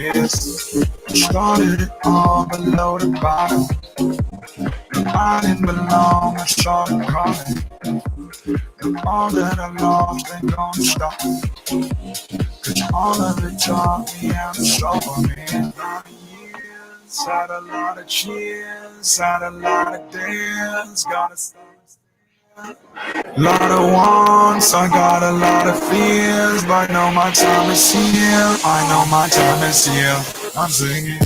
Yes, started it all below the bottom. I didn't belong, I started crawling. And all that I lost ain't gonna stop. Cause all of it taught me how to struggle, man. Had a lot of cheers, had a lot of dance, gotta stop. Lot of wants, I got a lot of fears, but I know my time is here. I know my time is here. I'm singing.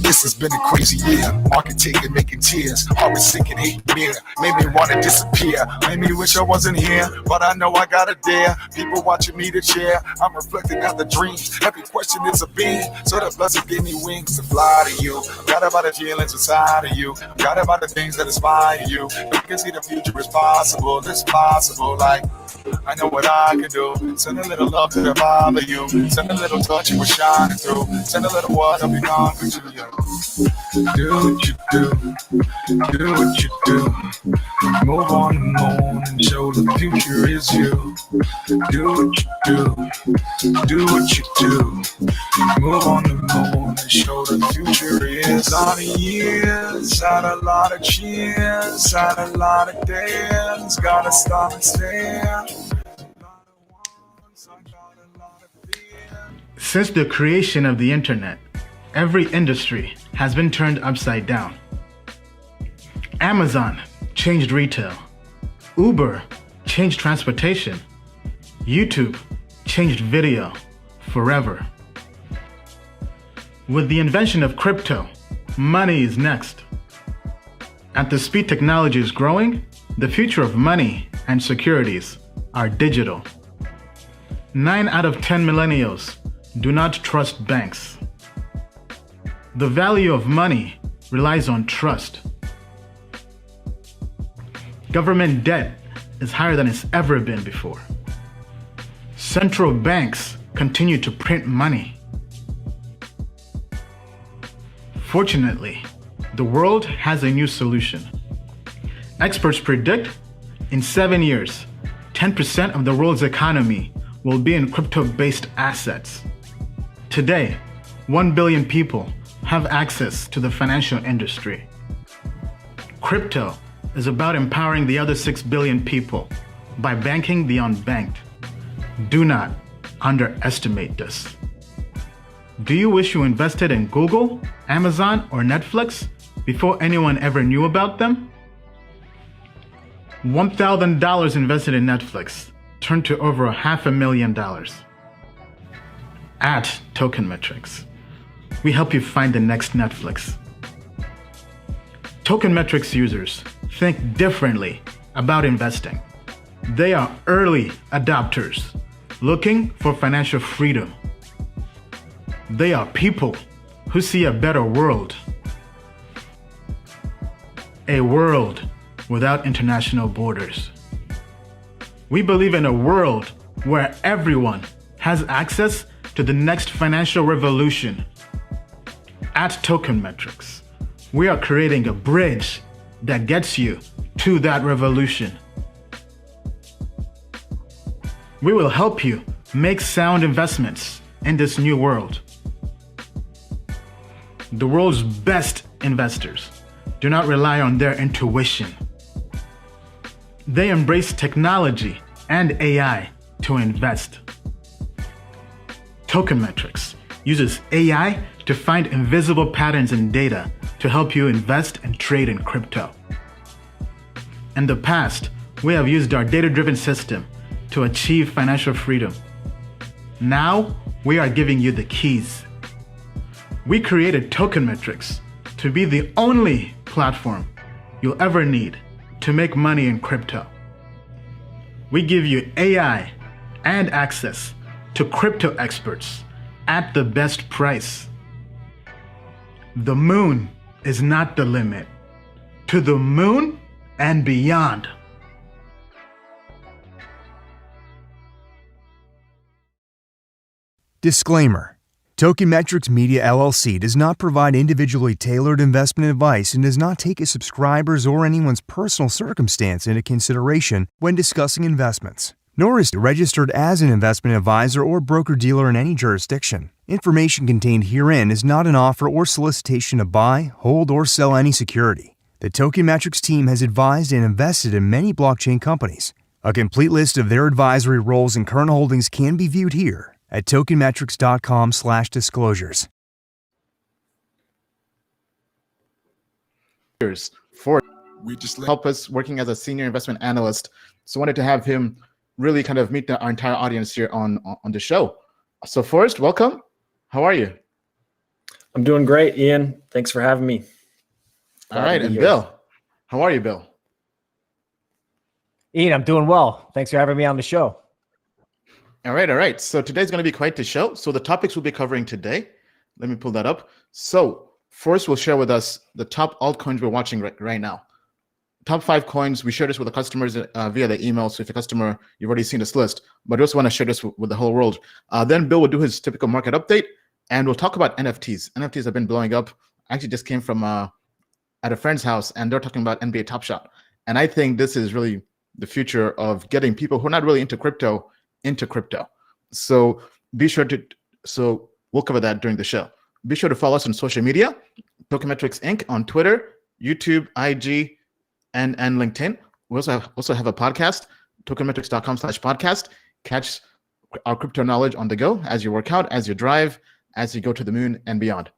This has been a crazy year. Market taking, making tears. Heart is sinking, hate near. Made me want to disappear. Made me wish I wasn't here, but I know I got a dare. People watching me to cheer. I'm reflecting on the dreams. Every question is a beam. So the blessing gave me wings to fly to you. Got about the feelings inside of you. Got about the things that inspire you. You can see the future is possible. It's possible. Like I know what I can do. Send a little love to the vibe of you. Send a little touch you were shining through. Send a little what I'll be gone for you. Do what you do. Do what you do. Move on the moon and show the future is you. Do what you do. Do what you do. Move on the moon and show the future is. A lot of years, had a lot of cheers, had a lot of dance. Gotta stop and stare. Since the creation of the internet, every industry has been turned upside down. Amazon changed retail. Uber changed transportation. YouTube changed video forever. With the invention of crypto, money is next. At the speed technology is growing, the future of money and securities are digital. 9 out of 10 millennials do not trust banks. The value of money relies on trust. Government debt is higher than it's ever been before. Central banks continue to print money. Fortunately, the world has a new solution. Experts predict in 7 years, 10% of the world's economy will be in crypto-based assets. Today, 1 billion people have access to the financial industry. Crypto is about empowering the other 6 billion people by banking the unbanked. Do not underestimate this. Do you wish you invested in Google, Amazon, or Netflix before anyone ever knew about them? $1,000 invested in Netflix turned to over $500,000. At Token Metrics, we help you find the next Netflix. Token Metrics users think differently about investing. They are early adopters looking for financial freedom. They are people who see a better world. A world without international borders. We believe in a world where everyone has access to the next financial revolution. At Token Metrics, we are creating a bridge that gets you to that revolution. We will help you make sound investments in this new world. The world's best investors do not rely on their intuition. They embrace technology and AI to invest. Token Metrics uses AI to find invisible patterns in data to help you invest and trade in crypto. In the past, we have used our data-driven system to achieve financial freedom. Now, we are giving you the keys. We created Token Metrics to be the only platform you'll ever need to make money in crypto. We give you AI and access to crypto experts at the best price. The moon is not the limit. To the moon and beyond. Disclaimer. Token Metrics Media LLC does not provide individually tailored investment advice and does not take a subscriber's or anyone's personal circumstance into consideration when discussing investments, nor is it registered as an investment advisor or broker-dealer in any jurisdiction. Information contained herein is not an offer or solicitation to buy, hold, or sell any security. The Token Metrics team has advised and invested in many blockchain companies. A complete list of their advisory roles and current holdings can be viewed here at tokenmetrics.com/disclosures. For We just help us working as a senior investment analyst. So wanted to have him really kind of meet our entire audience here on the show. So Forrest, welcome. How are you? I'm doing great, Ian. Thanks for having me. All right, and Bill, how are you, Bill? Ian, I'm doing well. Thanks for having me on the show. All right. So today's going to be quite the show. So the topics we'll be covering today, let me pull that up. So Forrest will share with us the top altcoins we're watching right now. Top 5 coins. We share this with the customers via the email. So if you're a customer, you've already seen this list, but we also want to share this with the whole world. Then Bill will do his typical market update, and we'll talk about NFTs. NFTs have been blowing up. I actually just came from at a friend's house, and they're talking about NBA Top Shot. And I think this is really the future of getting people who are not really into crypto. So be sure to, so we'll cover that during the show. Be sure to follow us on social media, Token Metrics Inc. on Twitter, YouTube, IG, and LinkedIn. We also have a podcast, tokenmetrics.com/podcast. Catch our crypto knowledge on the go as you work out, as you drive, as you go to the moon and beyond.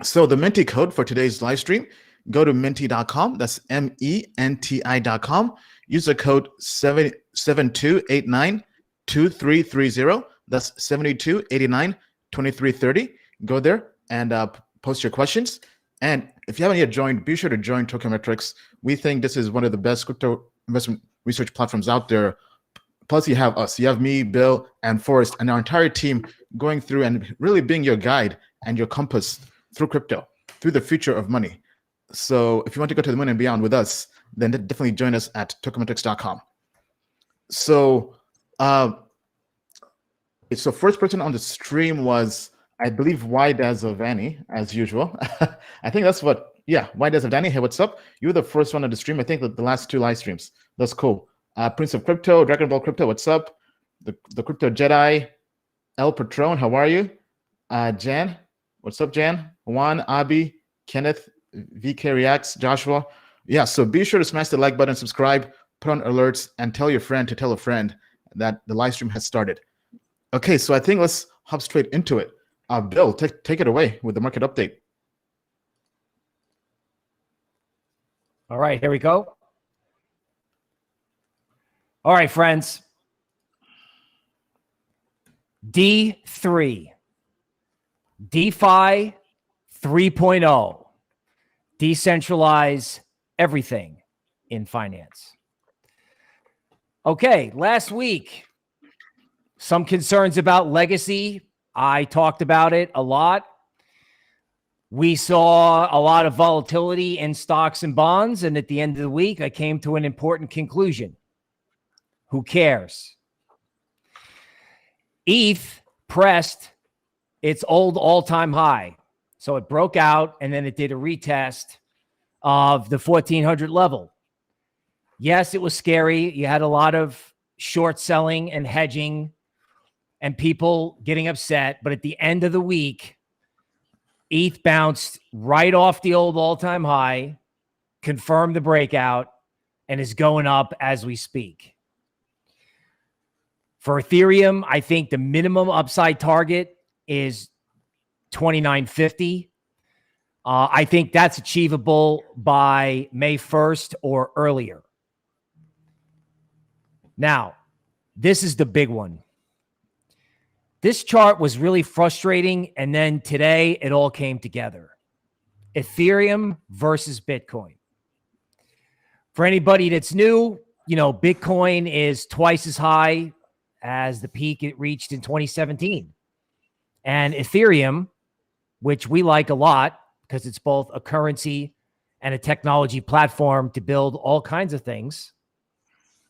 So the Menti code for today's live stream, go to menti.com. That's MENTI.com. Use the code 72892330. That's 72892330. Go there and post your questions. And if you haven't yet joined, be sure to join Token Metrics. We think this is one of the best crypto investment research platforms out there. Plus, you have us. You have me, Bill, and Forrest, and our entire team going through and really being your guide and your compass through crypto, through the future of money. So if you want to go to the moon and beyond with us, then definitely join us at tokenmetrics.com. So, so first person on the stream was, I believe, Wydazovani, as usual. I think that's what, Wydazovani. Hey, what's up? You were the first one on the stream. I think the last 2 live streams. That's cool. Prince of Crypto, Dragon Ball Crypto, what's up? The Crypto Jedi, El Patron, how are you? Jan, what's up, Jan? Juan, Abi, Kenneth, VK Reacts, Joshua. Yeah, so be sure to smash the like button, subscribe, put on alerts, and tell your friend to tell a friend that the live stream has started. Okay, so I think let's hop straight into it. Bill, take it away with the market update. All right, here we go. All right, friends. D3, DeFi 3.0, decentralize everything in finance. Okay, last week, some concerns about legacy. I talked about it a lot. We saw a lot of volatility in stocks and bonds, and at the end of the week, I came to an important conclusion. Who cares? ETH pressed its old all-time high. So it broke out, and then it did a retest of the 1400 level. Yes, it was scary. You had a lot of short selling and hedging and people getting upset. But at the end of the week, ETH bounced right off the old all-time high, confirmed the breakout, and is going up as we speak. For Ethereum, I think the minimum upside target is 2950. I think that's achievable by May 1st or earlier. Now, this is the big one. This chart was really frustrating, and then today it all came together. Ethereum versus Bitcoin. For anybody that's new, Bitcoin is twice as high as the peak it reached in 2017. And Ethereum, which we like a lot because it's both a currency and a technology platform to build all kinds of things,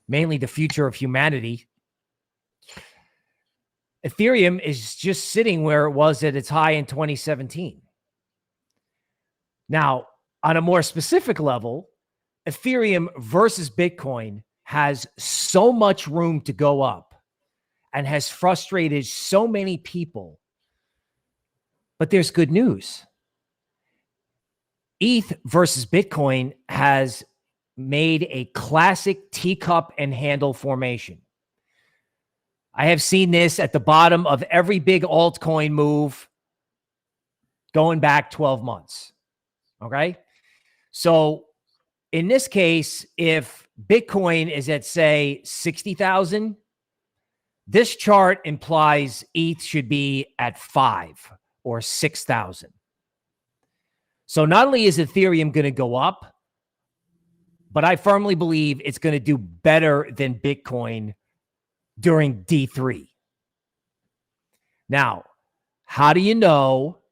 mainly the future of humanity. Ethereum is just sitting where it was at its high in 2017. Now, on a more specific level, Ethereum versus Bitcoin has so much room to go up and has frustrated so many people But there's good news. ETH versus Bitcoin has made a classic teacup and handle formation. I have seen this at the bottom of every big altcoin move going back 12 months. Okay. So in this case, if Bitcoin is at, say, 60,000, this chart implies ETH should be at 5 or 6,000. So not only is Ethereum going to go up, but I firmly believe it's going to do better than Bitcoin during D3. Now, how do you know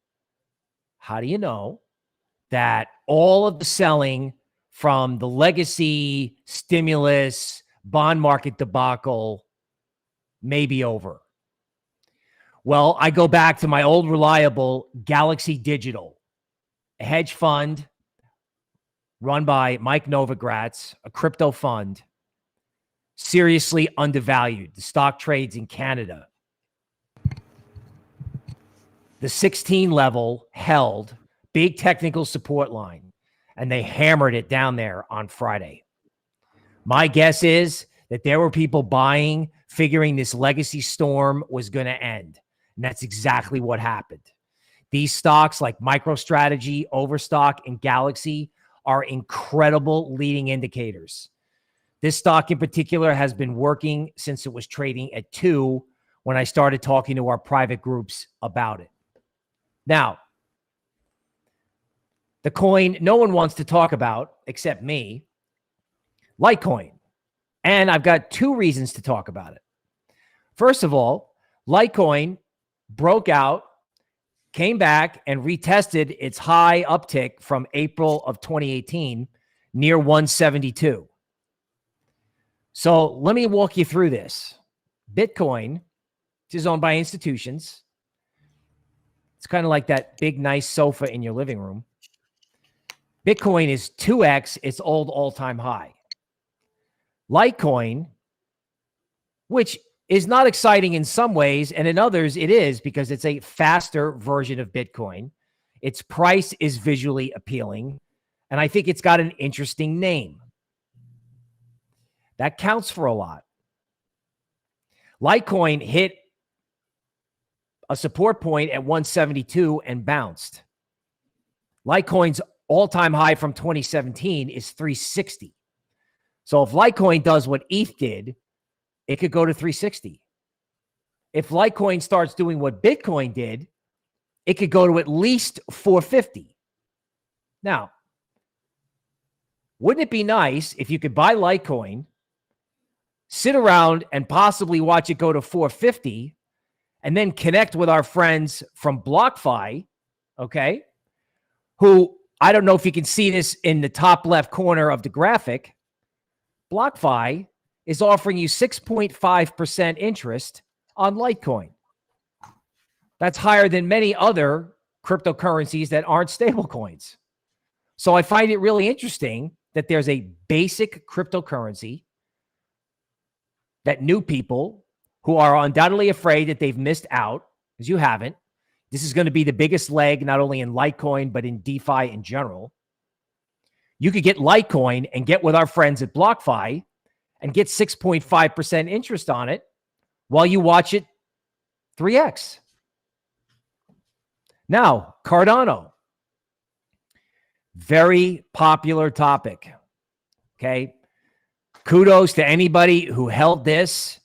that all of the selling from the legacy stimulus bond market debacle may be over? Well, I go back to my old reliable Galaxy Digital, a hedge fund run by Mike Novogratz, a crypto fund, seriously undervalued. The stock trades in Canada. The 16 level held, big technical support line, and they hammered it down there on Friday. My guess is that there were people buying, figuring this legacy storm was going to end. And that's exactly what happened. These stocks like MicroStrategy, Overstock, and Galaxy are incredible leading indicators. This stock in particular has been working since it was trading at 2 when I started talking to our private groups about it. Now, the coin no one wants to talk about except me, Litecoin. And I've got 2 reasons to talk about it. First of all, Litecoin broke out, came back, and retested its high uptick from April of 2018 near 172. So let me walk you through this. Bitcoin, which is owned by institutions. It's kind of like that big, nice sofa in your living room. Bitcoin is 2x its old all-time high. Litecoin, which is not exciting in some ways, and in others it is because it's a faster version of Bitcoin. Its price is visually appealing, and I think it's got an interesting name. That counts for a lot. Litecoin hit a support point at 172 and bounced. Litecoin's all-time high from 2017 is 360. So if Litecoin does what ETH did, it could go to 360. If Litecoin starts doing what Bitcoin did, it could go to at least 450. Now, wouldn't it be nice if you could buy Litecoin, sit around and possibly watch it go to 450, and then connect with our friends from BlockFi, okay, who, I don't know if you can see this in the top left corner of the graphic, BlockFi is offering you 6.5% interest on Litecoin. That's higher than many other cryptocurrencies that aren't stable coins. So I find it really interesting that there's a basic cryptocurrency that new people who are undoubtedly afraid that they've missed out, because you haven't. This is going to be the biggest leg, not only in Litecoin, but in DeFi in general. You could get Litecoin and get with our friends at BlockFi and get 6.5% interest on it while you watch it 3x. Now, Cardano. Very popular topic. Okay. Kudos to anybody who held this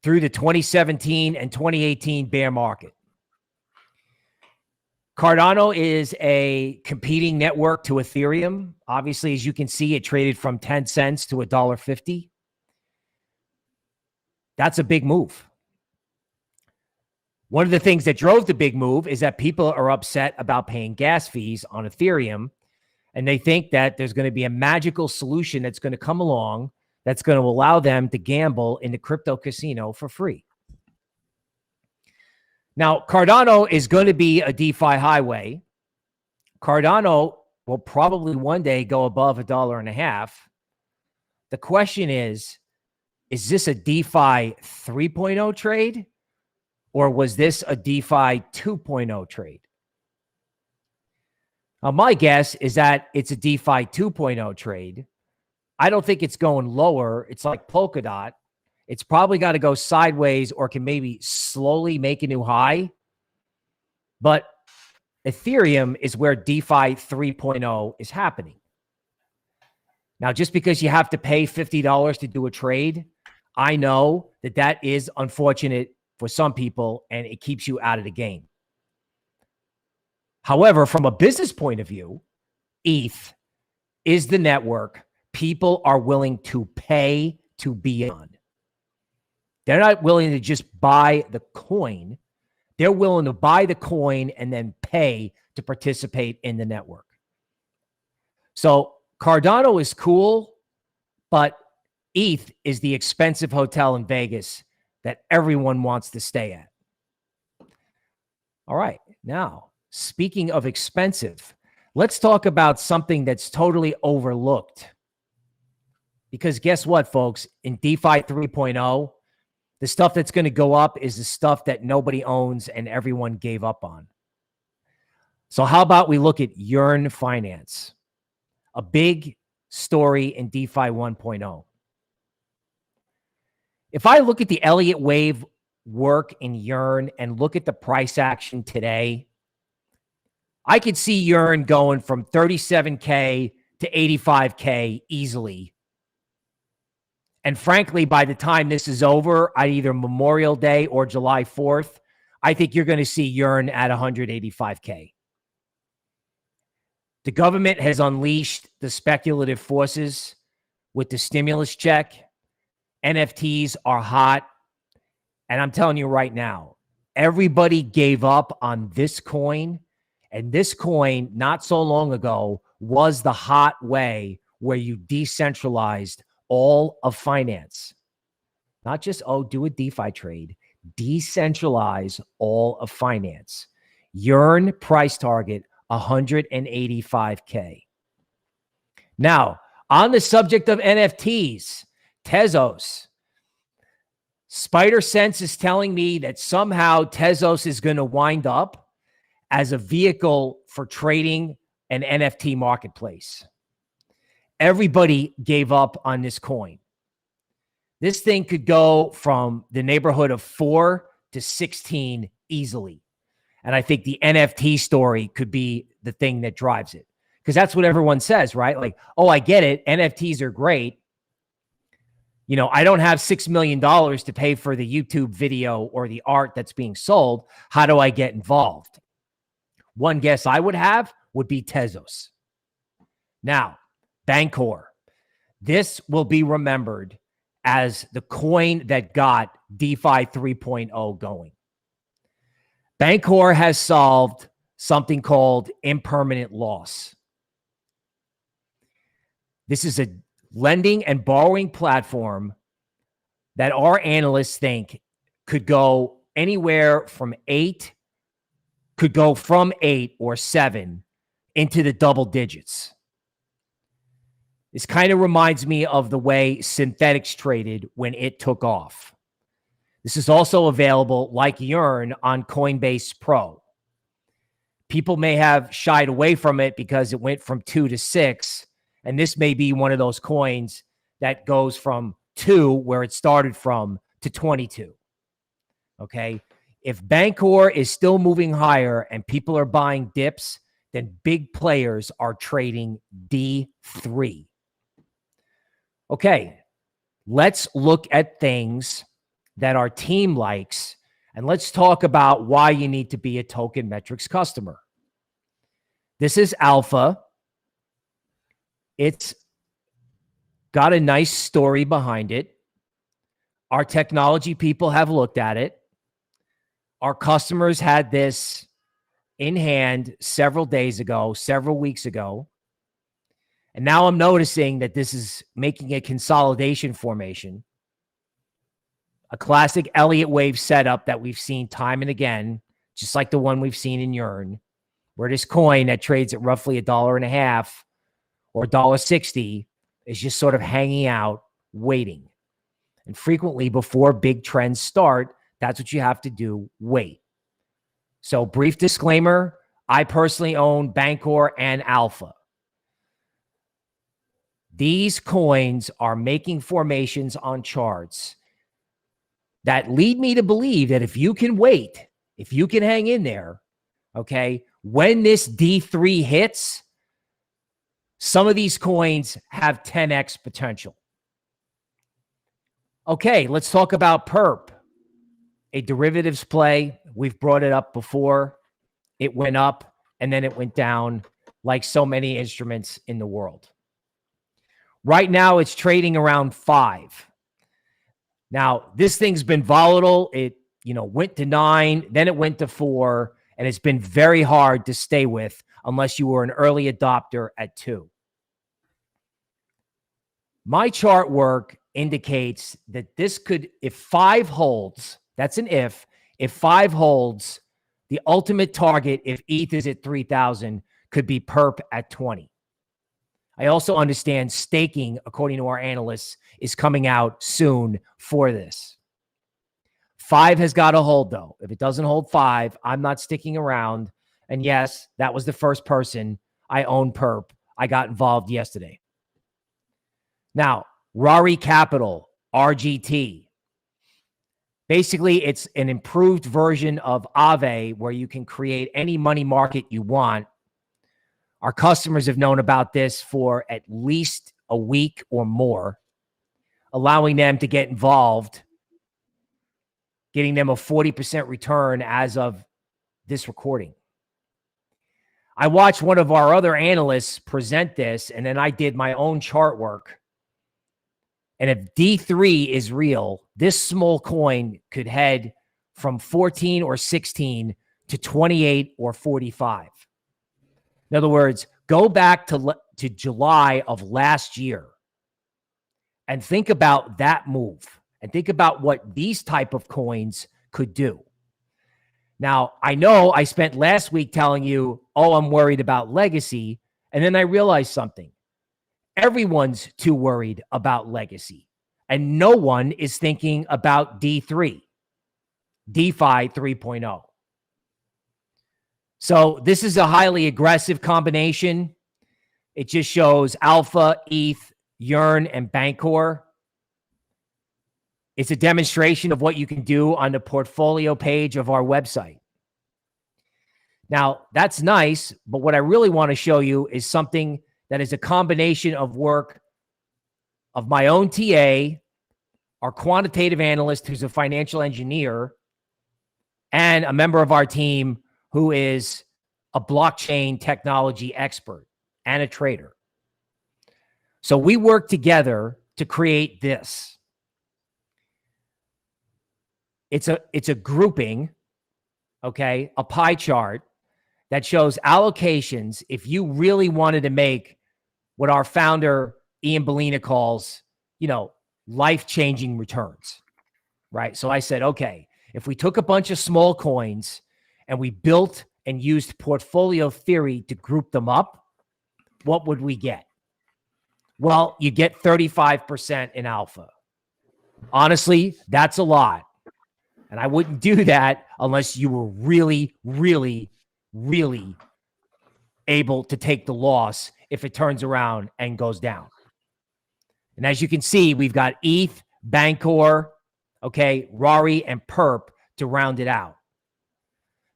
through the 2017 and 2018 bear market. Cardano is a competing network to Ethereum. Obviously, as you can see, it traded from 10 cents to $1.50. That's a big move. One of the things that drove the big move is that people are upset about paying gas fees on Ethereum, and they think that there's going to be a magical solution that's going to come along that's going to allow them to gamble in the crypto casino for free. Now, Cardano is going to be a DeFi highway. Cardano will probably one day go above $1.50. The question is this a DeFi 3.0 trade? Or was this a DeFi 2.0 trade? Now, my guess is that it's a DeFi 2.0 trade. I don't think it's going lower. It's like Polkadot. It's probably got to go sideways or can maybe slowly make a new high. But Ethereum is where DeFi 3.0 is happening. Now, just because you have to pay $50 to do a trade, I know that that is unfortunate for some people and it keeps you out of the game. However, from a business point of view, ETH is the network people are willing to pay to be on. They're not willing to just buy the coin. They're willing to buy the coin and then pay to participate in the network. So Cardano is cool, but ETH is the expensive hotel in Vegas that everyone wants to stay at. All right. Now, speaking of expensive, let's talk about something that's totally overlooked. Because guess what, folks? In DeFi 3.0, the stuff that's going to go up is the stuff that nobody owns and everyone gave up on. So how about we look at Yearn Finance, a big story in DeFi 1.0. If I look at the Elliott Wave work in Yearn and look at the price action today, I could see Yearn going from 37K to 85K easily. And frankly, by the time this is over, at either Memorial Day or July 4th, I think you're going to see Yearn at 185K. The government has unleashed the speculative forces with the stimulus check. NFTs are hot. And I'm telling you right now, everybody gave up on this coin. And this coin, not so long ago, was the hot way where you decentralized all of finance. Not just, do a DeFi trade. Decentralize all of finance. Yearn price target, 185K. Now, on the subject of NFTs, Tezos. Spider Sense is telling me that somehow Tezos is going to wind up as a vehicle for trading an NFT marketplace. Everybody gave up on this coin. This thing could go from the neighborhood of 4 to 16 easily. And I think the NFT story could be the thing that drives it. Because that's what everyone says, right? Like, I get it. NFTs are great. You know, I don't have $6 million to pay for the YouTube video or the art that's being sold. How do I get involved? One guess I would have would be Tezos. Now, Bancor. This will be remembered as the coin that got DeFi 3.0 going. Bancor has solved something called impermanent loss. This is a lending and borrowing platform that our analysts think could go anywhere from 8 or 7 into the double digits. This kind of reminds me of the way Synthetics traded when it took off. This is also available, like Yearn, on Coinbase Pro. People may have shied away from it because it went from 2 to 6, and this may be one of those coins that goes from 2, where it started from, to 22. Okay? If Bancor is still moving higher and people are buying dips, then big players are trading D3. Okay, let's look at things that our team likes, and let's talk about why you need to be a Token Metrics customer. This is Alpha. It's got a nice story behind it. Our technology people have looked at it. Our customers had this in hand several days ago, several weeks ago. And now I'm noticing that this is making a consolidation formation. A classic Elliott Wave setup that we've seen time and again, just like the one we've seen in Yearn, where this coin that trades at roughly $1.50 or $1.60 is just sort of hanging out, waiting. And frequently before big trends start, That's what you have to do. Wait. So brief disclaimer, I personally own Bancor and Alpha. These coins are making formations on charts that lead me to believe that if you can wait, if you can hang in there, okay, when this D3 hits, some of these coins have 10x potential. Okay, let's talk about PERP, a derivatives play. We've brought it up before. It went up and then it went down like so many instruments in the world. Right now, it's trading around 5. Now, this thing's been volatile. It, went to 9, then it went to 4, and it's been very hard to stay with unless you were an early adopter at 2. My chart work indicates that this could, if 5 holds, that's an if 5 holds, the ultimate target, if ETH is at 3,000, could be PERP at 20. I also understand staking, according to our analysts, is coming out soon for this. 5 has got to hold, though. If it doesn't hold 5, I'm not sticking around. And yes, that was the first person I own PERP. I got involved yesterday. Now, Rari Capital, RGT. Basically, it's an improved version of Aave where you can create any money market you want. Our customers have known about this for at least a week or more, allowing them to get involved, getting them a 40% return as of this recording. I watched one of our other analysts present this, and then I did my own chart work. And if D3 is real, this small coin could head from 14 or 16 to 28 or 45. In other words, go back to July of last year and think about that move and think about what these type of coins could do. Now, I know I spent last week telling you, oh, I'm worried about legacy. And then I realized something. Everyone's too worried about legacy. And no one is thinking about D3, DeFi 3.0. So this is a highly aggressive combination. It just shows Alpha, ETH, Yearn, and Bancor. It's a demonstration of what you can do on the portfolio page of our website. Now, that's nice, but what I really want to show you is something that is a combination of work of my own TA, our quantitative analyst who's a financial engineer, and a member of our team who is a blockchain technology expert and a trader. So we work together to create this. It's a grouping, okay, a pie chart that shows allocations if you really wanted to make what our founder, Ian Balina, calls, life-changing returns, right? So I said, okay, if we took a bunch of small coins and we built and used portfolio theory to group them up, what would we get? Well, you get 35% in alpha. Honestly, that's a lot. And I wouldn't do that unless you were really, really, really able to take the loss if it turns around and goes down. And as you can see, we've got ETH, Bancor, okay, Rari, and PERP to round it out.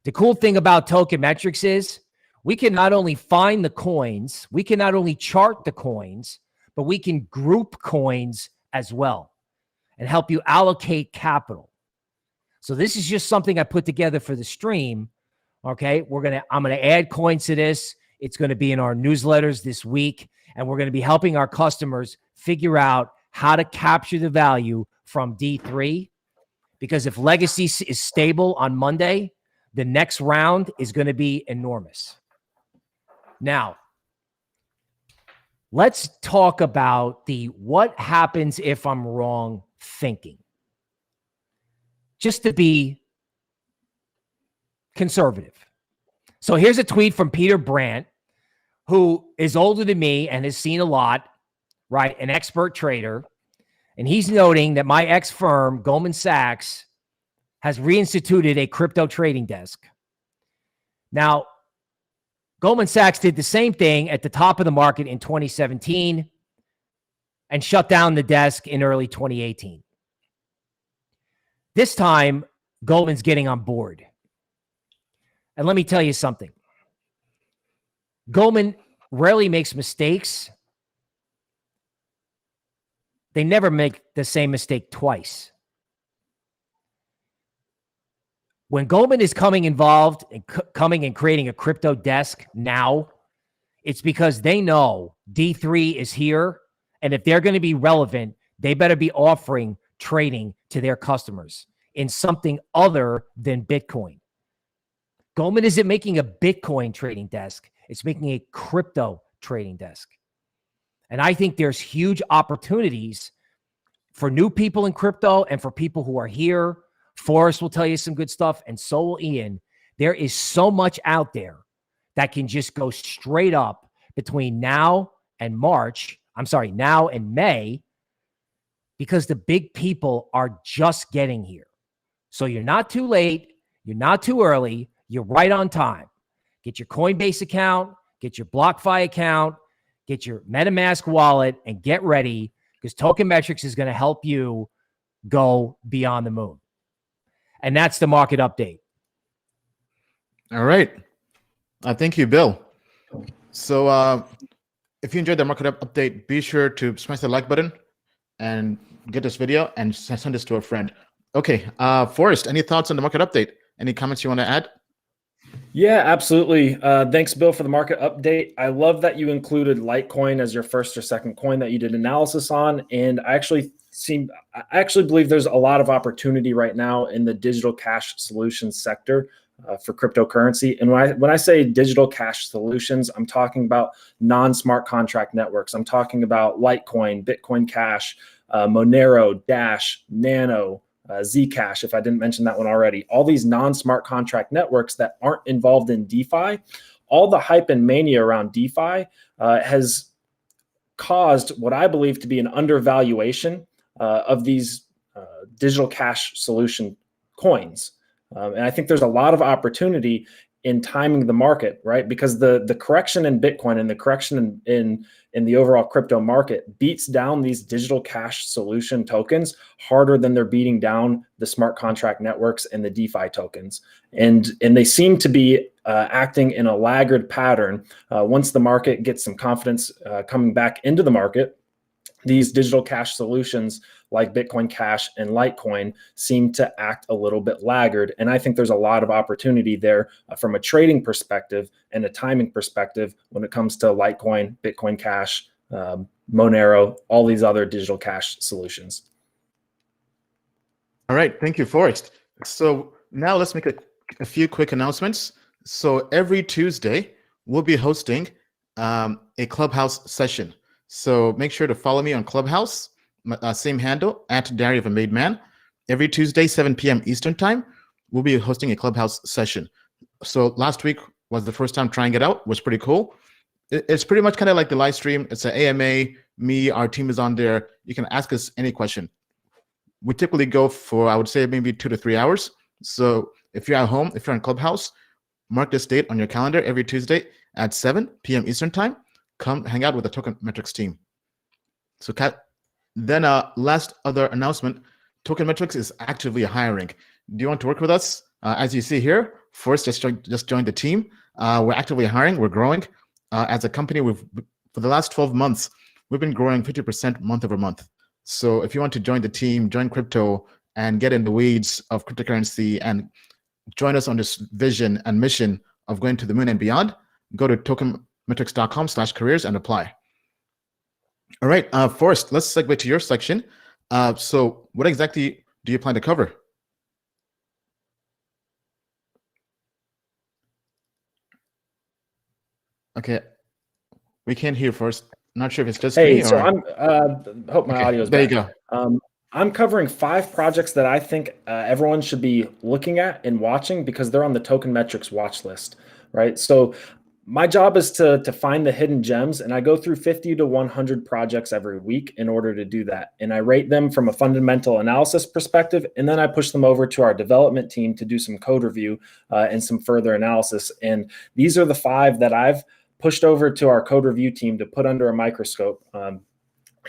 The cool thing about Token Metrics is we can not only find the coins, we can not only chart the coins, but we can group coins as well and help you allocate capital. So this is just something I put together for the stream. Okay, I'm gonna add coins to this. It's going to be in our newsletters this week, and we're going to be helping our customers figure out how to capture the value from D3. Because if legacy is stable on Monday, the next round is going to be enormous. Now, let's talk about the what happens if I'm wrong thinking. Just to be conservative. So here's a tweet from Peter Brandt, who is older than me and has seen a lot, right? An expert trader. And he's noting that my ex-firm, Goldman Sachs, has reinstituted a crypto trading desk. Now, Goldman Sachs did the same thing at the top of the market in 2017 and shut down the desk in early 2018. This time, Goldman's getting on board. And let me tell you something. Goldman rarely makes mistakes. They never make the same mistake twice. When Goldman is coming and creating a crypto desk now, it's because they know D3 is here. And if they're going to be relevant, they better be offering trading to their customers in something other than Bitcoin. Goldman isn't making a Bitcoin trading desk. It's making a crypto trading desk. And I think there's huge opportunities for new people in crypto and for people who are here. Forrest will tell you some good stuff, and so will Ian. There is so much out there that can just go straight up between now and May, because the big people are just getting here. So you're not too late. You're not too early. You're right on time. Get your Coinbase account, get your BlockFi account, get your MetaMask wallet, and get ready, because Token Metrics is going to help you go beyond the moon. And that's the market update. All right. Thank you, Bill. So if you enjoyed the market update, be sure to smash the like button and get this video and send this to a friend. Okay. Forrest, any thoughts on the market update? Any comments you want to add? Yeah, absolutely. Thanks, Bill, for the market update. I love that you included Litecoin as your first or second coin that you did analysis on. And I actually believe there's a lot of opportunity right now in the digital cash solutions sector for cryptocurrency. And when I say digital cash solutions, I'm talking about non-smart contract networks. I'm talking about Litecoin, Bitcoin Cash, Monero, Dash, Nano, Zcash, if I didn't mention that one already. All these non-smart contract networks that aren't involved in DeFi, all the hype and mania around DeFi has caused what I believe to be an undervaluation of these digital cash solution coins. And I think there's a lot of opportunity in timing the market, right? Because the correction in Bitcoin and the correction in the overall crypto market beats down these digital cash solution tokens harder than they're beating down the smart contract networks and the DeFi tokens. And they seem to be acting in a laggard pattern. Once the market gets some confidence coming back into the market, these digital cash solutions like Bitcoin Cash and Litecoin seem to act a little bit laggard. And I think there's a lot of opportunity there from a trading perspective and a timing perspective when it comes to Litecoin, Bitcoin Cash, Monero, all these other digital cash solutions. All right. Thank you, Forrest. So now let's make a few quick announcements. So every Tuesday, we'll be hosting a Clubhouse session. So make sure to follow me on Clubhouse, same handle, @Diary of a Made Man. Every Tuesday, 7 p.m. Eastern Time, we'll be hosting a Clubhouse session. So last week was the first time trying it out. It was pretty cool. It's pretty much kind of like the live stream. It's an AMA. Me, our team is on there. You can ask us any question. We typically go for, I would say, maybe 2 to 3 hours. So if you're at home, if you're on Clubhouse, mark this date on your calendar every Tuesday at 7 p.m. Eastern Time. Come hang out with the Token Metrics team. So then last other announcement, Token Metrics is actively hiring. Do you want to work with us? As you see here, Forrest just joined the team. We're actively hiring. We're growing. As a company, for the last 12 months, we've been growing 50% month over month. So if you want to join the team, join crypto, and get in the weeds of cryptocurrency and join us on this vision and mission of going to the moon and beyond, go to tokenmetrics.com/careers and apply. All right, Forrest, let's segue to your section. So what exactly do you plan to cover? Okay, we can't hear Forrest. Not sure if it's just me. So or... I'm hope my audio is there back. You go. I'm covering 5 projects that I think everyone should be looking at and watching because they're on the Token Metrics watch list, right? So My job is to find the hidden gems, and I go through 50 to 100 projects every week in order to do that. And I rate them from a fundamental analysis perspective, and then I push them over to our development team to do some code review and some further analysis. And these are the 5 that I've pushed over to our code review team to put under a microscope and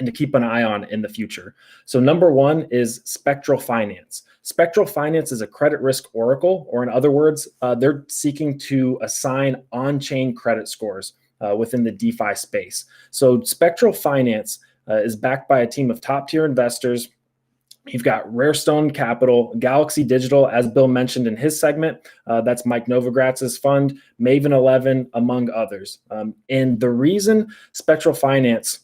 to keep an eye on in the future. So number 1 is SPECTRAL.FINANCE. SPECTRAL.FINANCE is a credit risk oracle, or in other words, they're seeking to assign on-chain credit scores within the DeFi space. So SPECTRAL.FINANCE is backed by a team of top-tier investors. You've got Rarestone Capital, Galaxy Digital, as Bill mentioned in his segment. That's Mike Novogratz's fund, Maven 11, among others. And the reason SPECTRAL.FINANCE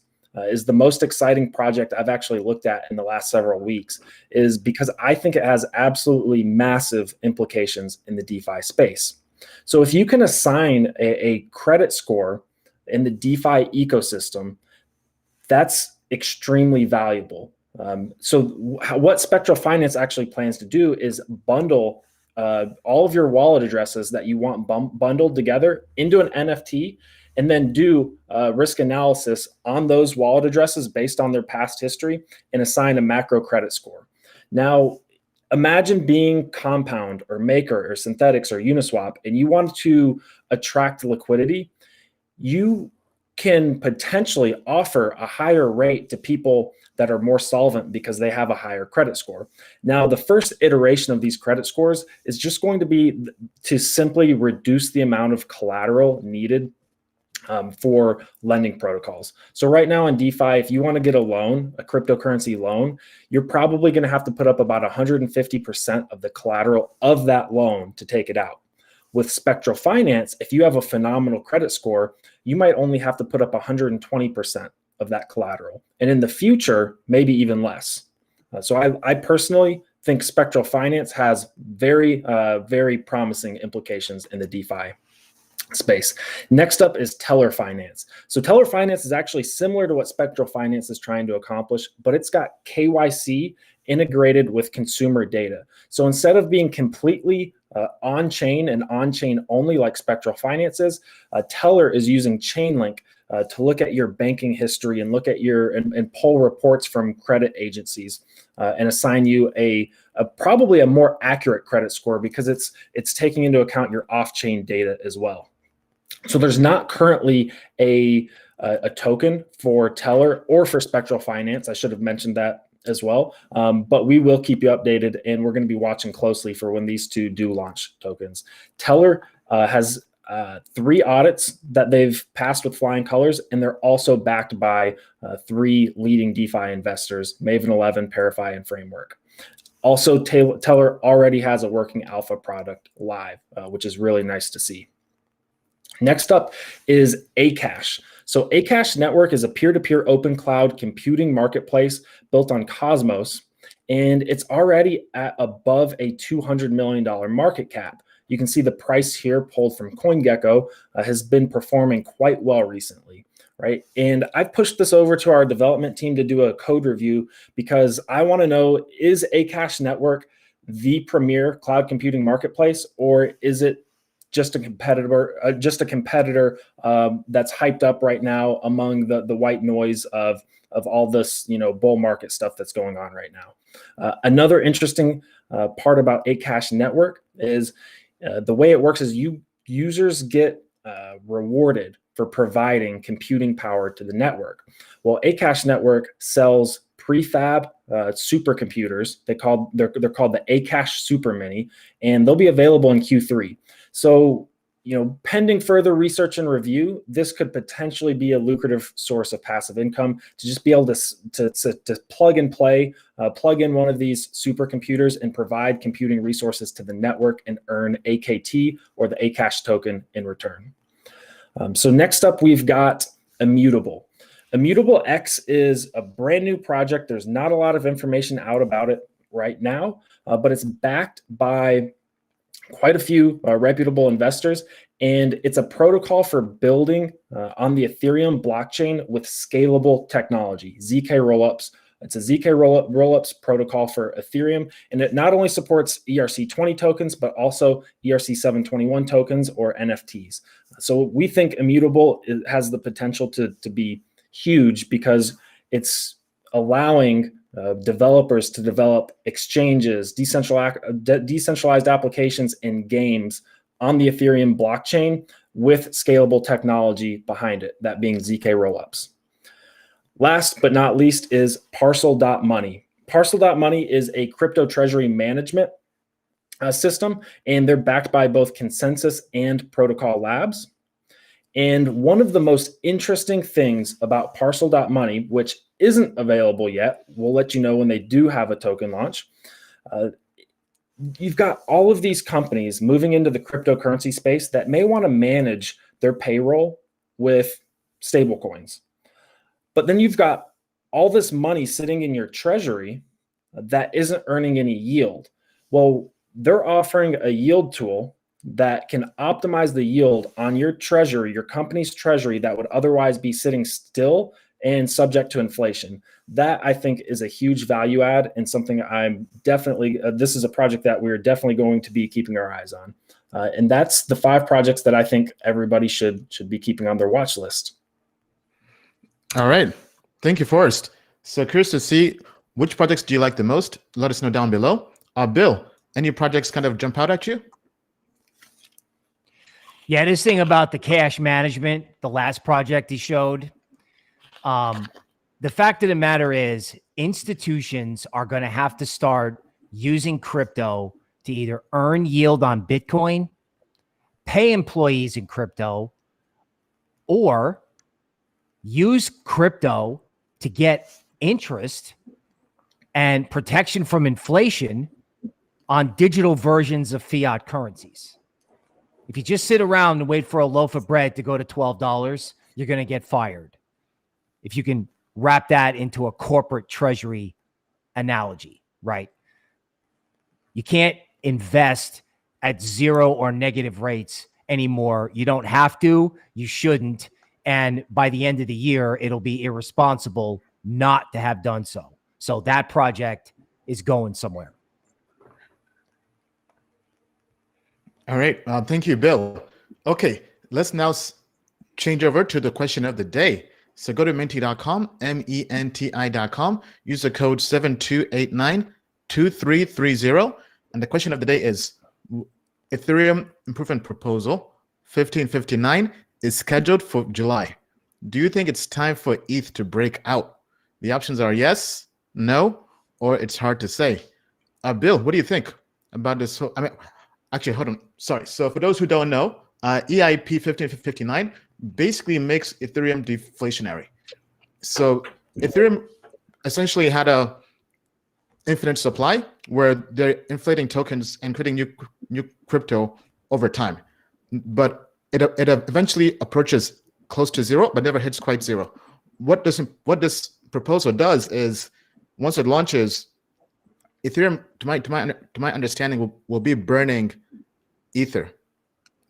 is the most exciting project I've actually looked at in the last several weeks is because I think it has absolutely massive implications in the DeFi space. So if you can assign a credit score in the DeFi ecosystem, that's extremely valuable. So what SPECTRAL.FINANCE actually plans to do is bundle all of your wallet addresses that you want bundled together into an NFT, and then do risk analysis on those wallet addresses based on their past history and assign a macro credit score. Now, imagine being Compound or Maker or Synthetics or Uniswap, and you want to attract liquidity. You can potentially offer a higher rate to people that are more solvent because they have a higher credit score. Now, the first iteration of these credit scores is just going to be to simply reduce the amount of collateral needed for lending protocols. So right now in DeFi, if you want to get a loan, a cryptocurrency loan, you're probably going to have to put up about 150% of the collateral of that loan to take it out. With SPECTRAL.FINANCE, if you have a phenomenal credit score, you might only have to put up 120% of that collateral. And in the future, maybe even less. So I personally think SPECTRAL.FINANCE has very, very promising implications in the DeFi space. Next up is Teller Finance. So Teller Finance is actually similar to what SPECTRAL.FINANCE is trying to accomplish, but it's got KYC integrated with consumer data. So instead of being completely on-chain and on-chain only like SPECTRAL.FINANCE is, Teller is using Chainlink to look at your banking history and look at your and pull reports from credit agencies and assign you a probably a more accurate credit score because it's taking into account your off-chain data as well. So there's not currently a token for Teller or for SPECTRAL.FINANCE. I should have mentioned that as well, but we will keep you updated, and we're going to be watching closely for when these two do launch tokens. Teller has 3 audits that they've passed with flying colors, and they're also backed by 3 leading DeFi investors, Maven 11, Parify, and Framework. Also, Teller already has a working alpha product live, which is really nice to see. Next up is Akash. So Akash Network is a peer-to-peer open cloud computing marketplace built on Cosmos, and it's already at above a $200 million market cap. You can see the price here pulled from CoinGecko has been performing quite well recently, right? And I've pushed this over to our development team to do a code review because I want to know, is Akash Network the premier cloud computing marketplace, or is it just a competitor that's hyped up right now among the white noise of all this, bull market stuff that's going on right now? Another interesting part about Akash Network is the way it works is users get rewarded for providing computing power to the network. Well, Akash Network sells prefab supercomputers. They're called the Akash Super Mini, and they'll be available in Q3. So, pending further research and review, this could potentially be a lucrative source of passive income to just be able to plug and play, plug in one of these supercomputers and provide computing resources to the network and earn AKT or the Akash token in return. So next up, we've got Immutable. Immutable X is a brand new project. There's not a lot of information out about it right now, but it's backed by quite a few reputable investors, and it's a protocol for building on the Ethereum blockchain with scalable technology, ZK rollups, It's a ZK rollups protocol for Ethereum, and it not only supports ERC20 tokens, but also ERC721 tokens or NFTs. So we think Immutable has the potential to be huge because it's allowing developers to develop exchanges, decentralized applications, and games on the Ethereum blockchain with scalable technology behind it, that being ZK rollups. Last but not least is Parcel.money. Parcel.money is a crypto treasury management system, and they're backed by both Consensus and Protocol Labs. And one of the most interesting things about Parcel.money, which isn't available yet, we'll let you know when they do have a token launch. You've got all of these companies moving into the cryptocurrency space that may want to manage their payroll with stablecoins. But then you've got all this money sitting in your treasury that isn't earning any yield. Well, they're offering a yield tool that can optimize the yield on your treasury, your company's treasury that would otherwise be sitting still and subject to inflation. That, I think, is a huge value add and something I'm definitely, this is a project that we're definitely going to be keeping our eyes on. And that's the 5 projects that I think everybody should be keeping on their watch list. All right. Thank you, Forrest. So curious to see, which projects do you like the most? Let us know down below. Bill, any projects kind of jump out at you? Yeah, this thing about the cash management, the last project he showed, the fact of the matter is institutions are going to have to start using crypto to either earn yield on Bitcoin, pay employees in crypto, or use crypto to get interest and protection from inflation on digital versions of fiat currencies. If you just sit around and wait for a loaf of bread to go to $12, you're going to get fired. If you can wrap that into a corporate treasury analogy, right? You can't invest at 0 or negative rates anymore. You don't have to, you shouldn't. And by the end of the year, it'll be irresponsible not to have done so. So that project is going somewhere. All right. Thank you, Bill. Okay, let's now change over to the question of the day. So go to menti.com, menti.com, use the code 72892330. And the question of the day is, Ethereum Improvement Proposal 1559 is scheduled for July. Do you think it's time for ETH to break out? The options are yes, no, or it's hard to say. Bill, what do you think about this? Actually, hold on. Sorry. So for those who don't know, EIP 1559 basically makes Ethereum deflationary. So Ethereum essentially had a infinite supply where they're inflating tokens and creating new crypto over time. But it eventually approaches close to 0, but never hits quite 0. What this proposal does is, once it launches, Ethereum, to my understanding, will be burning Ether.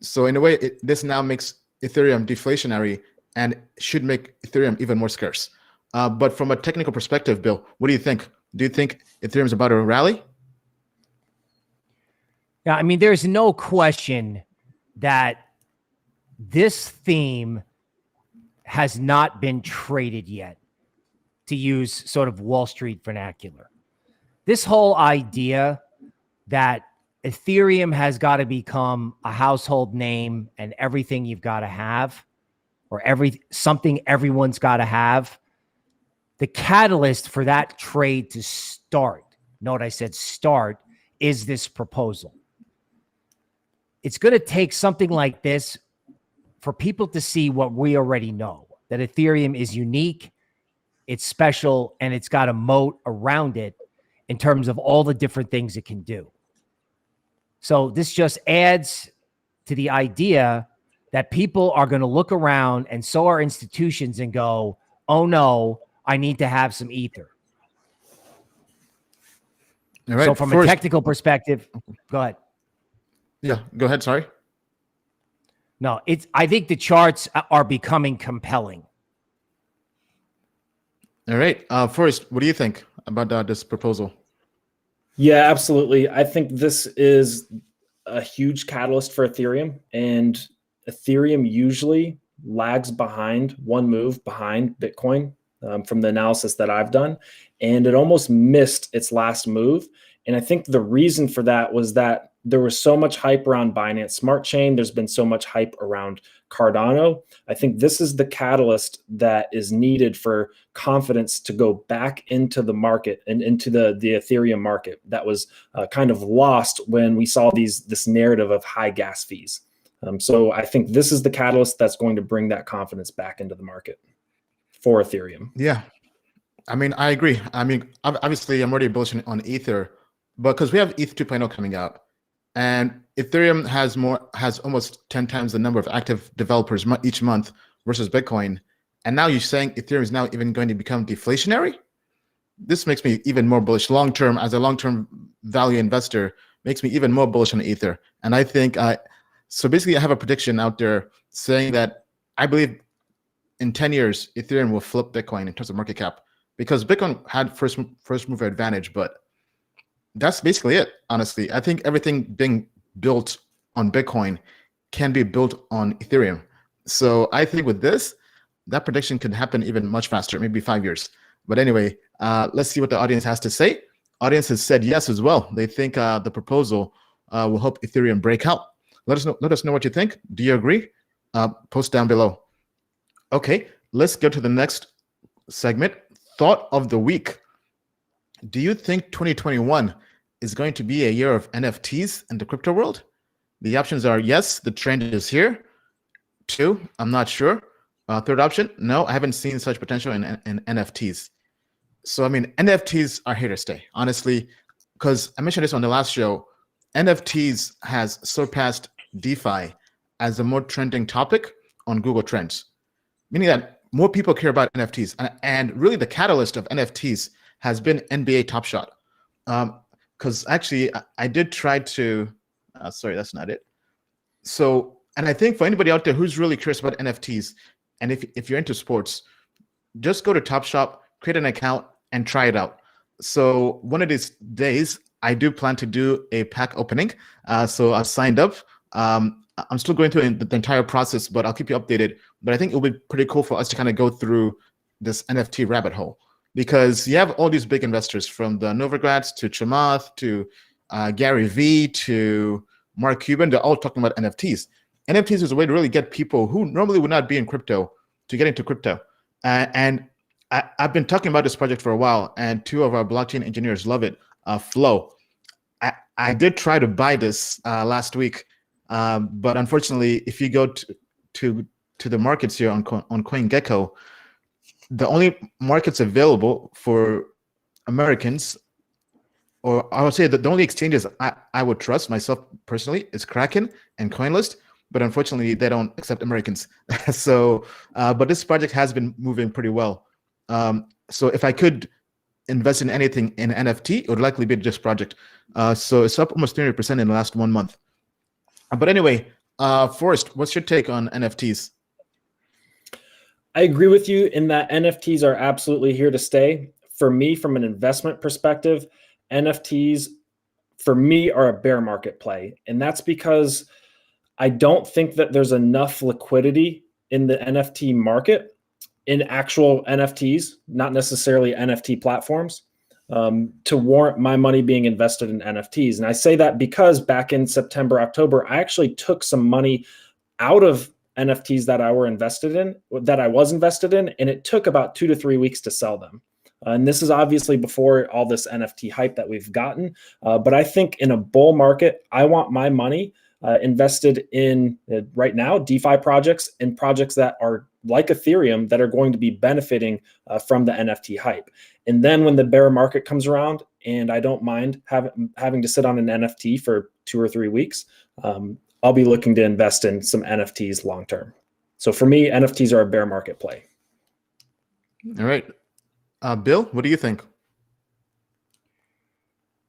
So in a way, this now makes Ethereum deflationary and should make Ethereum even more scarce. But from a technical perspective, Bill, what do you think? Do you think Ethereum is about to rally? Yeah, I mean, there's no question that this theme has not been traded yet, to use sort of Wall Street vernacular. This whole idea that Ethereum has got to become a household name and everything you've got to have, or something everyone's got to have, the catalyst for that trade to start, note I said start, is this proposal. It's going to take something like this for people to see what we already know, that Ethereum is unique, it's special, and it's got a moat around it in terms of all the different things it can do. So this just adds to the idea that people are going to look around, and so are institutions, and go, oh no, I need to have some Ether. All right. So from a technical perspective, go ahead. Yeah, go ahead. Sorry. No, I think the charts are becoming compelling. All right. Forrest, what do you think about this proposal? Yeah, absolutely. I think this is a huge catalyst for Ethereum, and Ethereum usually lags behind one move behind Bitcoin from the analysis that I've done, and it almost missed its last move. And I think the reason for that was that there was so much hype around Binance Smart Chain. There's been so much hype around Cardano. I think this is the catalyst that is needed for confidence to go back into the market and into the Ethereum market that was kind of lost when we saw this narrative of high gas fees. So I think this is the catalyst that's going to bring that confidence back into the market for Ethereum. Yeah. I mean, I agree. I mean, obviously, I'm already bullish on Ether, but because we have ETH 2.0 coming out, and Ethereum has almost 10 times the number of active developers each month versus Bitcoin, and now you're saying Ethereum is now even going to become deflationary? This makes me even more bullish long term. As a long-term value investor, makes me even more bullish on Ether. And I think so. Basically, I have a prediction out there saying that I believe in 10 years Ethereum will flip Bitcoin in terms of market cap, because Bitcoin had first mover advantage, but that's basically it. Honestly, I think everything being built on Bitcoin can be built on Ethereum. So I think with this, that prediction could happen even much faster, maybe 5 years. But anyway, let's see what the audience has to say. Audience has said yes as well. They think the proposal will help Ethereum break out. Let us know what you think. Do you agree? Post down below. Okay, let's go to the next segment. Thought of the week. Do you think 2021 is going to be a year of NFTs in the crypto world? The options are yes, the trend is here. 2, I'm not sure. Third option, no, I haven't seen such potential in NFTs. So, I mean, NFTs are here to stay, honestly, because I mentioned this on the last show. NFTs has surpassed DeFi as a more trending topic on Google Trends, meaning that more people care about NFTs. And really the catalyst of NFTs has been NBA Top Shot. Because actually, I did try to, sorry, that's not it. So, and I think for anybody out there who's really curious about NFTs, and if you're into sports, just go to Top Shop, create an account, and try it out. So one of these days, I do plan to do a pack opening. So I've signed up. I'm still going through the entire process, but I'll keep you updated. But I think it'll be pretty cool for us to kind of go through this NFT rabbit hole, because you have all these big investors from the Novigrads to Chamath to Gary Vee to Mark Cuban. They're all talking about NFTs. NFTs is a way to really get people who normally would not be in crypto to get into crypto. And I've been talking about this project for a while, and 2 of our blockchain engineers love it. Flow. I did try to buy this last week, but unfortunately, if you go to the markets here on CoinGecko, the only markets available for Americans, or I would say that the only exchanges I would trust myself personally is Kraken and CoinList, but unfortunately they don't accept Americans. So, but this project has been moving pretty well. So if I could invest in anything in NFT, it would likely be this project. So it's up almost 300% in the last 1 month. But anyway, Forrest, what's your take on NFTs? I agree with you in that NFTs are absolutely here to stay. For me, from an investment perspective, NFTs, for me, are a bear market play. And that's because I don't think that there's enough liquidity in the NFT market, in actual NFTs, not necessarily NFT platforms, to warrant my money being invested in NFTs. And I say that because back in September, October, I actually took some money out of NFTs that I was invested in, and it took about 2 to 3 weeks to sell them. And this is obviously before all this NFT hype that we've gotten. But I think in a bull market, I want my money invested in right now DeFi projects and projects that are like Ethereum that are going to be benefiting from the NFT hype. And then when the bear market comes around, and I don't mind having to sit on an NFT for 2 or 3 weeks, I'll be looking to invest in some NFTs long term. So for me, NFTs are a bear market play. All right. Bill, what do you think?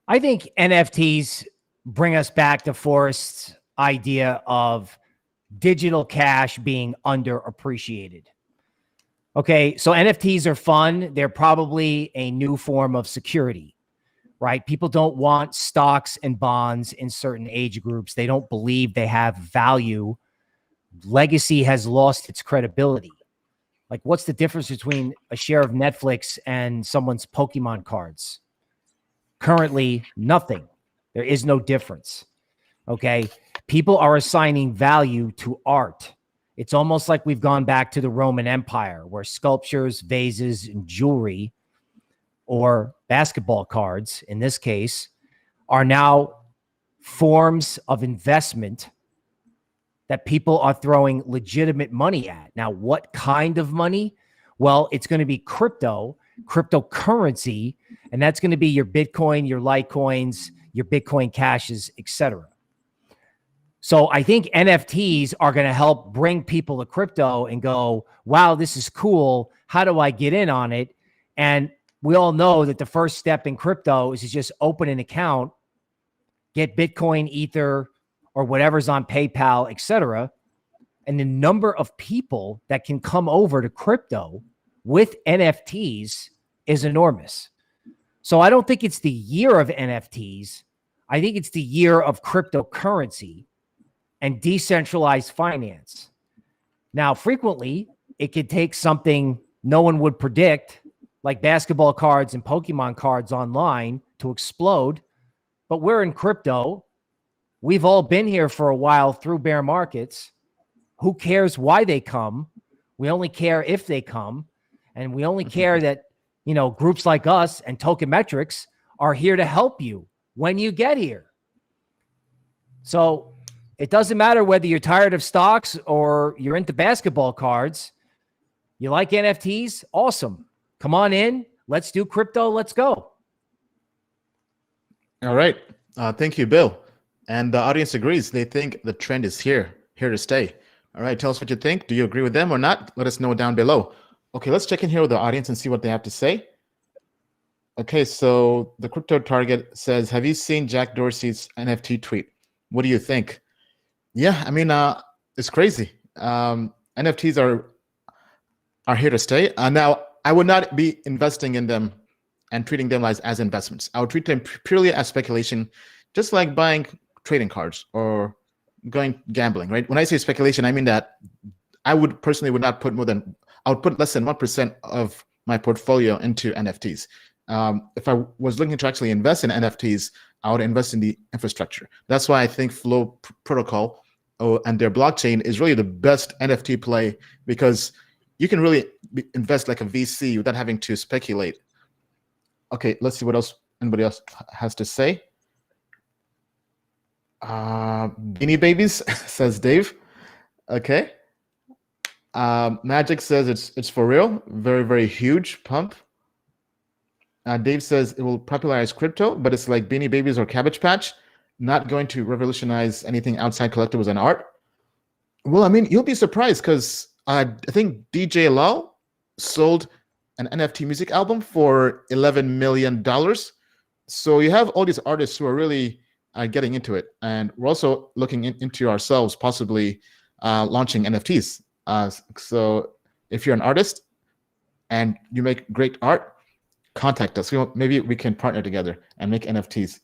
I think NFTs bring us back to Forrest's idea of digital cash being underappreciated. Okay, so NFTs are fun. They're probably a new form of security, right? People don't want stocks and bonds in certain age groups. They don't believe they have value. Legacy has lost its credibility. Like, what's the difference between a share of Netflix and someone's Pokemon cards? Currently, nothing. There is no difference. Okay, people are assigning value to art. It's almost like we've gone back to the Roman Empire, where sculptures, vases, and jewelry, or basketball cards, in this case, are now forms of investment that people are throwing legitimate money at. Now, what kind of money? Well, it's going to be cryptocurrency, and that's going to be your Bitcoin, your Litecoins, your Bitcoin Cashes, etc. So I think NFTs are going to help bring people to crypto and go, wow, this is cool. How do I get in on it? And we all know that the first step in crypto is to just open an account, get Bitcoin, Ether, or whatever's on PayPal, etc. And the number of people that can come over to crypto with NFTs is enormous. So I don't think it's the year of NFTs. I think it's the year of cryptocurrency and decentralized finance. Now, frequently, it could take something no one would predict, like basketball cards and Pokemon cards online, to explode. But we're in crypto. We've all been here for a while through bear markets. Who cares why they come? We only care if they come. And we only care that, groups like us and Token Metrics are here to help you when you get here. So it doesn't matter whether you're tired of stocks or you're into basketball cards. You like NFTs? Awesome. Come on in. Let's do crypto. Let's go. All right. Thank you, Bill. And the audience agrees. They think the trend is here to stay. All right. Tell us what you think. Do you agree with them or not? Let us know down below. Okay, let's check in here with the audience and see what they have to say. Okay, so the crypto target says, have you seen Jack Dorsey's NFT tweet? What do you think? Yeah, I mean, it's crazy. NFTs are here to stay. Now, I would not be investing in them and treating them as investments. I would treat them purely as speculation, just like buying trading cards or going gambling, right? When I say speculation, I mean that I would personally not put I would put less than 1% of my portfolio into NFTs. If I was looking to actually invest in NFTs, I would invest in the infrastructure. That's why I think Flow Protocol and their blockchain is really the best NFT play, because you can really invest like a VC without having to speculate. Okay, let's see what else anybody else has to say. Beanie Babies, says Dave. Okay. Magic says it's for real. Very, very huge pump. Dave says it will popularize crypto, but it's like Beanie Babies or Cabbage Patch, not going to revolutionize anything outside collectibles and art. Well, I mean, you'll be surprised because I think DJ Law sold an NFT music album for $11 million. So you have all these artists who are really getting into it. And we're also looking into ourselves, possibly launching NFTs. So if you're an artist and you make great art, contact us. Maybe we can partner together and make NFTs.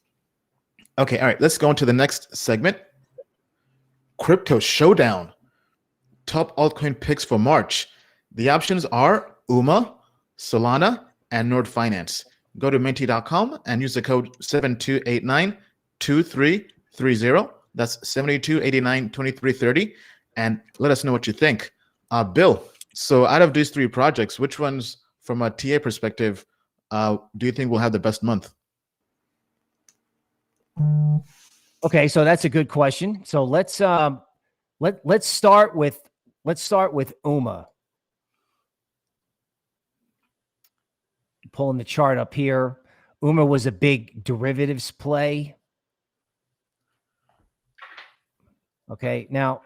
Okay, all right, let's go on to the next segment. Crypto Showdown. Top altcoin picks for March. The options are UMA, Solana, and Nord Finance. Go to minty.com and use the code 7289-2330. That's 7289-2330. And let us know what you think. Bill, so out of these three projects, which ones from a TA perspective do you think will have the best month? Okay, so that's a good question. So let's start with UMA. Pulling the chart up here. UMA was a big derivatives play. Okay, now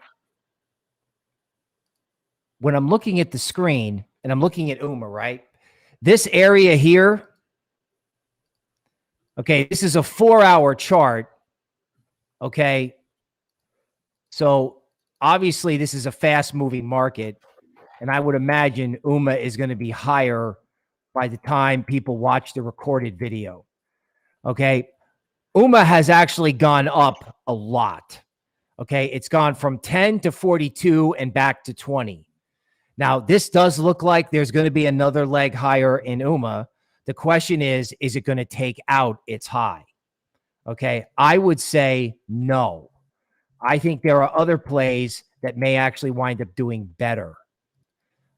when I'm looking at the screen and I'm looking at UMA, right? This area here, okay, this is a 4-hour chart. Okay, so obviously this is a fast moving market. And I would imagine UMA is going to be higher by the time people watch the recorded video. Okay. UMA has actually gone up a lot. Okay. It's gone from 10 to 42 and back to 20. Now, this does look like there's going to be another leg higher in UMA. The question is it going to take out its high? Okay. I would say no. I think there are other plays that may actually wind up doing better.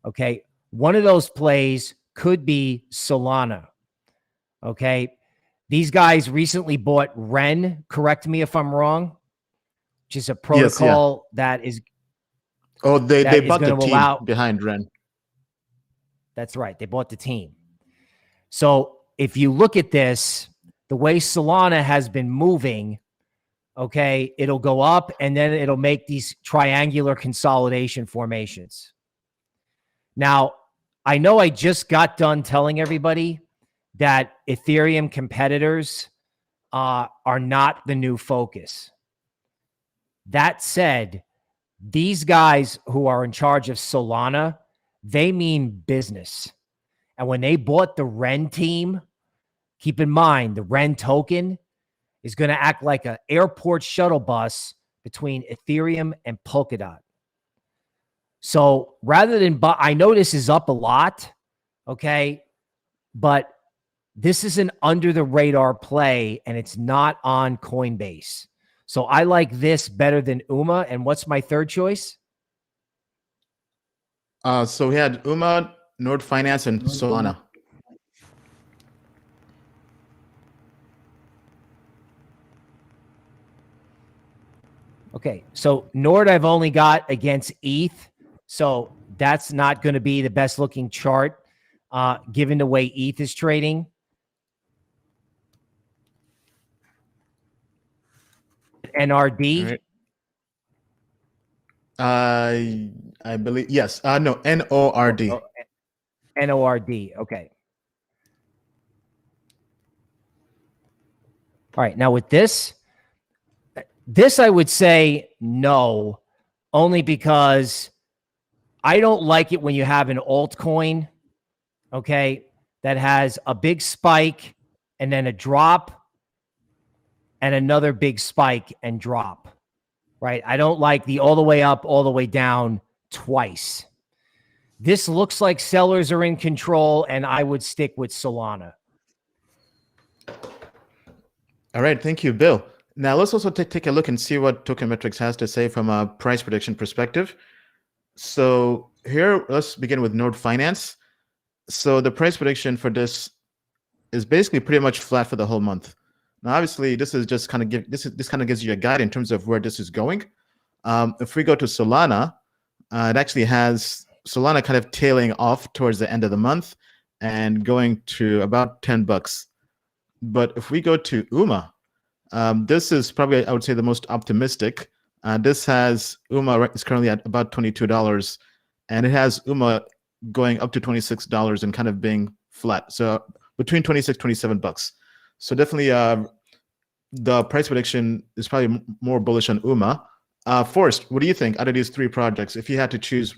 Okay. One of those plays could be Solana. Okay. These guys recently bought Ren, correct me if I'm wrong, which is a protocol that is. Oh, they bought the team behind Ren. That's right. They bought the team. So if you look at this, the way Solana has been moving, okay, it'll go up and then it'll make these triangular consolidation formations. Now, I know I just got done telling everybody that Ethereum competitors are not the new focus. That said, these guys who are in charge of Solana, they mean business. And when they bought the Ren team, keep in mind, the Ren token is going to act like an airport shuttle bus between Ethereum and Polkadot. So rather than, I know this is up a lot, okay, but this is an under the radar play and it's not on Coinbase. So I like this better than UMA. And what's my third choice? So we had UMA, Nord Finance, and Solana. Okay, so Nord I've only got against ETH. So that's not going to be the best looking chart given the way ETH is trading. NRD? Right. I believe, yes. No, NORD. Oh, NORD, okay. All right, now with this I would say no, only because I don't like it when you have an altcoin, okay, that has a big spike and then a drop and another big spike and drop, right? I don't like the all the way up, all the way down twice. This looks like sellers are in control, and I would stick with Solana. All right, thank you, Bill. Now let's also take a look and see what Token Metrics has to say from a price prediction perspective. So here, let's begin with Nord Finance. So the price prediction for this is basically pretty much flat for the whole month. Now, obviously, this is just kind of this kind of gives you a guide in terms of where this is going. If we go to Solana, it actually has Solana kind of tailing off towards the end of the month and going to about $10. But if we go to UMA, this is probably, I would say, the most optimistic. This has UMA is currently at about $22, and it has UMA going up to $26 and kind of being flat. So between $26, $27. So definitely the price prediction is probably more bullish on UMA. Forrest, what do you think out of these three projects? If you had to choose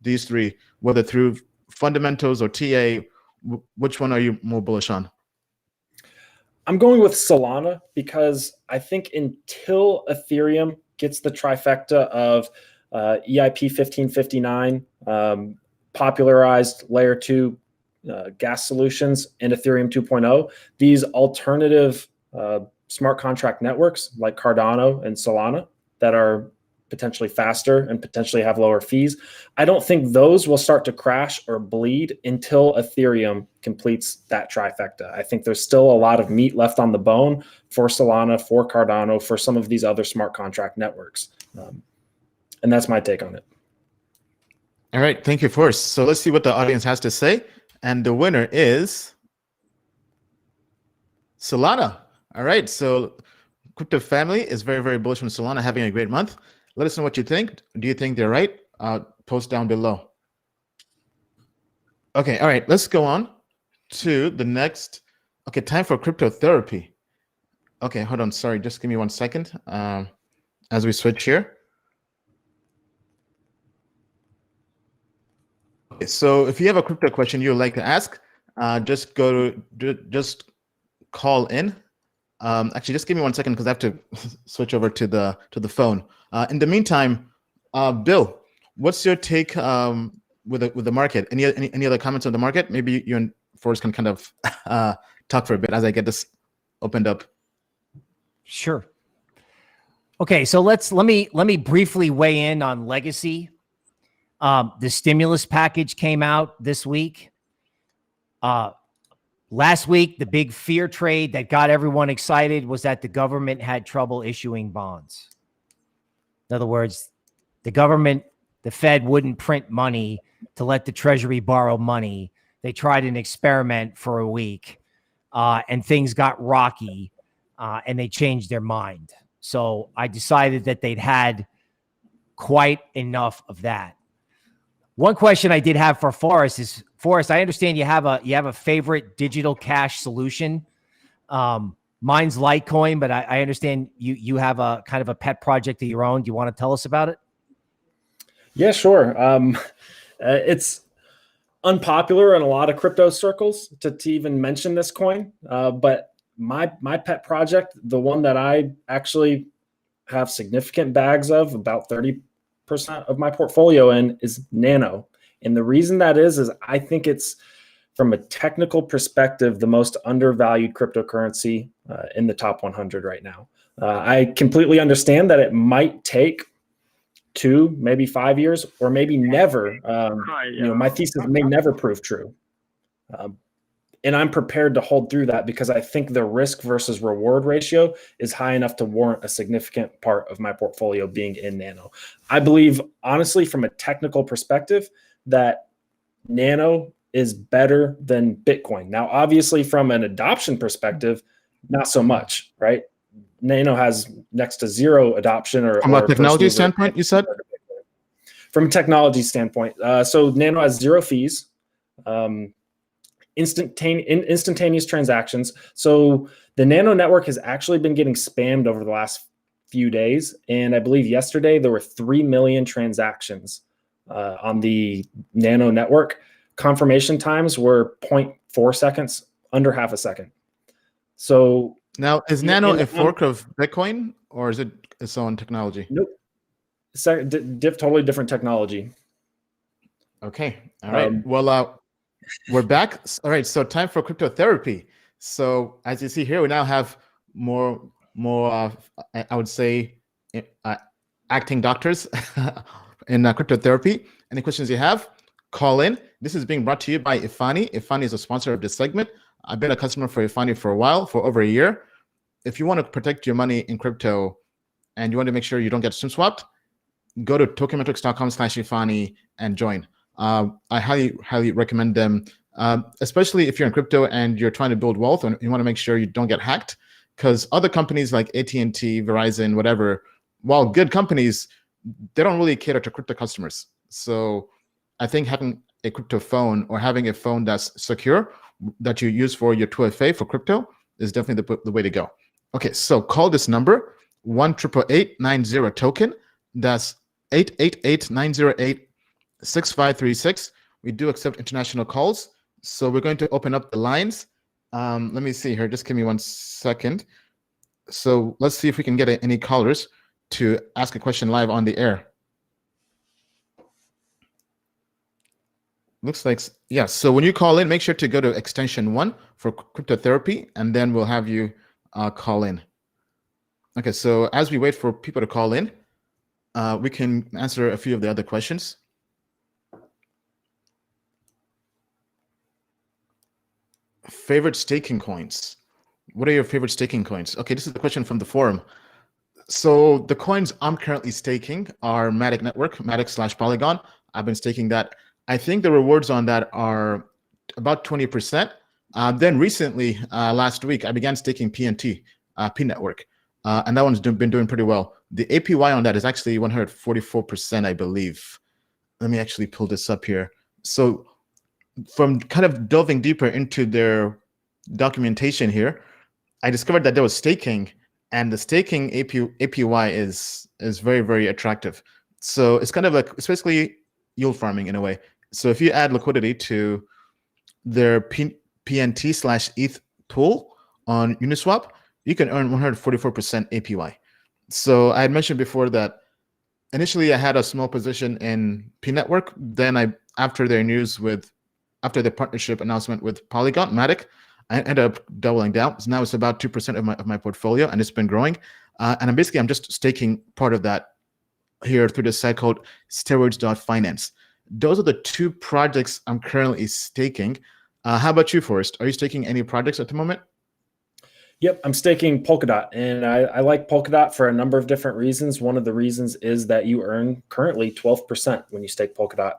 these three, whether through fundamentals or TA, which one are you more bullish on? I'm going with Solana because I think until Ethereum gets the trifecta of EIP 1559, popularized layer 2 gas solutions, and Ethereum 2.0, these alternative smart contract networks like Cardano and Solana that are potentially faster and potentially have lower fees, I don't think those will start to crash or bleed until Ethereum completes that trifecta. I think there's still a lot of meat left on the bone for Solana, for Cardano, for some of these other smart contract networks. And that's my take on it. All right, thank you, Forrest. So let's see what the audience has to say. And the winner is Solana. All right, so Crypto Family is very, very bullish on Solana having a great month. Let us know what you think. Do you think they're right? Post down below. Okay, all right, let's go on to the next. Okay, time for crypto therapy. Okay, hold on. Sorry, just give me 1 second as we switch here. So if you have a crypto question you would like to ask, just just call in. Actually, just give me 1 second because I have to switch over to the phone. In the meantime, Bill, what's your take with the market? Any other comments on the market? Maybe you and Forrest can kind of talk for a bit as I get this opened up. Sure. Okay, so let me briefly weigh in on legacy. The stimulus package came out this week. Last week, the big fear trade that got everyone excited was that the government had trouble issuing bonds. In other words, the Fed wouldn't print money to let the Treasury borrow money. They tried an experiment for a week, and things got rocky, and they changed their mind. So I decided that they'd had quite enough of that. One question I did have for Forrest is, Forrest, I understand you have a favorite digital cash solution. Mine's Litecoin, but I understand you have a kind of a pet project of your own. Do you want to tell us about it? Yeah, sure. It's unpopular in a lot of crypto circles to even mention this coin, but my pet project, the one that I actually have significant bags of, about 30% of my portfolio in, is Nano. And the reason that is I think it's, from a technical perspective, the most undervalued cryptocurrency in the top 100 right now. I completely understand that it might take 2, maybe 5 years, or maybe never. My thesis may never prove true. And I'm prepared to hold through that because I think the risk versus reward ratio is high enough to warrant a significant part of my portfolio being in Nano. I believe, honestly, from a technical perspective, that Nano is better than Bitcoin. Now, obviously, from an adoption perspective, not so much, right? Nano has next to zero adoption. From a technology standpoint, you said? From a technology standpoint. So Nano has zero fees. Instantaneous transactions. So the Nano network has actually been getting spammed over the last few days. And I believe yesterday there were 3 million transactions on the Nano network. Confirmation times were 0.4 seconds, under half a second. So now, is Nano a fork of Bitcoin, or is it its own technology? Nope. Totally different technology. Okay. All right. Well, we're back. All right. So time for crypto therapy. So as you see here, we now have more I would say, acting doctors in crypto therapy. Any questions you have, call in. This is being brought to you by Ifani. Ifani is a sponsor of this segment. I've been a customer for Ifani for a while, for over a year. If you want to protect your money in crypto and you want to make sure you don't get SIM swapped, go to tokenmetrics.com/Ifani and join. I highly recommend them, especially if you're in crypto and you're trying to build wealth and you want to make sure you don't get hacked. Because other companies like AT&T, Verizon, whatever, while good companies, they don't really cater to crypto customers. So I think having a crypto phone or having a phone that's secure that you use for your 2FA for crypto is definitely the way to go. Okay, so call this number, 1-888-90 token. That's 888-908-6536. We do accept international calls. So we're going to open up the lines. Let me see here. Just give me 1 second. So let's see if we can get any callers to ask a question live on the air. Looks like, yeah. So when you call in, make sure to go to extension 1 for crypto therapy, and then we'll have you call in. Okay, so as we wait for people to call in, we can answer a few of the other questions. Favorite staking coins. What are your favorite staking coins? Okay, this is the question from the forum. So the coins I'm currently staking are Matic Network, Matic/Polygon. I've been staking that. I think the rewards on that are about 20%. Then recently, last week, I began staking PNT, P Network, and that one's been doing pretty well. The APY on that is actually 144%, I believe. Let me actually pull this up here. So from kind of delving deeper into their documentation here, I discovered that there was staking, and the staking APY is very, very attractive. So it's kind of like, it's basically yield farming in a way. So if you add liquidity to their PNT/ETH pool on Uniswap, you can earn 144% APY. So I had mentioned before that initially I had a small position in P Network. Then after their partnership announcement with Polygon Matic, I ended up doubling down. So now it's about 2% of my portfolio, and it's been growing. And I'm just staking part of that here through this site called Steroids.Finance. Those are the two projects I'm currently staking. How about you, Forrest? Are you staking any projects at the moment? Yep, I'm staking Polkadot, and I like Polkadot for a number of different reasons. One of the reasons is that you earn currently 12% when you stake Polkadot.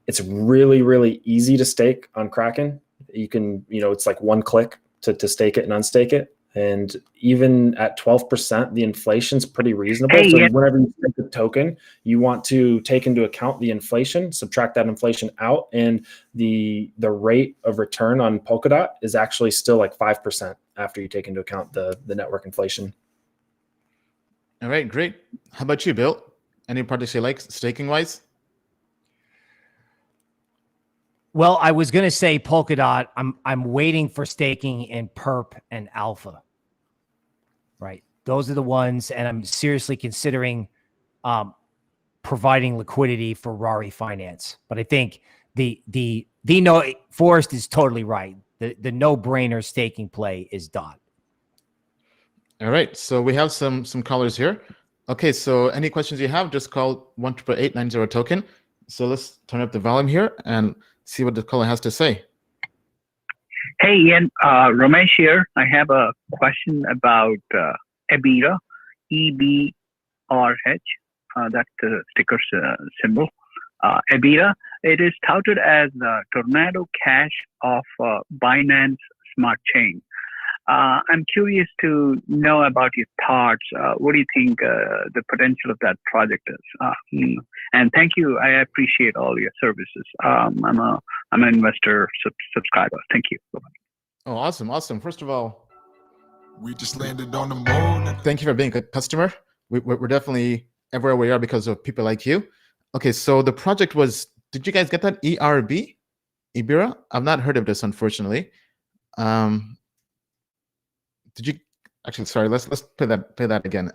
It's really, really easy to stake on Kraken. You can, it's like one click to stake it and unstake it. And even at 12%, the inflation's pretty reasonable. So whenever you stake a token, you want to take into account the inflation, subtract that inflation out, and the rate of return on Polkadot is actually still like 5% after you take into account the network inflation. All right, great. How about you, Bill? Any projects you like staking wise? Well, I was going to say Polkadot. I'm waiting for staking in Perp and Alpha. Right, those are the ones, and I'm seriously considering providing liquidity for Rari Finance. But I think Forrest is totally right. The no-brainer staking play is DOT. All right, so we have some callers here. Okay, so any questions you have, just call 1-888-90 token. So let's turn up the volume here and see what the caller has to say. Hey, Ian, Ramesh here. I have a question about EBITDA, EBRH. That's the ticker symbol. EBITDA, it is touted as the tornado cash of Binance Smart Chain. I'm curious to know about your thoughts. What do you think the potential of that project is? And thank you. I appreciate all your services. I'm an investor subscriber. Thank you. Bye-bye. Oh, awesome. First of all, We just landed on the moon. thank you for being a customer. We're definitely everywhere we are because of people like you. Okay, so the project was, did you guys get that? ERB? Ibira? I've not heard of this, unfortunately. Did you actually? Sorry, let's play that again.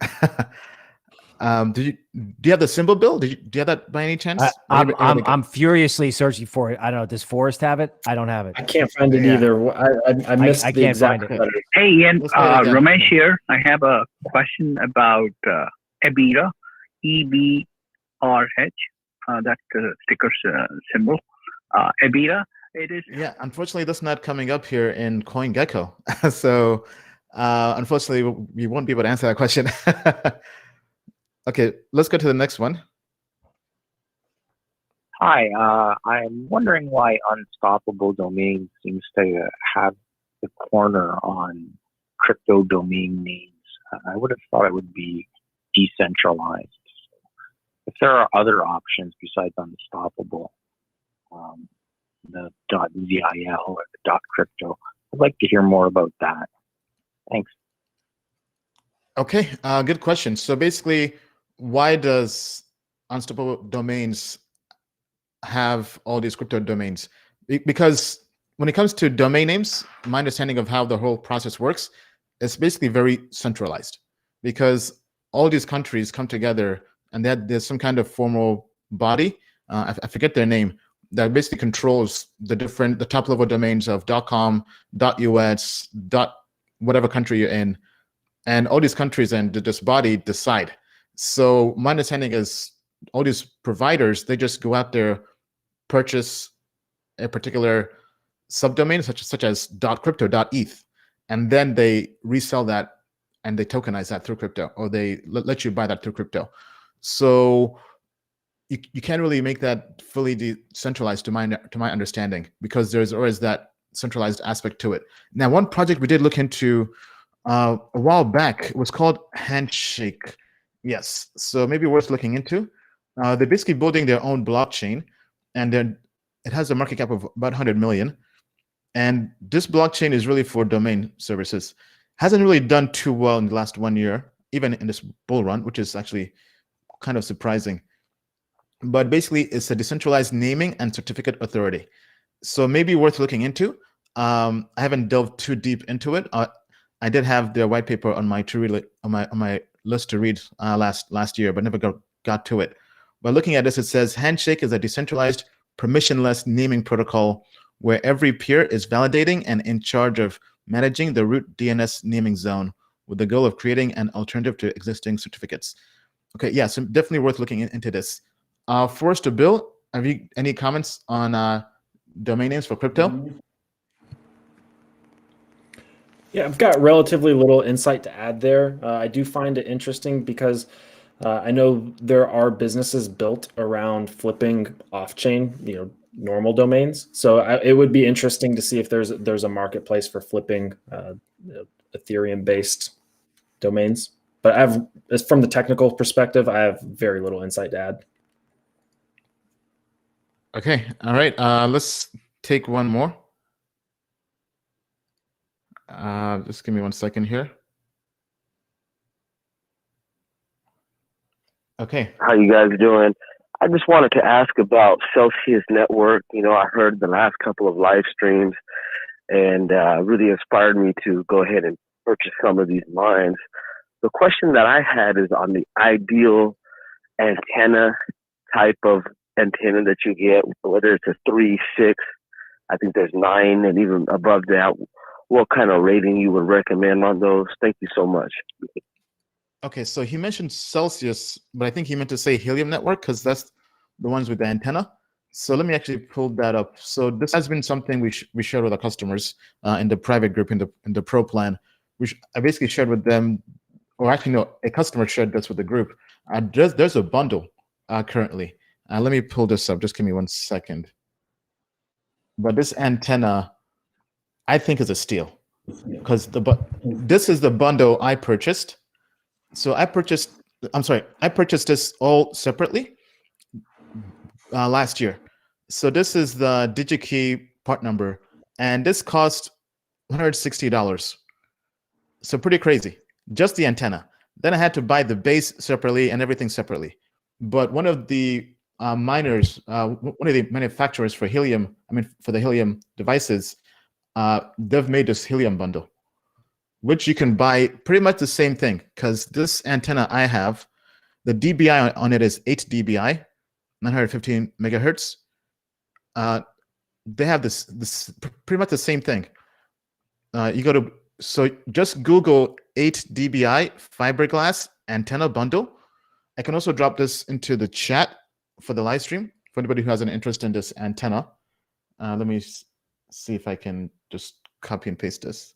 Do you have the symbol, Bill? Do you have that by any chance? I'm furiously searching for it. I don't know. Does Forrest have it? I don't have it. I can't find it either. I missed I the can't exact find it. letter. Hey, Ian, Let's play it again. Ramesh here. I have a question about EBITDA, EBRH. That's the ticker symbol. EBITDA, it is. Yeah, unfortunately, that's not coming up here in CoinGecko. So, unfortunately, we won't be able to answer that question. Okay, let's go to the next one. Hi, I'm wondering why Unstoppable Domain seems to have the corner on crypto domain names. I would have thought it would be decentralized. If there are other options besides Unstoppable, the .zil or the .crypto, I'd like to hear more about that. Thanks. Okay, good question. So basically, why does Unstoppable Domains have all these crypto domains? Because when it comes to domain names, my understanding of how the whole process works is basically very centralized, because all these countries come together and there's some kind of formal body, I forget their name, that basically controls the top level domains of .com, .us, whatever country you're in, and all these countries and this body decide. So my understanding is all these providers, they just go out there, purchase a particular subdomain such as .crypto, .eth, and then they resell that and they tokenize that through crypto, or they let you buy that through crypto. So you can't really make that fully decentralized to my understanding, because there's always that centralized aspect to it. Now, one project we did look into a while back was called Handshake. Yes, so maybe worth looking into. They're basically building their own blockchain, and then it has a market cap of about 100 million. And this blockchain is really for domain services. Hasn't really done too well in the last 1 year, even in this bull run, which is actually kind of surprising. but basically it's a decentralized naming and certificate authority. So maybe worth looking into. I haven't delved too deep into it. I did have their white paper on my list to read last year, but never got to it. But looking at this, it says Handshake is a decentralized, permissionless naming protocol where every peer is validating and in charge of managing the root DNS naming zone with the goal of creating an alternative to existing certificates. Okay, yeah, so definitely worth looking into this. Forrest or Bill, have you any comments on domain names for crypto? Yeah, I've got relatively little insight to add there. I do find it interesting because I know there are businesses built around flipping off-chain, normal domains. So it would be interesting to see if there's a marketplace for flipping Ethereum-based domains. But from the technical perspective, I have very little insight to add. Okay, all right. Let's take one more. Just give me 1 second here. Okay. How you guys doing? I just wanted to ask about Celsius Network. I heard the last couple of live streams and really inspired me to go ahead and purchase some of these mines. The question that I had is on the ideal antenna type of antenna that you get, whether it's a 3, 6, I think there's 9, and even above that. What kind of rating you would recommend on those? Thank you so much. Okay, so he mentioned Celsius, but I think he meant to say Helium Network because that's the ones with the antenna. So let me actually pull that up. So this has been something we shared with our customers in the private group in the Pro plan, which I basically shared with them, or actually no, a customer shared this with the group. There's a bundle currently. Let me pull this up. Just give me 1 second. But this antenna, I think, is a steal because this is the bundle I purchased. So I purchased this all separately last year. So this is the DigiKey part number, and this cost $160. So pretty crazy, just the antenna. Then I had to buy the base separately and everything separately. But one of the miners, one of the manufacturers for Helium, for the Helium devices, they've made this Helium bundle, which you can buy pretty much the same thing, because this antenna I have, the dBi on it is 8 dBi, 915 megahertz. They have this pretty much the same thing. So just Google 8 dBi fiberglass antenna bundle. I can also drop this into the chat for the live stream for anybody who has an interest in this antenna. Let me see if I can just copy and paste this.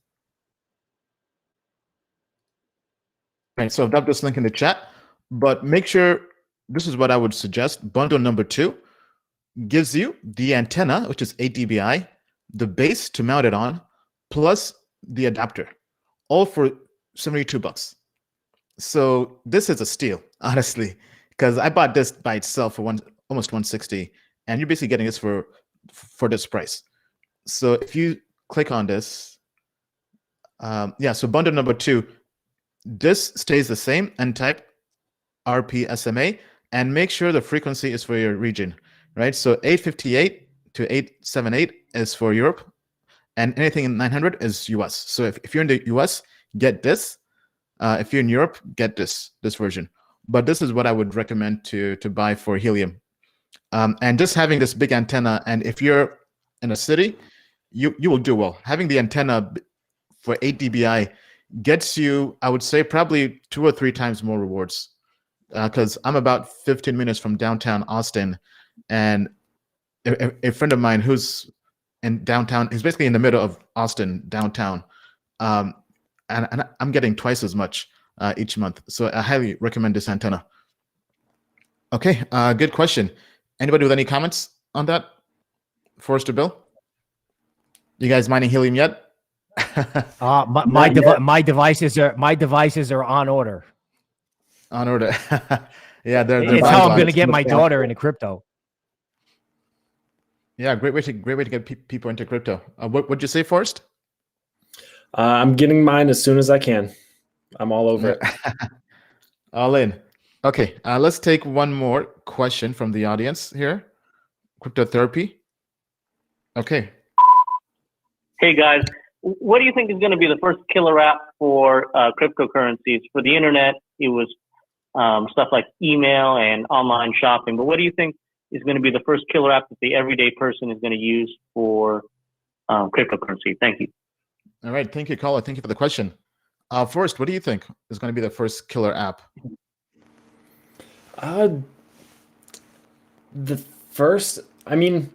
Right, so I've dropped this link in the chat, but make sure, this is what I would suggest. Bundle number 2 gives you the antenna, which is 8 dBi, the base to mount it on, plus the adapter, all for $72. So this is a steal, honestly, because I bought this by itself for almost $160, and you're basically getting this for this price. So if you click on this, so bundle number 2, this stays the same, and type RPSMA, and make sure the frequency is for your region, right? So 858 to 878 is for Europe, and anything in 900 is US. So if you're in the US, get this. If you're in Europe, get this version. But this is what I would recommend to buy for Helium. And just having this big antenna, and if you're in a city, you will do well. Having the antenna for 8 dBi gets you, I would say, probably 2 or 3 times more rewards. Because I'm about 15 minutes from downtown Austin, and a friend of mine who's in downtown, he's basically in the middle of Austin, downtown, and I'm getting twice as much each month. So I highly recommend this antenna. Okay, good question. Anybody with any comments on that? Forrest or Bill? You guys mining Helium yet? My devices are on order. On order. Yeah, they're It's how I'm going to get my daughter into crypto. Yeah, great way to get people into crypto. What'd you say, Forrest? I'm getting mine as soon as I can. I'm all over it. All in. Okay, let's take one more question from the audience here. Cryptotherapy. Okay. Hey guys, what do you think is going to be the first killer app for cryptocurrencies? For the internet, it was stuff like email and online shopping. But what do you think is going to be the first killer app that the everyday person is going to use for cryptocurrency? Thank you. All right. Thank you, caller. Thank you for the question. Forrest, what do you think is going to be the first killer app? The first, I mean,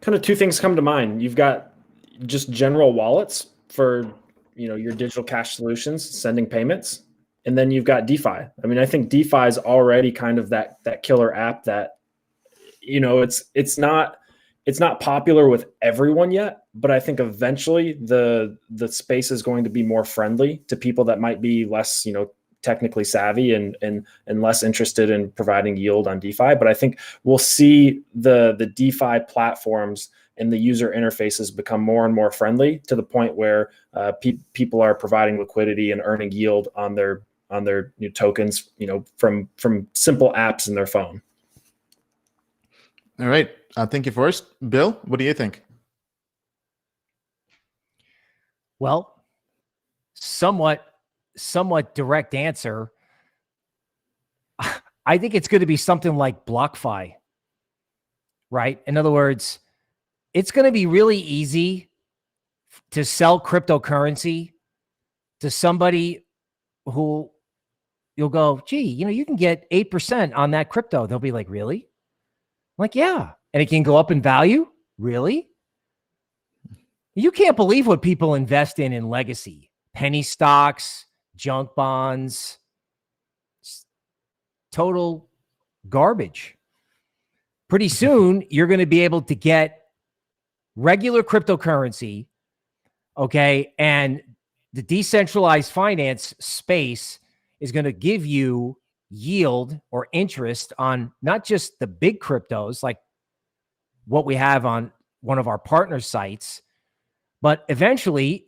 kind of two things come to mind. You've got just general wallets for, your digital cash solutions, sending payments. And then you've got DeFi. I mean, I think DeFi is already kind of that killer app that, it's not popular with everyone yet, but I think eventually the space is going to be more friendly to people that might be less, technically savvy and less interested in providing yield on DeFi. But I think we'll see the DeFi platforms and the user interfaces become more and more friendly to the point where people are providing liquidity and earning yield on their tokens, from simple apps in their phone. All right. Thank you, Forrest. Bill, what do you think? Well, somewhat direct answer. I think it's going to be something like BlockFi, right? In other words, it's going to be really easy to sell cryptocurrency to somebody who you'll go, gee, you can get 8% on that crypto. They'll be like, really? I'm like, yeah. And it can go up in value? Really? You can't believe what people invest in legacy. Penny stocks, junk bonds, total garbage. Pretty soon, you're going to be able to get regular cryptocurrency, okay? And the decentralized finance space is going to give you yield or interest on not just the big cryptos, like what we have on one of our partner sites, but eventually,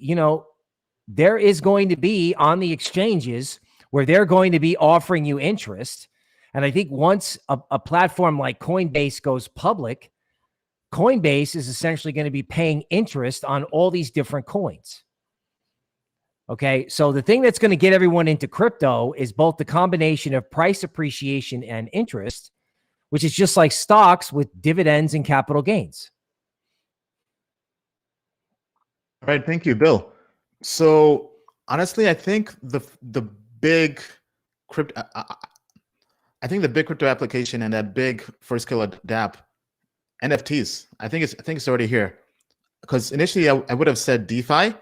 there is going to be on the exchanges where they're going to be offering you interest. And I think once a platform like Coinbase goes public, Coinbase is essentially going to be paying interest on all these different coins. Okay, so the thing that's going to get everyone into crypto is both the combination of price appreciation and interest, which is just like stocks with dividends and capital gains. All right, thank you, Bill. So honestly, I think the big crypto, I think the big crypto application and that big first killer dApp, NFTs. I think it's already here. Because initially I would have said DeFi,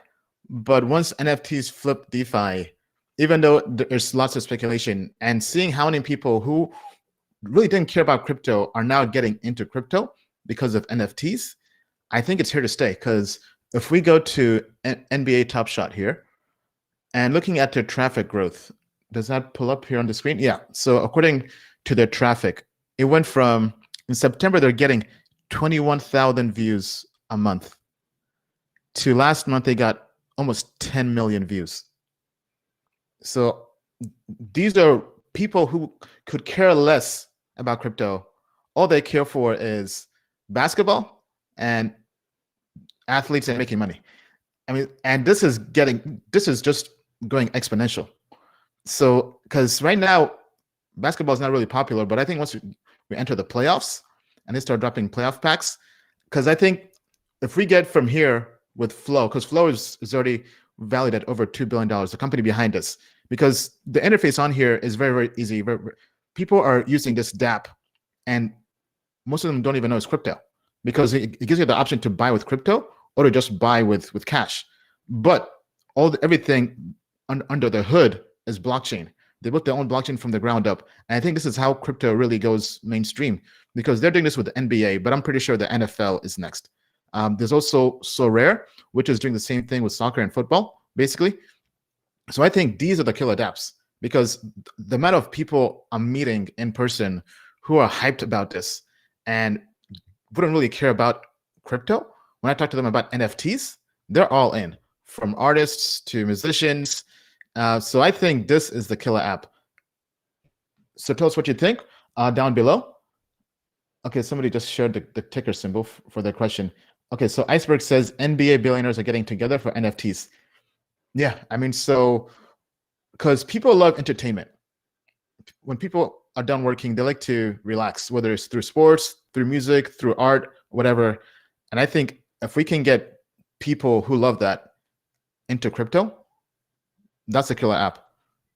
but once NFTs flip DeFi, even though there's lots of speculation, and seeing how many people who really didn't care about crypto are now getting into crypto because of NFTs, I think it's here to stay. Because if we go to NBA Top Shot here and looking at their traffic growth, does that pull up here on the screen? Yeah. So according to their traffic, it went from, in September, they're getting 21,000 views a month, to last month, they got almost 10 million views. So these are people who could care less about crypto. All they care for is basketball and athletes and making money. I mean, and this is just going exponential. So, because right now, basketball is not really popular, but I think once we enter the playoffs and they start dropping playoff packs, because I think if we get from here with Flow, because Flow is already valued at over $2 billion, the company behind us, because the interface on here is very, very easy. People are using this dApp, and most of them don't even know it's crypto, because it gives you the option to buy with crypto or to just buy with cash. But everything under the hood is blockchain. They built their own blockchain from the ground up. And I think this is how crypto really goes mainstream, because they're doing this with the NBA, but I'm pretty sure the NFL is next. There's also Sorare, which is doing the same thing with soccer and football, basically. So I think these are the killer dApps, because the amount of people I'm meeting in person who are hyped about this and wouldn't really care about crypto, when I talk to them about NFTs, they're all in, from artists to musicians. So I think this is the killer app. So tell us what you think down below. Okay, somebody just shared the ticker symbol for their question. Okay, so Iceberg says NBA billionaires are getting together for NFTs. Yeah, I mean, so because people love entertainment. When people are done working, they like to relax, whether it's through sports, through music, through art, whatever. And I think if we can get people who love that into crypto, that's a killer app.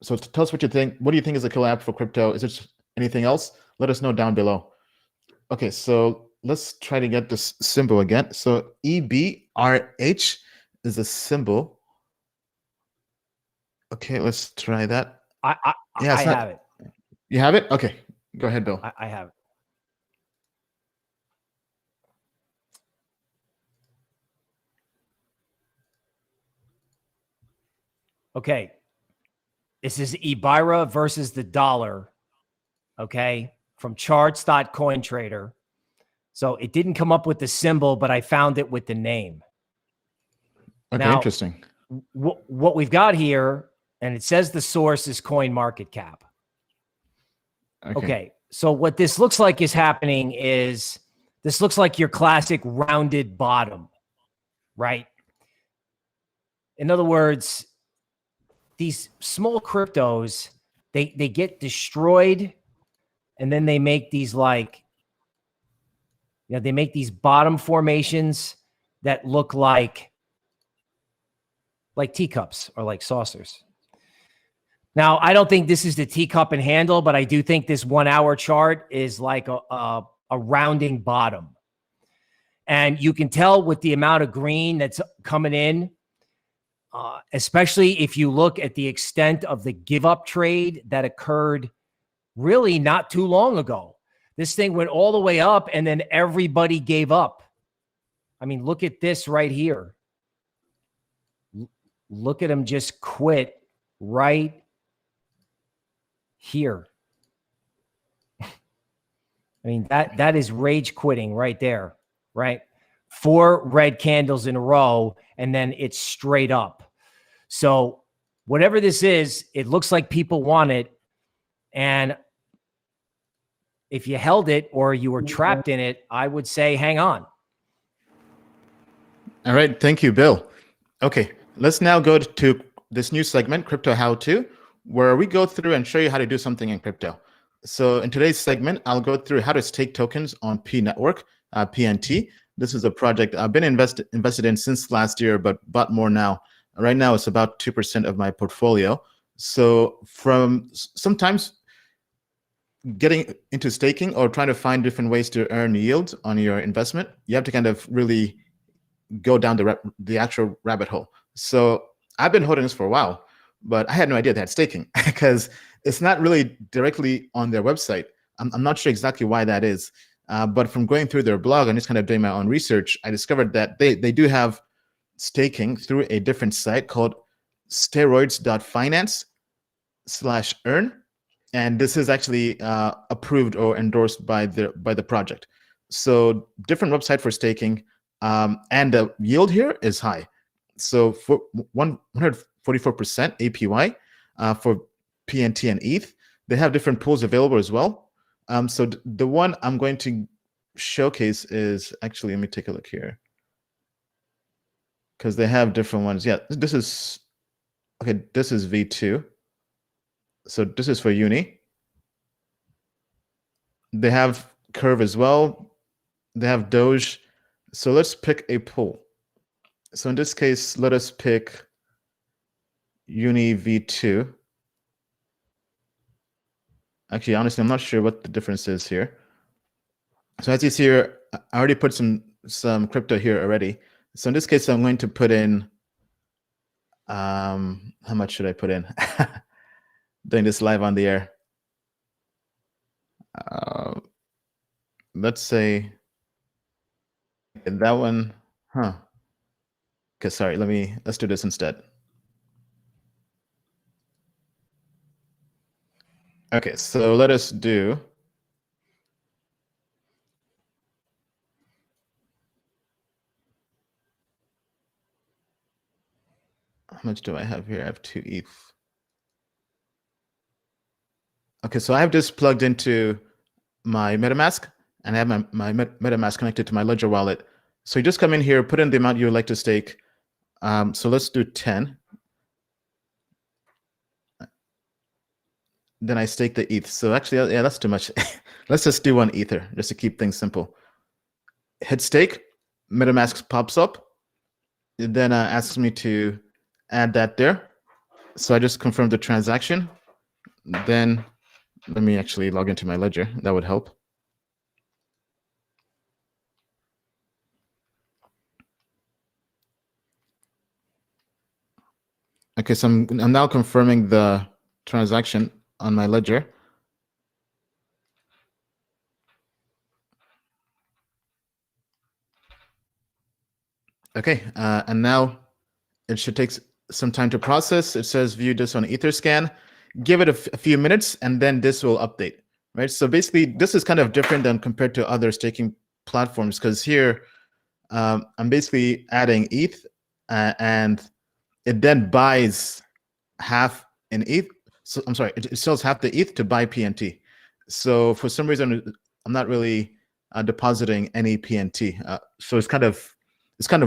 So tell us what you think. What do you think is a killer app for crypto? Is there anything else? Let us know down below. Okay, so let's try to get this symbol again. So EBRH is a symbol. Okay, let's try that. I have it. You have it? Okay, go ahead, Bill. I have it. Okay. This is Ibira versus the dollar. Okay. From charts.cointrader. So it didn't come up with the symbol, but I found it with the name. Okay, now, interesting. What we've got here, and it says the source is CoinMarketCap. Okay. So what this looks like is happening is this looks like your classic rounded bottom, right? In other words, these small cryptos, they get destroyed, and then they make these they make these bottom formations that look like teacups or like saucers. Now, I don't think this is the teacup and handle, but I do think this 1 hour chart is like a rounding bottom. And you can tell with the amount of green that's coming in, especially if you look at the extent of the give up trade that occurred really not too long ago. This thing went all the way up and then everybody gave up. I mean, look at this right here. Look at him just quit right here. I mean, that is rage quitting right there, right? 4 red candles in a row, and then it's straight up. So whatever this is, it looks like people want it. And if you held it or you were trapped in it, I would say hang on. All right. Thank you, Bill. Okay. Let's now go to this new segment, Crypto How To, where we go through and show you how to do something in crypto. So in today's segment, I'll go through how to stake tokens on P Network, PNT. This is a project I've been invested in since last year, but bought more now. Right now, it's about 2% of my portfolio. So from sometimes getting into staking or trying to find different ways to earn yield on your investment, you have to kind of really go down the actual rabbit hole. So I've been holding this for a while, but I had no idea they had staking because it's not really directly on their website. I'm not sure exactly why that is. But from going through their blog and just kind of doing my own research, I discovered that they do have staking through a different site called steroids.finance/earn. And this is actually approved or endorsed by the project. So different website for staking, and the yield here is high. So for 144% APY for PNT and ETH. They have different pools available as well. So the one I'm going to showcase is actually, let me take a look here, because they have different ones. Yeah, this is okay. This is V2. So this is for Uni. They have Curve as well. They have Doge. So let's pick a pool. So in this case, let us pick Uni V2. Actually, honestly, I'm not sure what the difference is here. So as you see here, I already put some crypto here already. So in this case, I'm going to put in, how much should I put in? Doing this live on the air. Let's say that one, Okay, sorry, let's do this instead. Okay, so let us do, how much do I have here? I have 2 ETH. Okay, so I have this plugged into my MetaMask, and I have my MetaMask connected to my Ledger wallet. So you just come in here, put in the amount you would like to stake. So let's do 10. Then I stake the ETH. So actually, yeah, that's too much. Let's just do 1 Ether just to keep things simple. Hit stake, MetaMask pops up. It then asks me to add that there. So I just confirm the transaction. Then let me actually log into my Ledger. That would help. Okay, so I'm now confirming the transaction on my Ledger. Okay, and now it should take some time to process. It says view this on Etherscan. Give it a few minutes, and then this will update, right? So basically, this is kind of different than compared to other staking platforms, because here I'm basically adding ETH, and it then buys half in ETH. So I'm sorry, it sells half the ETH to buy PNT. So for some reason, I'm not really depositing any PNT. So it's kind of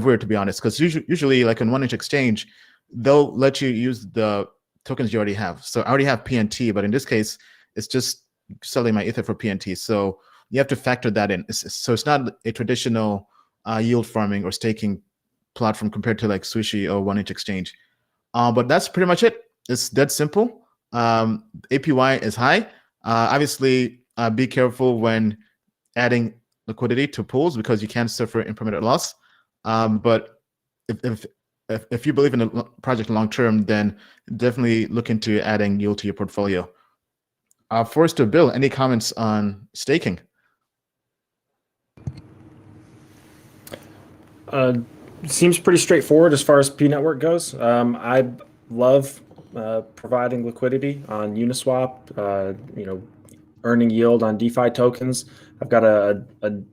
weird, to be honest, because usually like on 1inch Exchange, they'll let you use the tokens you already have. So I already have PNT, but in this case, it's just selling my Ether for PNT. So you have to factor that in. So it's not a traditional yield farming or staking platform compared to like Sushi or 1inch Exchange. But that's pretty much it. It's that simple. APY is high. Obviously, be careful when adding liquidity to pools because you can suffer impermanent loss. But if you believe in the project long term, then definitely look into adding yield to your portfolio. Forrest or Bill, any comments on staking? Seems pretty straightforward as far as P Network goes. I love providing liquidity on Uniswap, earning yield on DeFi tokens. I've got a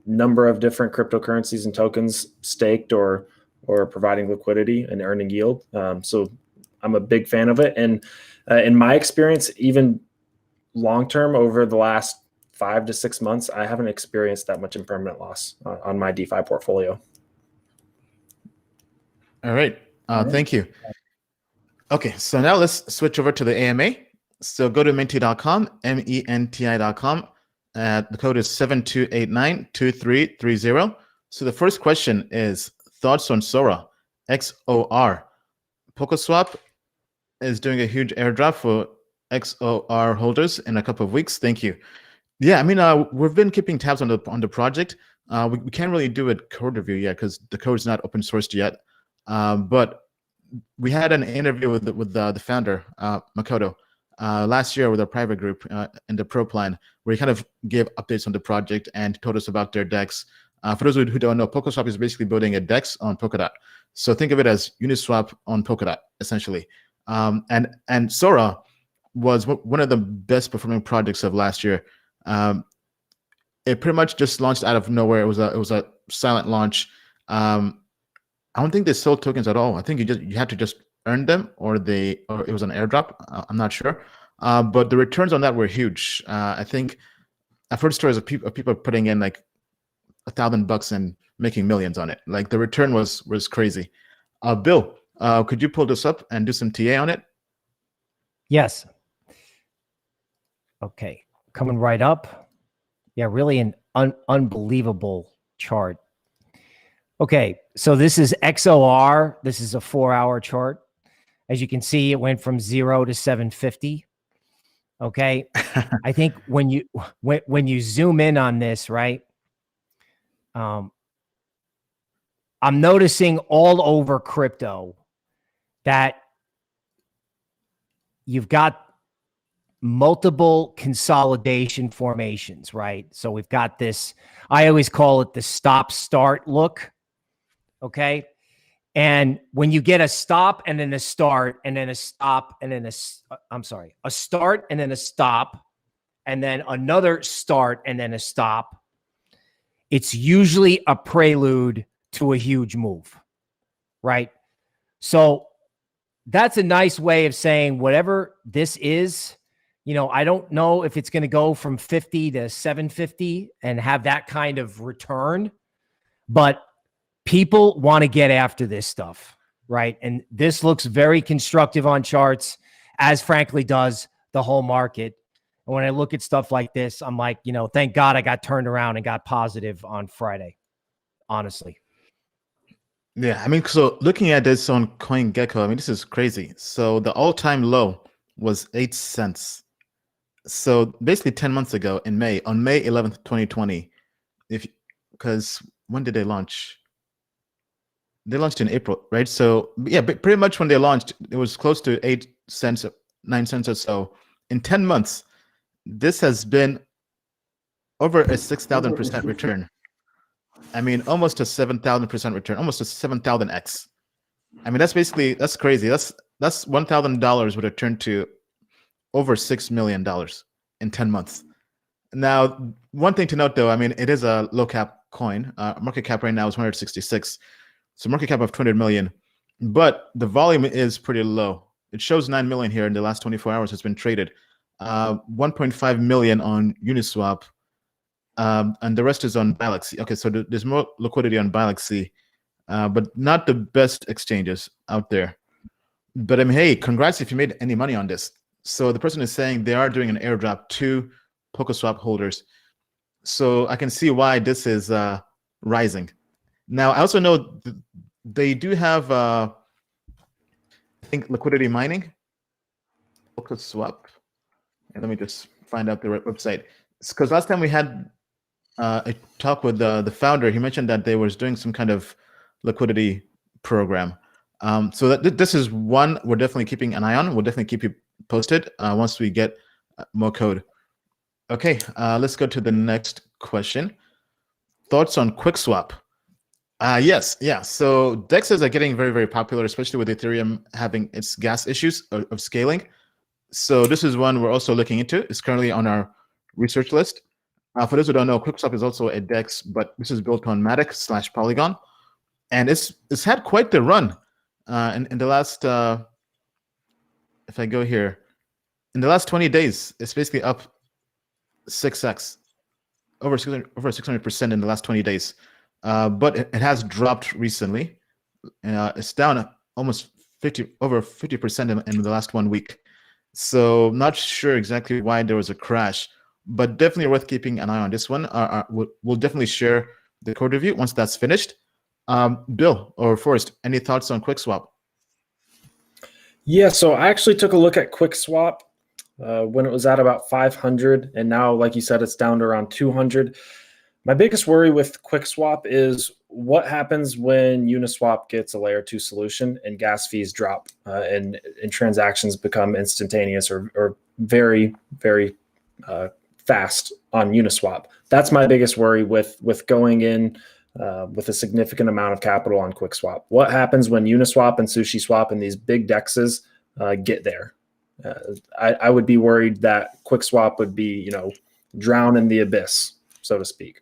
number of different cryptocurrencies and tokens staked or providing liquidity and earning yield. So I'm a big fan of it. And in my experience, even long-term over the last 5 to 6 months, I haven't experienced that much impermanent loss on my DeFi portfolio. All right. Thank you. Okay, so now let's switch over to the AMA. So go to menti.com, menti.com. The code is 72892330. So the first question is thoughts on Sora, XOR. PokerSwap is doing a huge airdrop for XOR holders in a couple of weeks. Thank you. Yeah, I mean, we've been keeping tabs on the project. We can't really do a code review yet because the code is not open sourced yet. But we had an interview with the founder, Makoto, last year with a private group in the Pro Plan, where he kind of gave updates on the project and told us about their DEX. For those who don't know, PokerSwap is basically building a DEX on Polkadot. So think of it as Uniswap on Polkadot, essentially. And Sora was one of the best performing projects of last year. It pretty much just launched out of nowhere. It was a silent launch. I don't think they sold tokens at all. I think you had to just earn them, or it was an airdrop. I'm not sure. But the returns on that were huge. I think I've heard stories of people putting in like $1,000 and making millions on it. Like the return was crazy. Bill, could you pull this up and do some TA on it? Yes. Okay, coming right up. Yeah, really an unbelievable chart. Okay, so this is XOR. This is a 4-hour chart. As you can see, it went from 0 to 750. Okay, I think when you zoom in on this, right? I'm noticing all over crypto that you've got multiple consolidation formations, right? So we've got this, I always call it the stop start look. Okay. And when you get a stop and then a start and then a stop and then a start and then a stop and then another start and then a stop, it's usually a prelude to a huge move, right? So that's a nice way of saying whatever this is, I don't know if it's going to go from 50 to 750 and have that kind of return, but people want to get after this stuff, right? And this looks very constructive on charts, as frankly does the whole market. And when I look at stuff like this, I'm like, thank God I got turned around and got positive on Friday, honestly. Yeah, I mean, so looking at this on CoinGecko, I mean, this is crazy. So the all-time low was 8 cents. So basically 10 months ago on May 11th, 2020, because when did they launch? They launched in April, right? So yeah, pretty much when they launched, it was close to 8 cents, 9 cents or so. In 10 months, this has been over a 6,000% return. I mean, almost a 7,000% return, almost a 7,000x. I mean, that's crazy. That's $1,000 would have turned to over $6 million in 10 months. Now, one thing to note, though, I mean, it is a low cap coin. Market cap right now is 166. So market cap of 200 million, but the volume is pretty low. It shows 9 million here in the last 24 hours has been traded. 1.5 million on Uniswap. And the rest is on Galaxy. Okay, so there's more liquidity on Galaxy, but not the best exchanges out there. But hey, congrats if you made any money on this. So the person is saying they are doing an airdrop to PokerSwap holders. So I can see why this is rising. Now, I also know they do have, I think, liquidity mining. PokerSwap. And let me just find out the right website. Because last time we had a talk with the founder, he mentioned that they was doing some kind of liquidity program. So this is one we're definitely keeping an eye on. We'll definitely keep you posted once we get more code. Okay, let's go to the next question. Thoughts on QuickSwap? Yes, yeah. So DEXs are getting very, very popular, especially with Ethereum having its gas issues of scaling. So this is one we're also looking into. It's currently on our research list. For those who don't know, QuickSwap is also a DEX, but this is built on Matic / Polygon, and it's had quite the run in the last. If I go here, in the last 20 days, it's basically up 6x, over 600% in the last 20 days. But it has dropped recently. It's down almost over 50% in the last 1 week. So not sure exactly why there was a crash, but definitely worth keeping an eye on this one. We'll definitely share the code review once that's finished. Bill or Forrest, any thoughts on QuickSwap? Yeah, so I actually took a look at QuickSwap when it was at about 500, and now, like you said, it's down to around 200. My biggest worry with QuickSwap is what happens when Uniswap gets a layer 2 solution and gas fees drop and transactions become instantaneous or very, very fast on Uniswap. That's my biggest worry with going in with a significant amount of capital on QuickSwap. What happens when Uniswap and SushiSwap and these big DEXs get there? I would be worried that QuickSwap would be, drown in the abyss, so to speak.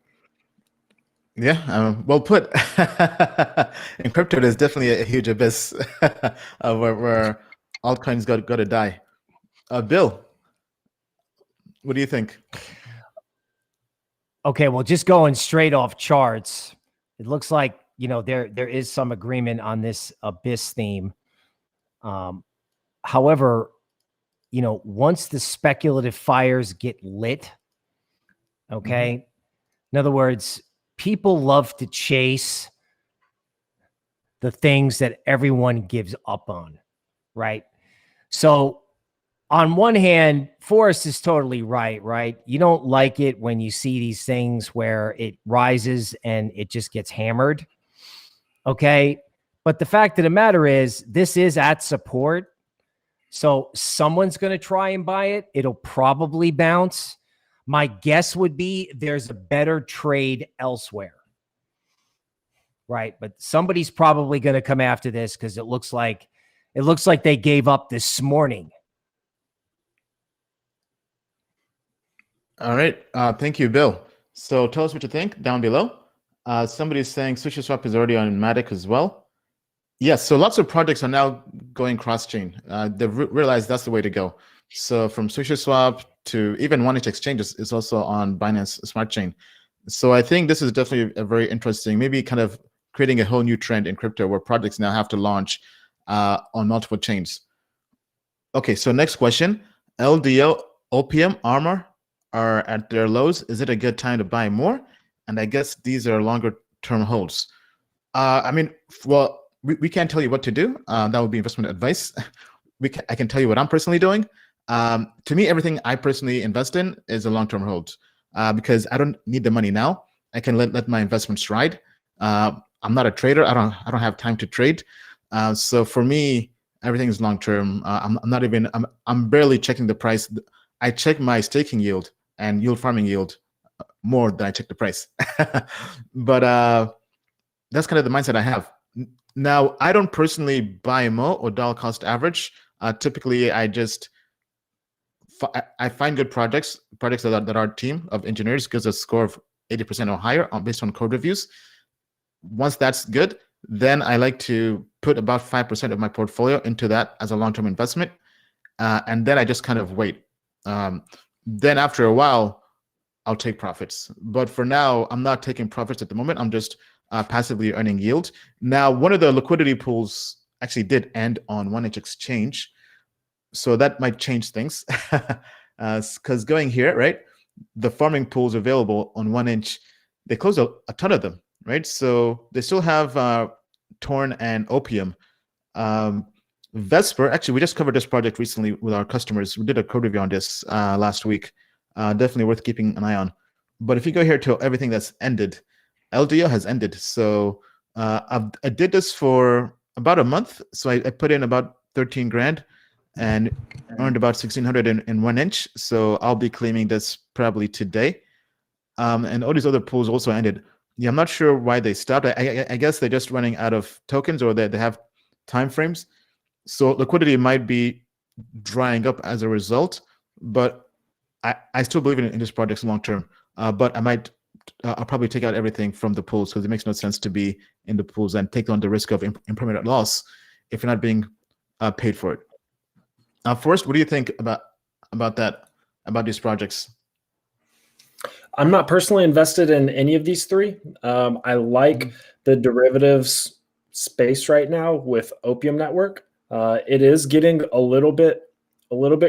Yeah, well put. In crypto, there's definitely a huge abyss where altcoins got to die. Bill, what do you think? Okay, well, just going straight off charts, it looks like there is some agreement on this abyss theme. However, once the speculative fires get lit, okay, in other words, people love to chase the things that everyone gives up on, right? So on one hand, Forrest is totally right? You don't like it when you see these things where it rises and it just gets hammered, okay? But the fact of the matter is, this is at support. So someone's going to try and buy it. It'll probably bounce. My guess would be there's a better trade elsewhere, right? But somebody's probably going to come after this because it looks like they gave up this morning. All right. Thank you, Bill. So tell us what you think down below. Somebody's saying SushiSwap is already on Matic as well. Yes, so lots of projects are now going cross-chain. They've realized that's the way to go. So from SushiSwap to even OneInch Exchange is also on Binance Smart Chain. So I think this is definitely a very interesting, maybe kind of creating a whole new trend in crypto where projects now have to launch on multiple chains. Okay, so next question. LDO, Opium, Armor are at their lows. Is it a good time to buy more? And I guess these are longer term holds. I mean, well, we can't tell you what to do. That would be investment advice. I can tell you what I'm personally doing. To me, everything I personally invest in is a long-term hold because I don't need the money now. I can let my investments ride. I'm not a trader. I don't have time to trade. So for me, everything is long-term. I'm not even. I'm barely checking the price. I check my staking yield and yield farming yield more than I check the price. But that's kind of the mindset I have. Now, I don't personally buy Mo or dollar cost average. Typically, I just I find good projects that our team of engineers gives a score of 80% or higher based on code reviews. Once that's good, then I like to put about 5% of my portfolio into that as a long-term investment, and then I just kind of wait. Then after a while, I'll take profits. But for now, I'm not taking profits at the moment. I'm just passively earning yield. Now, one of the liquidity pools actually did end on OneInch Exchange, so that might change things. Because going here, right, the farming pools available on OneInch, they closed a ton of them, right? So they still have Torn and Opium. Vesper, actually, we just covered this project recently with our customers. We did a code review on this last week. Definitely worth keeping an eye on. But if you go here to everything that's ended, LDO has ended. So I did this for about a month. So I put in about 13 grand and earned about 1,600 in OneInch. So I'll be claiming this probably today. And all these other pools also ended. Yeah, I'm not sure why they stopped. I guess they're just running out of tokens, or they have time frames. So liquidity might be drying up as a result. But I still believe in this project long term. But I'll probably take out everything from the pools because it makes no sense to be in the pools and take on the risk of impermanent loss if you're not being paid for it. Forrest, what do you think about these projects? I'm not personally invested in any of these three. I like the derivatives space right now with Opium Network. It is getting a little bit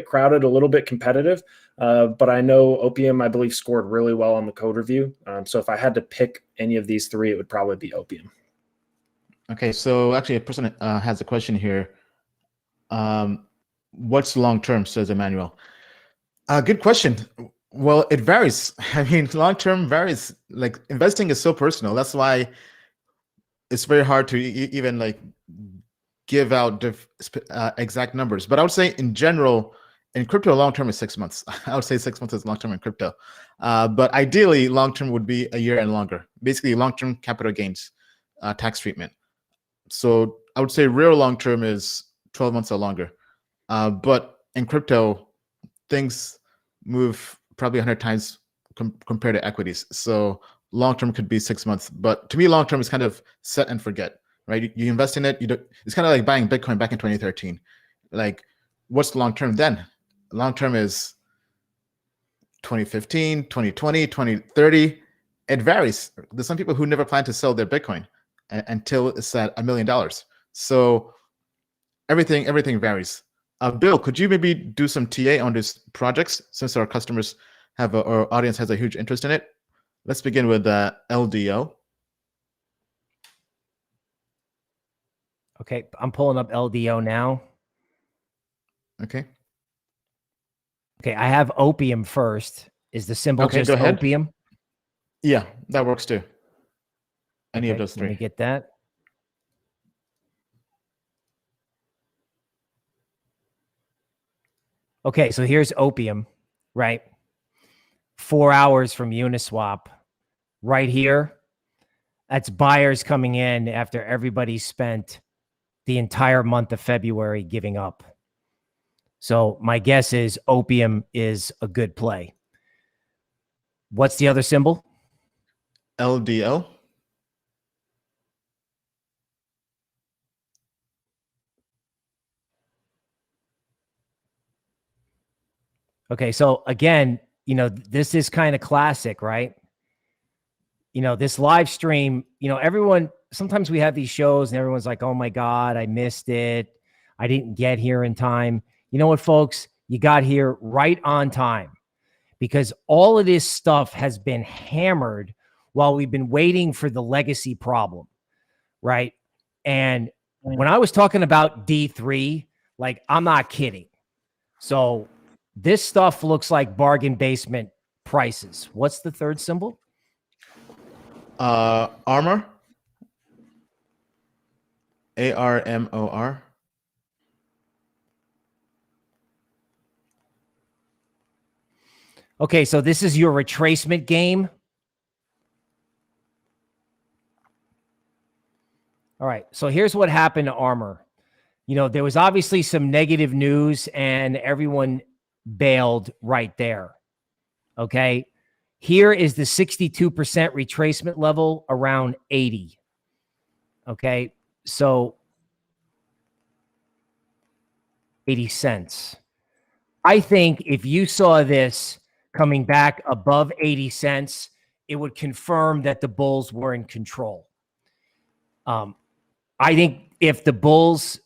crowded, a little bit competitive. But I know Opium, I believe, scored really well on the code review. So if I had to pick any of these three, it would probably be Opium. Okay, so actually a person has a question here. What's long term, says Emmanuel. Good question. Well, it varies. I mean, long term varies. Like investing is so personal. That's why it's very hard to even like give out exact numbers. But I would say in general, in crypto, long term is 6 months. I would say 6 months is long term in crypto. But ideally, long term would be a year and longer. Basically, long term capital gains tax treatment. So I would say real long term is 12 months or longer. But in crypto, things move probably 100 times compared to equities. So long term could be 6 months. But to me, long term is kind of set and forget, right? You invest in it. It's kind of like buying Bitcoin back in 2013. Like, what's long term then? Long term is 2015, 2020, 2030. It varies. There's some people who never plan to sell their Bitcoin until it's at $1 million. So everything varies. Bill, could you maybe do some TA on these projects since our customers our audience has a huge interest in it? Let's begin with LDO. Okay, I'm pulling up LDO now. Okay. Okay, I have Opium first. Is the symbol just Opium? Yeah, that works too. Any of those three. Let me get that. Okay, so here's Opium, right? 4 hours from Uniswap. Right here, that's buyers coming in after everybody spent the entire month of February giving up. So my guess is Opium is a good play. What's the other symbol? LDO. Okay. So again, this is kind of classic, right? This live stream, everyone, sometimes we have these shows and everyone's like, oh my God, I missed it. I didn't get here in time. You know what, folks? You got here right on time, because all of this stuff has been hammered while we've been waiting for the legacy problem, right? And when I was talking about D3, like, I'm not kidding. So this stuff looks like bargain basement prices. What's the third symbol? Armor. ARMOR. Okay, so this is your retracement game. All right, so here's what happened to Armor. There was obviously some negative news and everyone bailed right there. Okay, here is the 62% retracement level around 80. Okay, so 80 cents. I think if you saw this coming back above 80 cents, it would confirm that the bulls were in control. I think if the bulls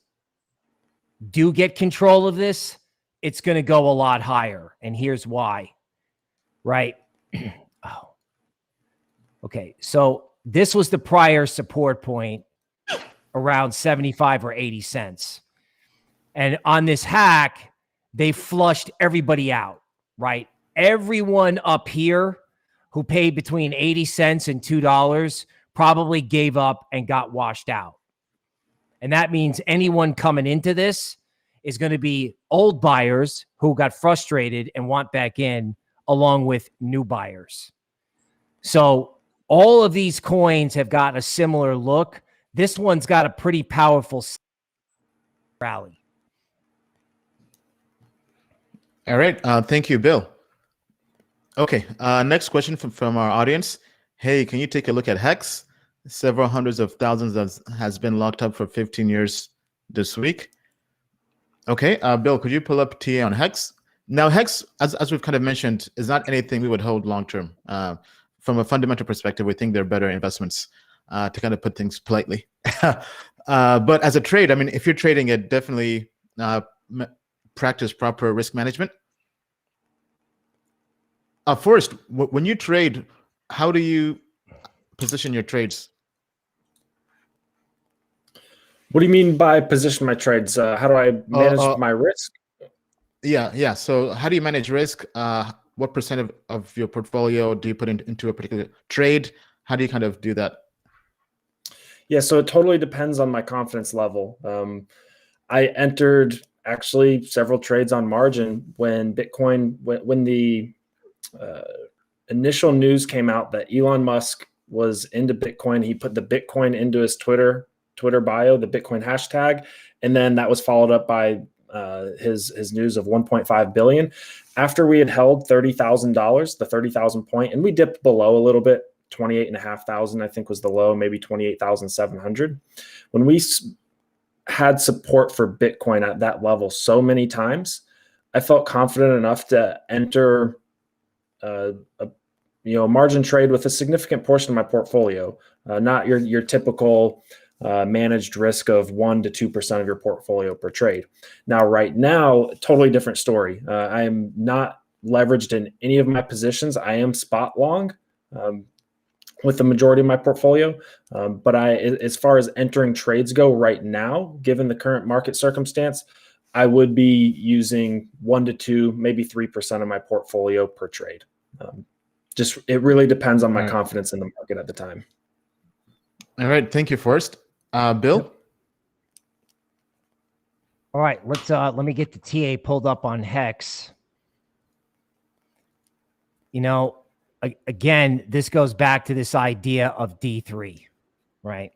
do get control of this, it's going to go a lot higher. And here's why, right? Oh, okay. So this was the prior support point around 75 or 80 cents. And on this hack, they flushed everybody out, right? Everyone up here who paid between 80 cents and $2 probably gave up and got washed out. And that means anyone coming into this is going to be old buyers who got frustrated and want back in, along with new buyers. So all of these coins have got a similar look. This one's got a pretty powerful rally. All right. Thank you, Bill. Okay. Next question from our audience. Hey, can you take a look at Hex? Several hundreds of thousands has been locked up for 15 years this week. Okay. Bill, could you pull up TA on Hex? Now, Hex, as we've kind of mentioned, is not anything we would hold long-term. From a fundamental perspective, we think they're better investments, to kind of put things politely. But as a trade, I mean, if you're trading it, definitely practice proper risk management. Forrest, when you trade, how do you position your trades? What do you mean by position my trades? How do I manage my risk? Yeah. So how do you manage risk? What percent of your portfolio do you put into a particular trade? How do you kind of do that? Yeah, so it totally depends on my confidence level. I entered actually several trades on margin when Bitcoin, when the initial news came out that Elon Musk was into Bitcoin. He put the Bitcoin into his Twitter bio, the Bitcoin hashtag, and then that was followed up by his news of 1.5 billion. After we had held $30,000, the 30,000 point, and we dipped below a little bit, 28,500, I think was the low, maybe 28,700. When we had support for Bitcoin at that level so many times, I felt confident enough to enter a margin trade with a significant portion of my portfolio, not your typical managed risk of 1% to 2% of your portfolio per trade. Now, right now, totally different story. I am not leveraged in any of my positions. I am spot long with the majority of my portfolio. But as far as entering trades go right now, given the current market circumstance, I would be using 1% to 2%, maybe 3% of my portfolio per trade. It really depends on my confidence in the market at the time. All right. Thank you, Forrest. Bill? All right. Let me get the TA pulled up on Hex. Again, this goes back to this idea of D3, right?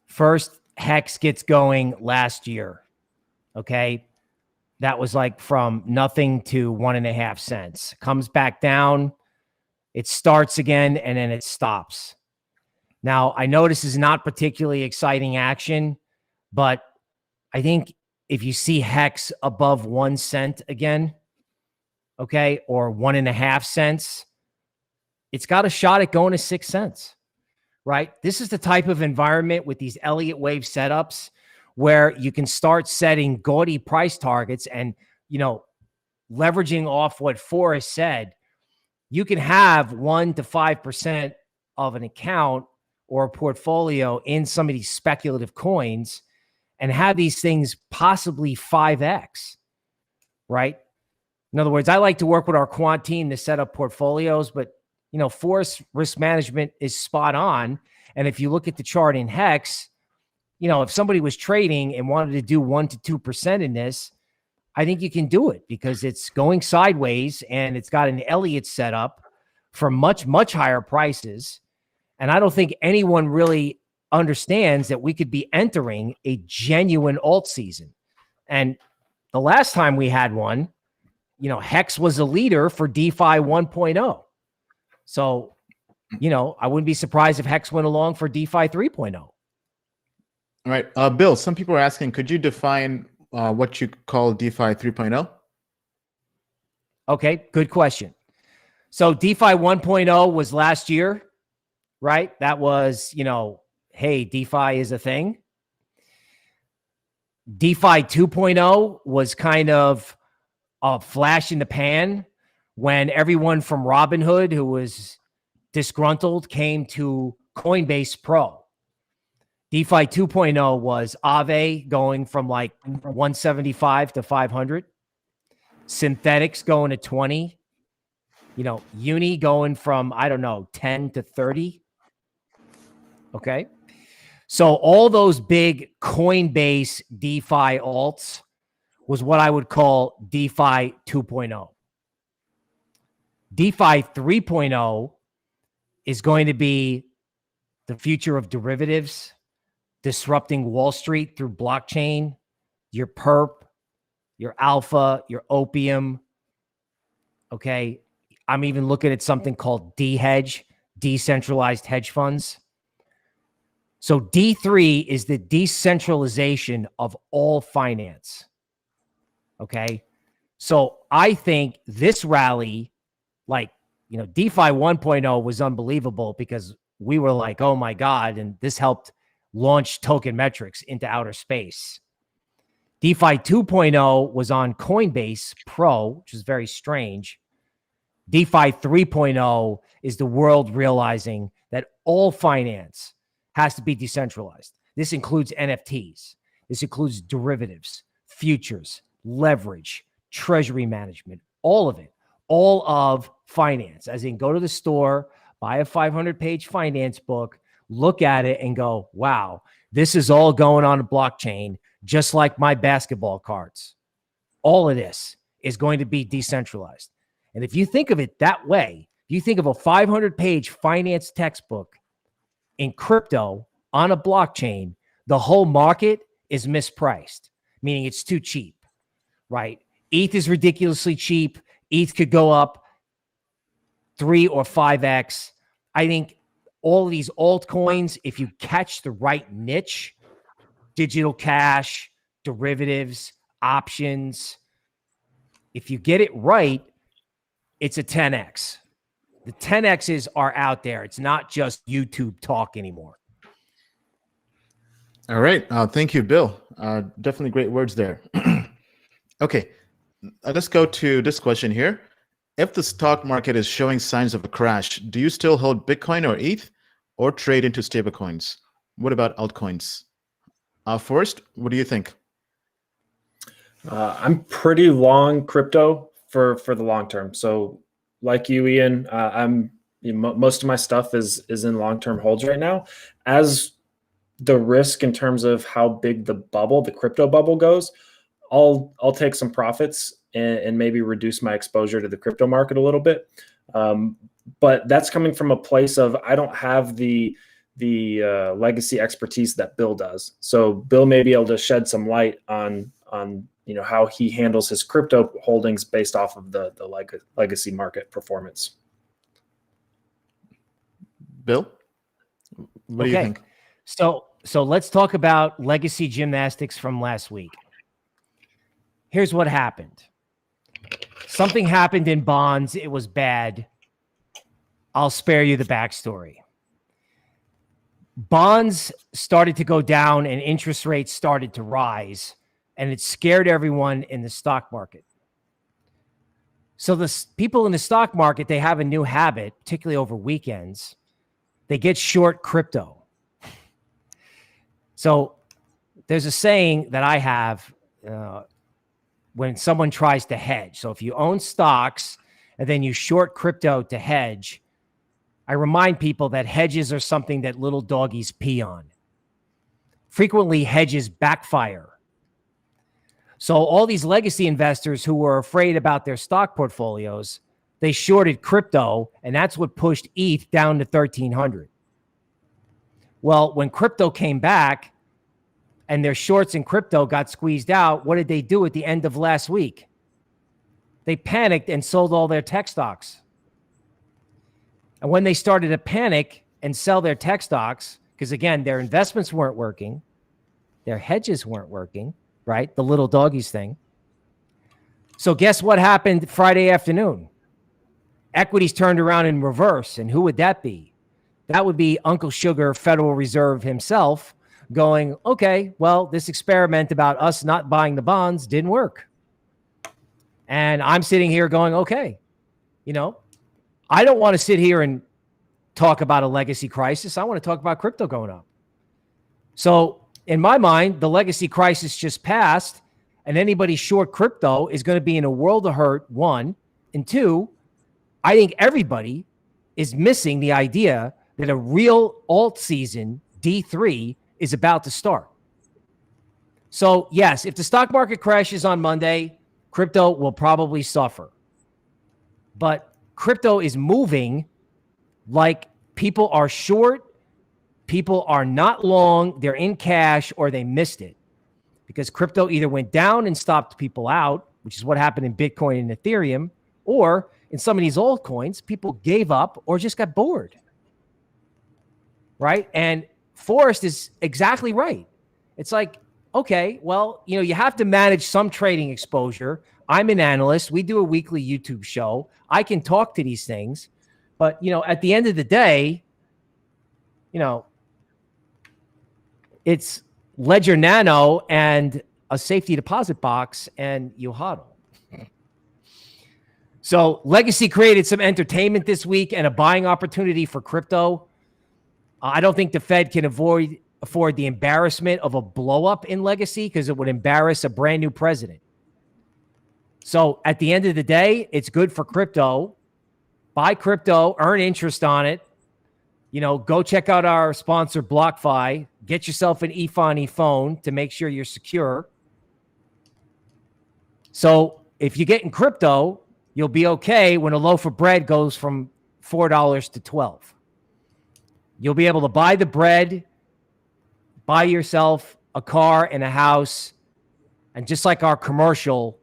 First, Hex gets going last year. Okay. That was like from nothing to 1.5 cents. Comes back down. It starts again, and then it stops. Now, I know this is not particularly exciting action, but I think if you see Hex above 1 cent again, okay, or 1.5 cents, it's got a shot at going to 6 cents, right? This is the type of environment with these Elliott wave setups where you can start setting gaudy price targets and, leveraging off what Forrest said. You can have 1 to 5% of an account or a portfolio in some of these speculative coins and have these things possibly 5x, right? In other words, I like to work with our quant team to set up portfolios, but Forrest risk management is spot on. And if you look at the chart in Hex, if somebody was trading and wanted to do 1 to 2% in this, I think you can do it because it's going sideways and it's got an Elliott setup for much, much higher prices. And I don't think anyone really understands that we could be entering a genuine alt season. And the last time we had one, Hex was a leader for DeFi 1.0. So, I wouldn't be surprised if Hex went along for DeFi 3.0. All right. Bill, some people are asking, could you define what you call DeFi 3.0? Okay, good question. So DeFi 1.0 was last year, right? That was, hey, DeFi is a thing. DeFi 2.0 was kind of a flash in the pan when everyone from Robinhood who was disgruntled came to Coinbase Pro. DeFi 2.0 was Aave going from like 175 to 500. Synthetics going to 20. Uni going from, 10 to 30. Okay. So all those big Coinbase DeFi alts was what I would call DeFi 2.0. DeFi 3.0 is going to be the future of derivatives, disrupting Wall Street through blockchain, your perp, your alpha, your opium. Okay. I'm even looking at something called D-Hedge, decentralized hedge funds. So D3 is the decentralization of all finance. Okay. So I think this rally, DeFi 1.0 was unbelievable because we were like, oh my God. And this helped launch Token Metrics into outer space. DeFi 2.0 was on Coinbase Pro, which is very strange. DeFi 3.0 is the world realizing that all finance has to be decentralized. This includes NFTs. This includes derivatives, futures, leverage, treasury management, all of it, all of finance, as in go to the store, buy a 500-page finance book, look at it and go, wow, this is all going on a blockchain, just like my basketball cards. All of this is going to be decentralized. And if you think of it that way, you think of a 500-page finance textbook in crypto on a blockchain, the whole market is mispriced, meaning it's too cheap, right? ETH is ridiculously cheap. ETH could go up 3 or 5x. I think all of these altcoins, if you catch the right niche, digital cash, derivatives, options, if you get it right, it's a 10x. The 10x's are out there. It's not just YouTube talk anymore. All right. Thank you, Bill. Definitely great words there. Okay. Let's go to this question here. If the stock market is showing signs of a crash, do you still hold Bitcoin or ETH or trade into stablecoins? What about altcoins? Forrest, what do you think? I'm pretty long crypto for the long term. So like you, Ian, most of my stuff is in long-term holds right now. As the risk in terms of how big the crypto bubble goes, I'll take some profits and maybe reduce my exposure to the crypto market a little bit. But that's coming from a place of I don't have the legacy expertise that Bill does. So Bill may be able to shed some light on how he handles his crypto holdings based off of the legacy market performance. Bill, what do you think? So let's talk about legacy gymnastics from last week. Here's what happened. Something happened in bonds. It was bad. I'll spare you the backstory. Bonds started to go down and interest rates started to rise, and it scared everyone in the stock market. So the people in the stock market, they have a new habit, particularly over weekends. They get short crypto. So there's a saying that I have when someone tries to hedge. So if you own stocks and then you short crypto to hedge, I remind people that hedges are something that little doggies pee on. Frequently, hedges backfire. So all these legacy investors who were afraid about their stock portfolios, they shorted crypto, and that's what pushed ETH down to 1,300. Well, when crypto came back and their shorts in crypto got squeezed out, what did they do at the end of last week? They panicked and sold all their tech stocks. And when they started to panic and sell their tech stocks, because again, their investments weren't working, their hedges weren't working, right? The little doggies thing. So guess what happened Friday afternoon? Equities turned around in reverse. And who would that be? That would be Uncle Sugar, Federal Reserve himself, going, okay, well, this experiment about us not buying the bonds didn't work. And I'm sitting here going, okay, you know, I don't want to sit here and talk about a legacy crisis. I want to talk about crypto going up. So in my mind, the legacy crisis just passed, and anybody short crypto is going to be in a world of hurt, one. And two, I think everybody is missing the idea that a real alt season, D3, is about to start. So yes, if the stock market crashes on Monday, crypto will probably suffer. But crypto is moving like people are short, people are not long, they're in cash, or they missed it. Because crypto either went down and stopped people out, which is what happened in Bitcoin and Ethereum, or in some of these altcoins, people gave up or just got bored. Right? And Forrest is exactly right. It's like, okay, well, you know, you have to manage some trading exposure. I'm an analyst. We do a weekly YouTube show. I can talk to these things. But, you know, at the end of the day, you know, it's Ledger Nano and a safety deposit box, and you hodl. So Legacy created some entertainment this week and a buying opportunity for crypto. I don't think the Fed can afford the embarrassment of a blow up in Legacy, because it would embarrass a brand new president. So at the end of the day, it's good for crypto. Buy crypto, earn interest on it. You know, go check out our sponsor, BlockFi. Get yourself an eFani phone to make sure you're secure. So if you get in crypto, you'll be okay when a loaf of bread goes from $4 to $12. You'll be able to buy the bread, buy yourself a car and a house, and just like our commercial,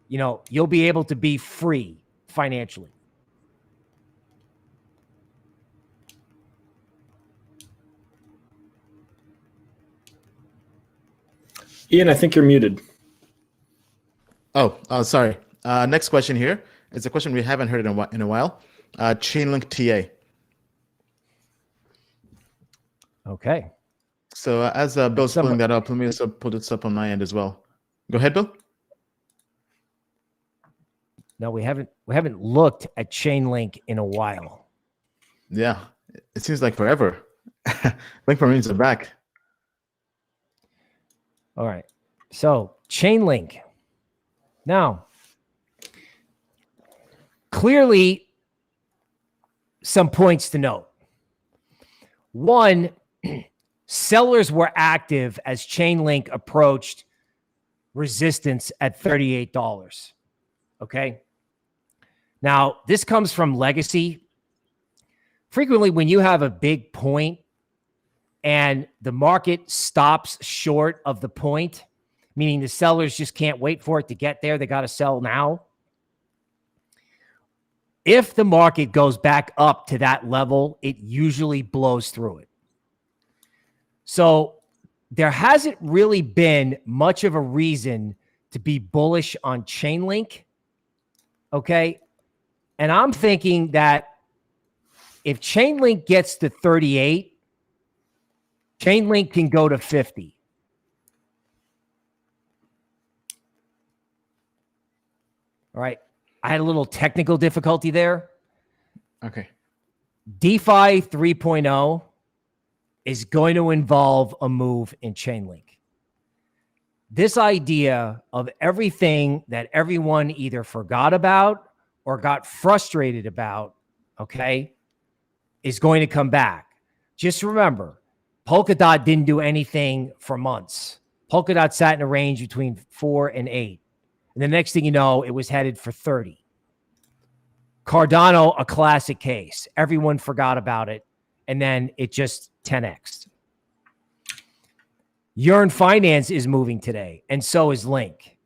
you know, you'll be able to be free financially. Ian, I think you're muted. Oh, sorry. Next question here. It's a question we haven't heard in a while. Chainlink TA. Okay. So as Bill's pulling that up, let me also pull this up on my end as well. Go ahead, Bill. No, we haven't looked at Chainlink in a while. Yeah, it seems like forever. Link Marines are back. All right. So Chainlink. Now, clearly some points to note. One, sellers were active as Chainlink approached resistance at $38. Okay. Now, this comes from Legacy. Frequently, when you have a big point and the market stops short of the point, meaning the sellers just can't wait for it to get there, they got to sell now. If the market goes back up to that level, it usually blows through it. So there hasn't really been much of a reason to be bullish on Chainlink Okay. And I'm thinking that if Chainlink gets to 38, Chainlink can go to 50. All right. I had a little technical difficulty there. Okay. DeFi 3.0 is going to involve a move in Chainlink. This idea of everything that everyone either forgot about or got frustrated about, okay, is going to come back. Just remember, Polkadot didn't do anything for months. Polkadot sat in a range between 4 and 8. And the next thing you know, it was headed for 30. Cardano, a classic case. Everyone forgot about it. And then it just 10x. Yearn Finance is moving today. And so is Link.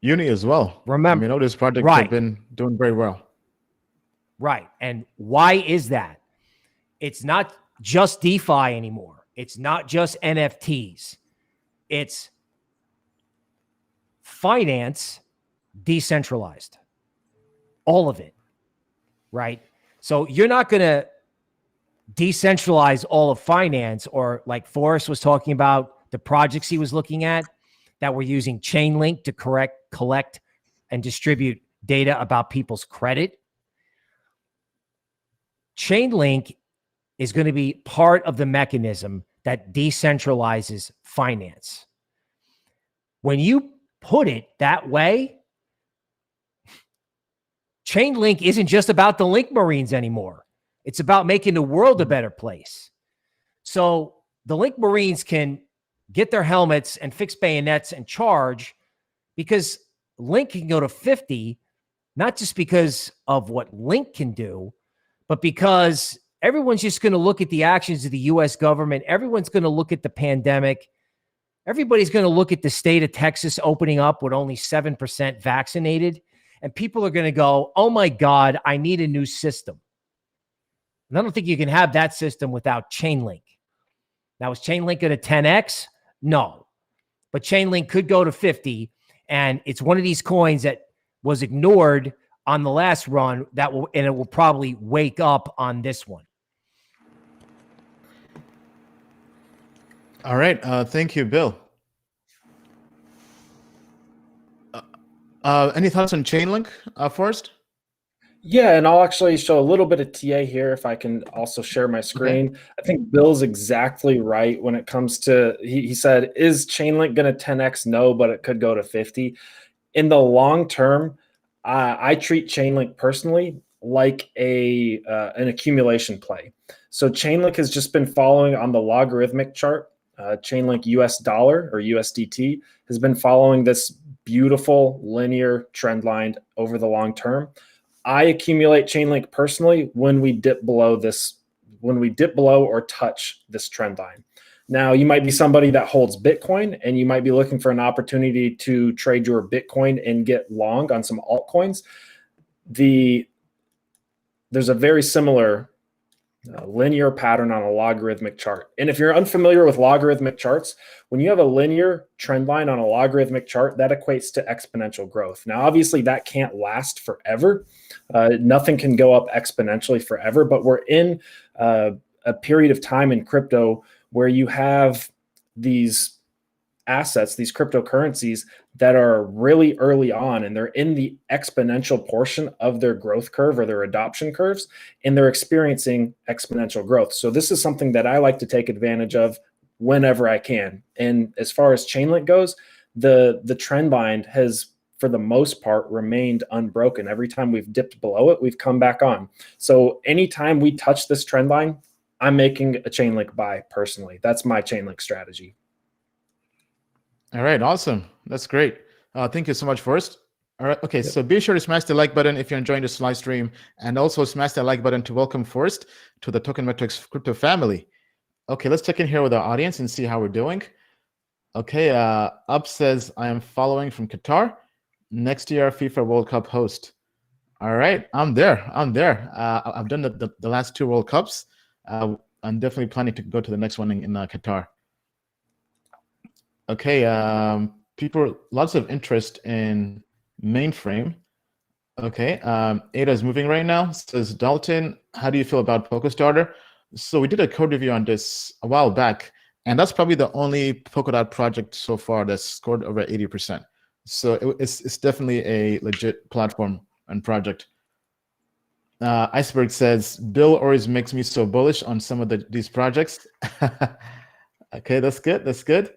Uni as well. Remember, this project right. have been doing very well. Right. And why is that? It's not just DeFi anymore. It's not just NFTs. It's finance decentralized. All of it. Right? So you're not going to decentralize all of finance, or like Forrest was talking about, the projects he was looking at that were using Chainlink to collect and distribute data about people's credit. Chainlink is going to be part of the mechanism that decentralizes finance. When you put it that way, Chainlink isn't just about the Link Marines anymore. It's about making the world a better place. So the Link Marines can get their helmets and fix bayonets and charge, because Link can go to 50, not just because of what Link can do, but because everyone's just going to look at the actions of the U.S. government. Everyone's going to look at the pandemic. Everybody's going to look at the state of Texas opening up with only 7% vaccinated. And people are going to go, oh my God, I need a new system. And I don't think you can have that system without Chainlink. Now, is Chainlink going to 10x? No. But Chainlink could go to 50. And it's one of these coins that was ignored on the last run, and it will probably wake up on this one. All right. Thank you, Bill. Any thoughts on Chainlink, Forrest? Yeah, and I'll actually show a little bit of TA here if I can also share my screen. Okay. I think Bill's exactly right when it comes to, he said, is Chainlink going to 10x? No, but it could go to 50. In the long term, I treat Chainlink personally like an accumulation play. So Chainlink has just been following on the logarithmic chart. Chainlink US dollar or USDT has been following this beautiful linear trend line over the long term. I accumulate Chainlink personally when we dip below or touch this trend line. Now, you might be somebody that holds Bitcoin and you might be looking for an opportunity to trade your Bitcoin and get long on some altcoins. There's a very similar linear pattern on a logarithmic chart. And if you're unfamiliar with logarithmic charts, when you have a linear trend line on a logarithmic chart, that equates to exponential growth. Now, obviously, that can't last forever. Nothing can go up exponentially forever, but we're in a period of time in crypto where you have these assets, these cryptocurrencies that are really early on, and they're in the exponential portion of their growth curve or their adoption curves, and they're experiencing exponential growth. So this is something that I like to take advantage of whenever I can. And as far as Chainlink goes, the trend line has, for the most part, remained unbroken. Every time we've dipped below it, we've come back on. So anytime we touch this trend line, I'm making a Chainlink buy personally. That's my Chainlink strategy. All right, awesome. That's great. Thank you so much, Forrest. All right, okay, so be sure to smash the like button if you're enjoying this live stream, and also smash that like button to welcome Forrest to the Token Metrics crypto family. Okay, let's check in here with our audience and see how we're doing. Okay, Up says, I am following from Qatar. Next year, FIFA World Cup host. All right, I'm there. I've done the last 2 World Cups. I'm definitely planning to go to the next one in Qatar. Okay, lots of interest in mainframe. Okay. Ada is moving right now. Says Dalton, how do you feel about Polkastarter? So we did a code review on this a while back, and that's probably the only Polkadot project so far that's scored over 80%. So it's definitely a legit platform and project. Iceberg says, Bill always makes me so bullish on some of these projects. Okay, that's good. That's good.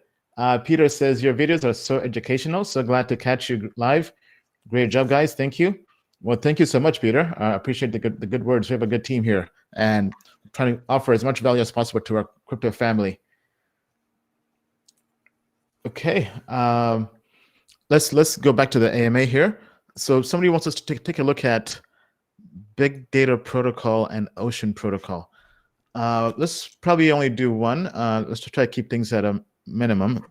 Peter says, your videos are so educational. So glad to catch you live. Great job, guys. Thank you. Well, thank you so much, Peter. I appreciate the good words. We have a good team here, and trying to offer as much value as possible to our crypto family. Okay, let's go back to the AMA here. So somebody wants us to take a look at Big Data Protocol and Ocean Protocol. Let's probably only do one. Let's just try to keep things at a minimum.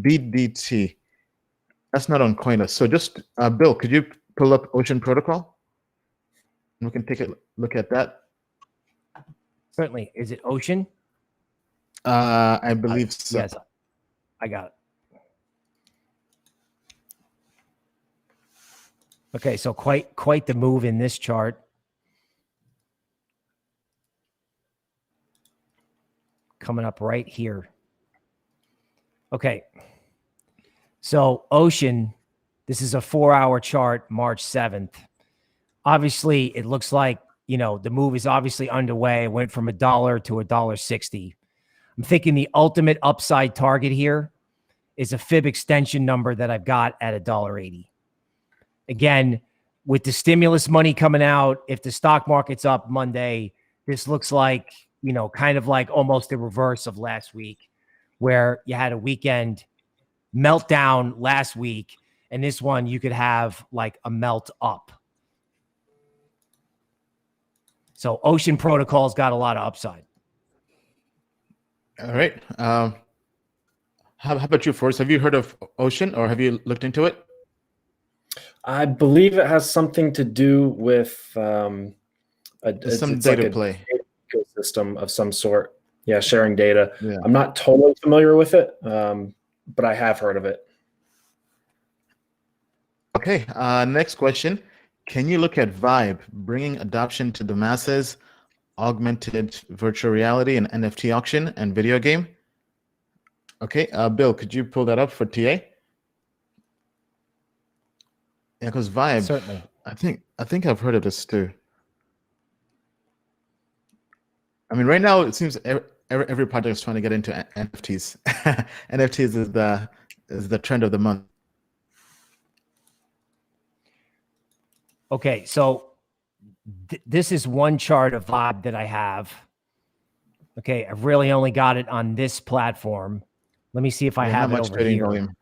BDT. That's not on CoinList. So just, Bill, could you pull up Ocean Protocol? And we can take a look at that. Certainly. Is it Ocean? I believe so. Yes, I got it. Okay, so quite the move in this chart. Coming up right here. Okay. So Ocean, this is a 4-hour chart, March 7th. Obviously, it looks like, you know, the move is obviously underway. It went from $1 to $1.60. I'm thinking the ultimate upside target here is a fib extension number that I've got at $1.80. Again, with the stimulus money coming out, if the stock market's up Monday, this looks like, you know, kind of like almost the reverse of last week, where you had a weekend meltdown last week, and this one you could have like a melt up. So Ocean Protocol's got a lot of upside. All right. How about you, Forrest? Have you heard of Ocean, or have you looked into it? I believe it has something to do with some data like play ecosystem of some sort. Yeah, sharing data. Yeah. I'm not totally familiar with it, but I have heard of it. Okay. Next question. Can you look at Vibe bringing adoption to the masses, augmented virtual reality and NFT auction and video game? Okay. Bill, could you pull that up for TA? Yeah, because Vibe. Certainly. I think I've heard of this too. I mean, right now it seems every project is trying to get into NFTs. NFTs is the trend of the month. Okay, so this is one chart of Vibe that I have. Okay, I've really only got it on this platform. Let me see if I have it over here. Volume.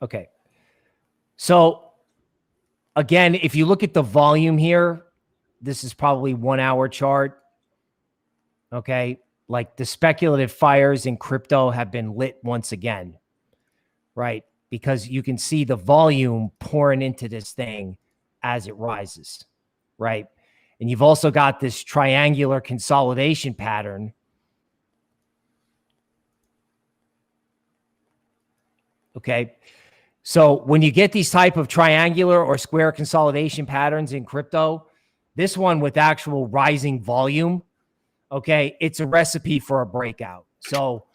Okay. So again, if you look at the volume here, this is probably 1-hour chart. Okay. Like the speculative fires in crypto have been lit once again, right? Because you can see the volume pouring into this thing as it rises, right? And you've also got this triangular consolidation pattern. Okay. So when you get these type of triangular or square consolidation patterns in crypto, this one with actual rising volume, okay, it's a recipe for a breakout. So,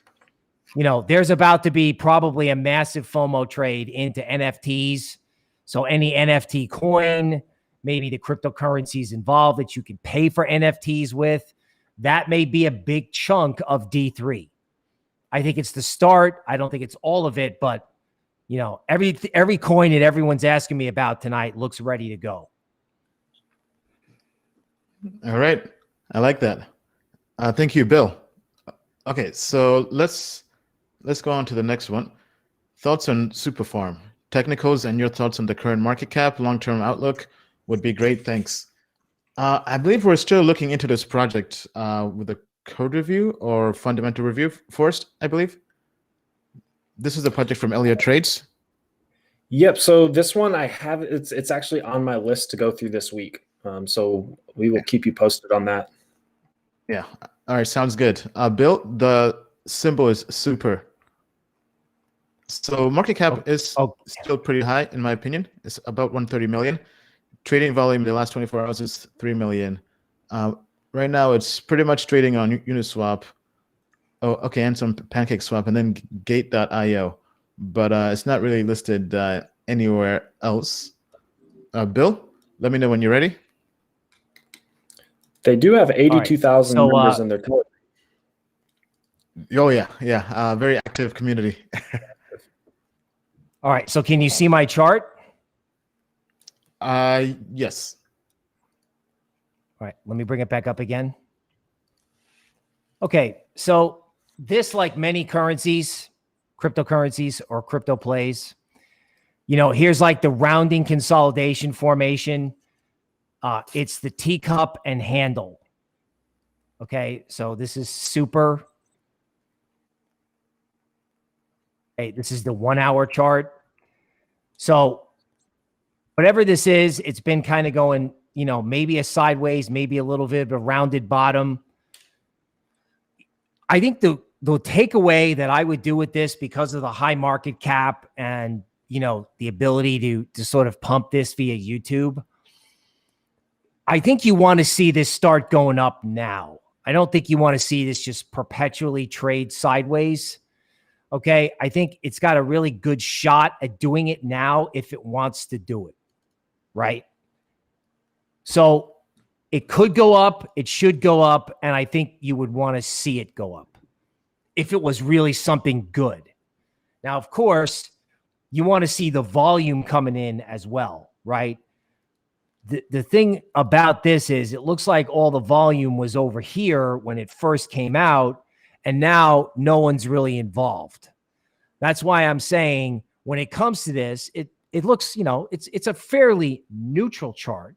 you know, there's about to be probably a massive FOMO trade into NFTs. So any NFT coin, maybe the cryptocurrencies involved that you can pay for NFTs with, that may be a big chunk of D3. I think it's the start. I don't think it's all of it, but you know, every coin that everyone's asking me about tonight looks ready to go. All right. I like that. Thank you, Bill. Okay, so let's go on to the next one. Thoughts on Superfarm. Technicals and your thoughts on the current market cap, long-term outlook would be great. Thanks. I believe we're still looking into this project with a code review or fundamental review, Forrest, I believe. This is a project from Elliott Trades. Yep. So this one I have, it's actually on my list to go through this week. So we will keep you posted on that. Yeah. All right. Sounds good. Bill, the symbol is super. So market cap is still pretty high, in my opinion. It's about 130 million. Trading volume in the last 24 hours is 3 million. Right now, it's pretty much trading on Uniswap. Oh, okay, and some PancakeSwap, and then Gate.io. But it's not really listed anywhere else. Bill, let me know when you're ready. They do have 82,000 members in their Telegram. Oh, yeah. Very active community. All right. So can you see my chart? Yes. All right. Let me bring it back up again. Okay. So this, like many currencies, cryptocurrencies or crypto plays, here's like the rounding consolidation formation. It's the teacup and handle. Okay. So this is super. Okay. This is the 1 hour chart. So whatever this is, it's been kind of going, maybe a sideways, maybe a little bit of a rounded bottom. I think the takeaway that I would do with this, because of the high market cap and, the ability to sort of pump this via YouTube, I think you want to see this start going up now. I don't think you want to see this just perpetually trade sideways. Okay. I think it's got a really good shot at doing it now if it wants to do it. Right. So it could go up. It should go up. And I think you would want to see it go up if it was really something good. Now, of course, you want to see the volume coming in as well. Right. The thing about this is it looks like all the volume was over here when it first came out. And now no one's really involved. That's why I'm saying when it comes to this, it looks, it's a fairly neutral chart,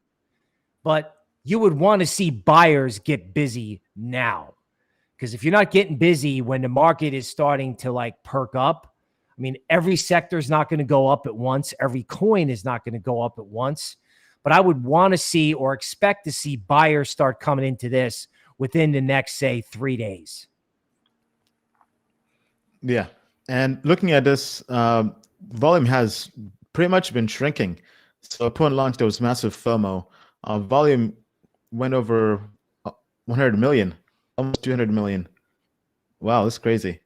but you would want to see buyers get busy now. Because if you're not getting busy when the market is starting to like perk up, I mean, every sector is not going to go up at once. Every coin is not going to go up at once. But I would want to see or expect to see buyers start coming into this within the next, say, 3 days. Yeah. And looking at this, volume has pretty much been shrinking. So upon launch, there was massive FOMO. Volume went over 100 million, almost 200 million. Wow, that's crazy.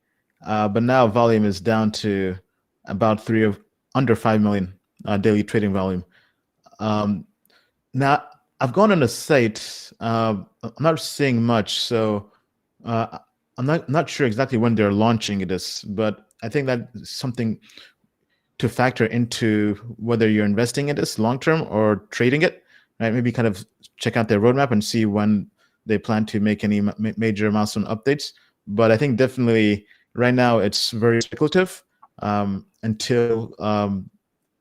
But now volume is down to about under 5 million daily trading volume. Now, I've gone on the site. I'm not seeing much, so I'm not sure exactly when they're launching this, but I think that's something to factor into whether you're investing in this long term or trading it. Right? Maybe kind of check out their roadmap and see when they plan to make any major milestone updates. But I think definitely right now it's very speculative until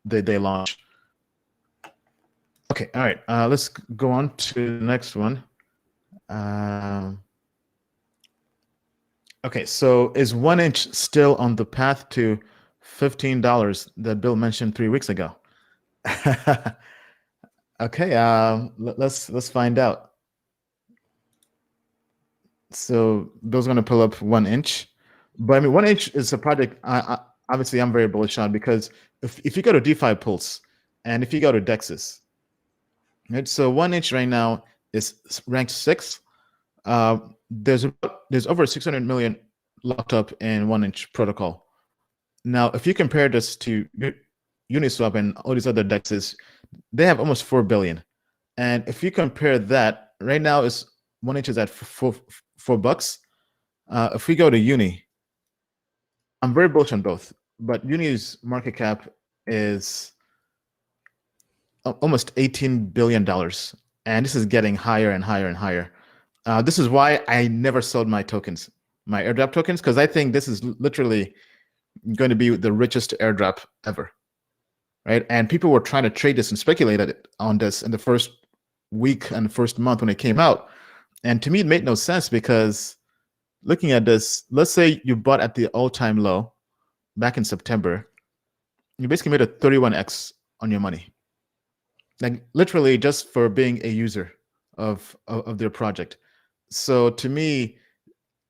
they launch. Okay, all right. Let's go on to the next one. Okay, so is 1 inch still on the path to $15 that Bill mentioned 3 weeks ago? Okay, let's find out. So Bill's going to pull up 1 inch, but I mean 1 inch is a project. Obviously, I'm very bullish on, because if you go to DeFi Pulse and if you go to Dexys, right? So 1 inch right now is ranked 6th. There's over 600 million locked up in 1 inch protocol. Now, if you compare this to Uniswap and all these other dexes, they have almost 4 billion. And if you compare that, right now is 1 inch is at $4. If we go to Uni, I'm very bullish on both, but Uni's market cap is almost $18 billion. And this is getting higher and higher and higher. This is why I never sold my tokens, my airdrop tokens, because I think this is literally going to be the richest airdrop ever, right? And people were trying to trade this and speculate on this in the first week and first month when it came out. And to me, it made no sense, because looking at this, let's say you bought at the all-time low back in September, you basically made a 31x on your money, like literally just for being a user of their project. So to me,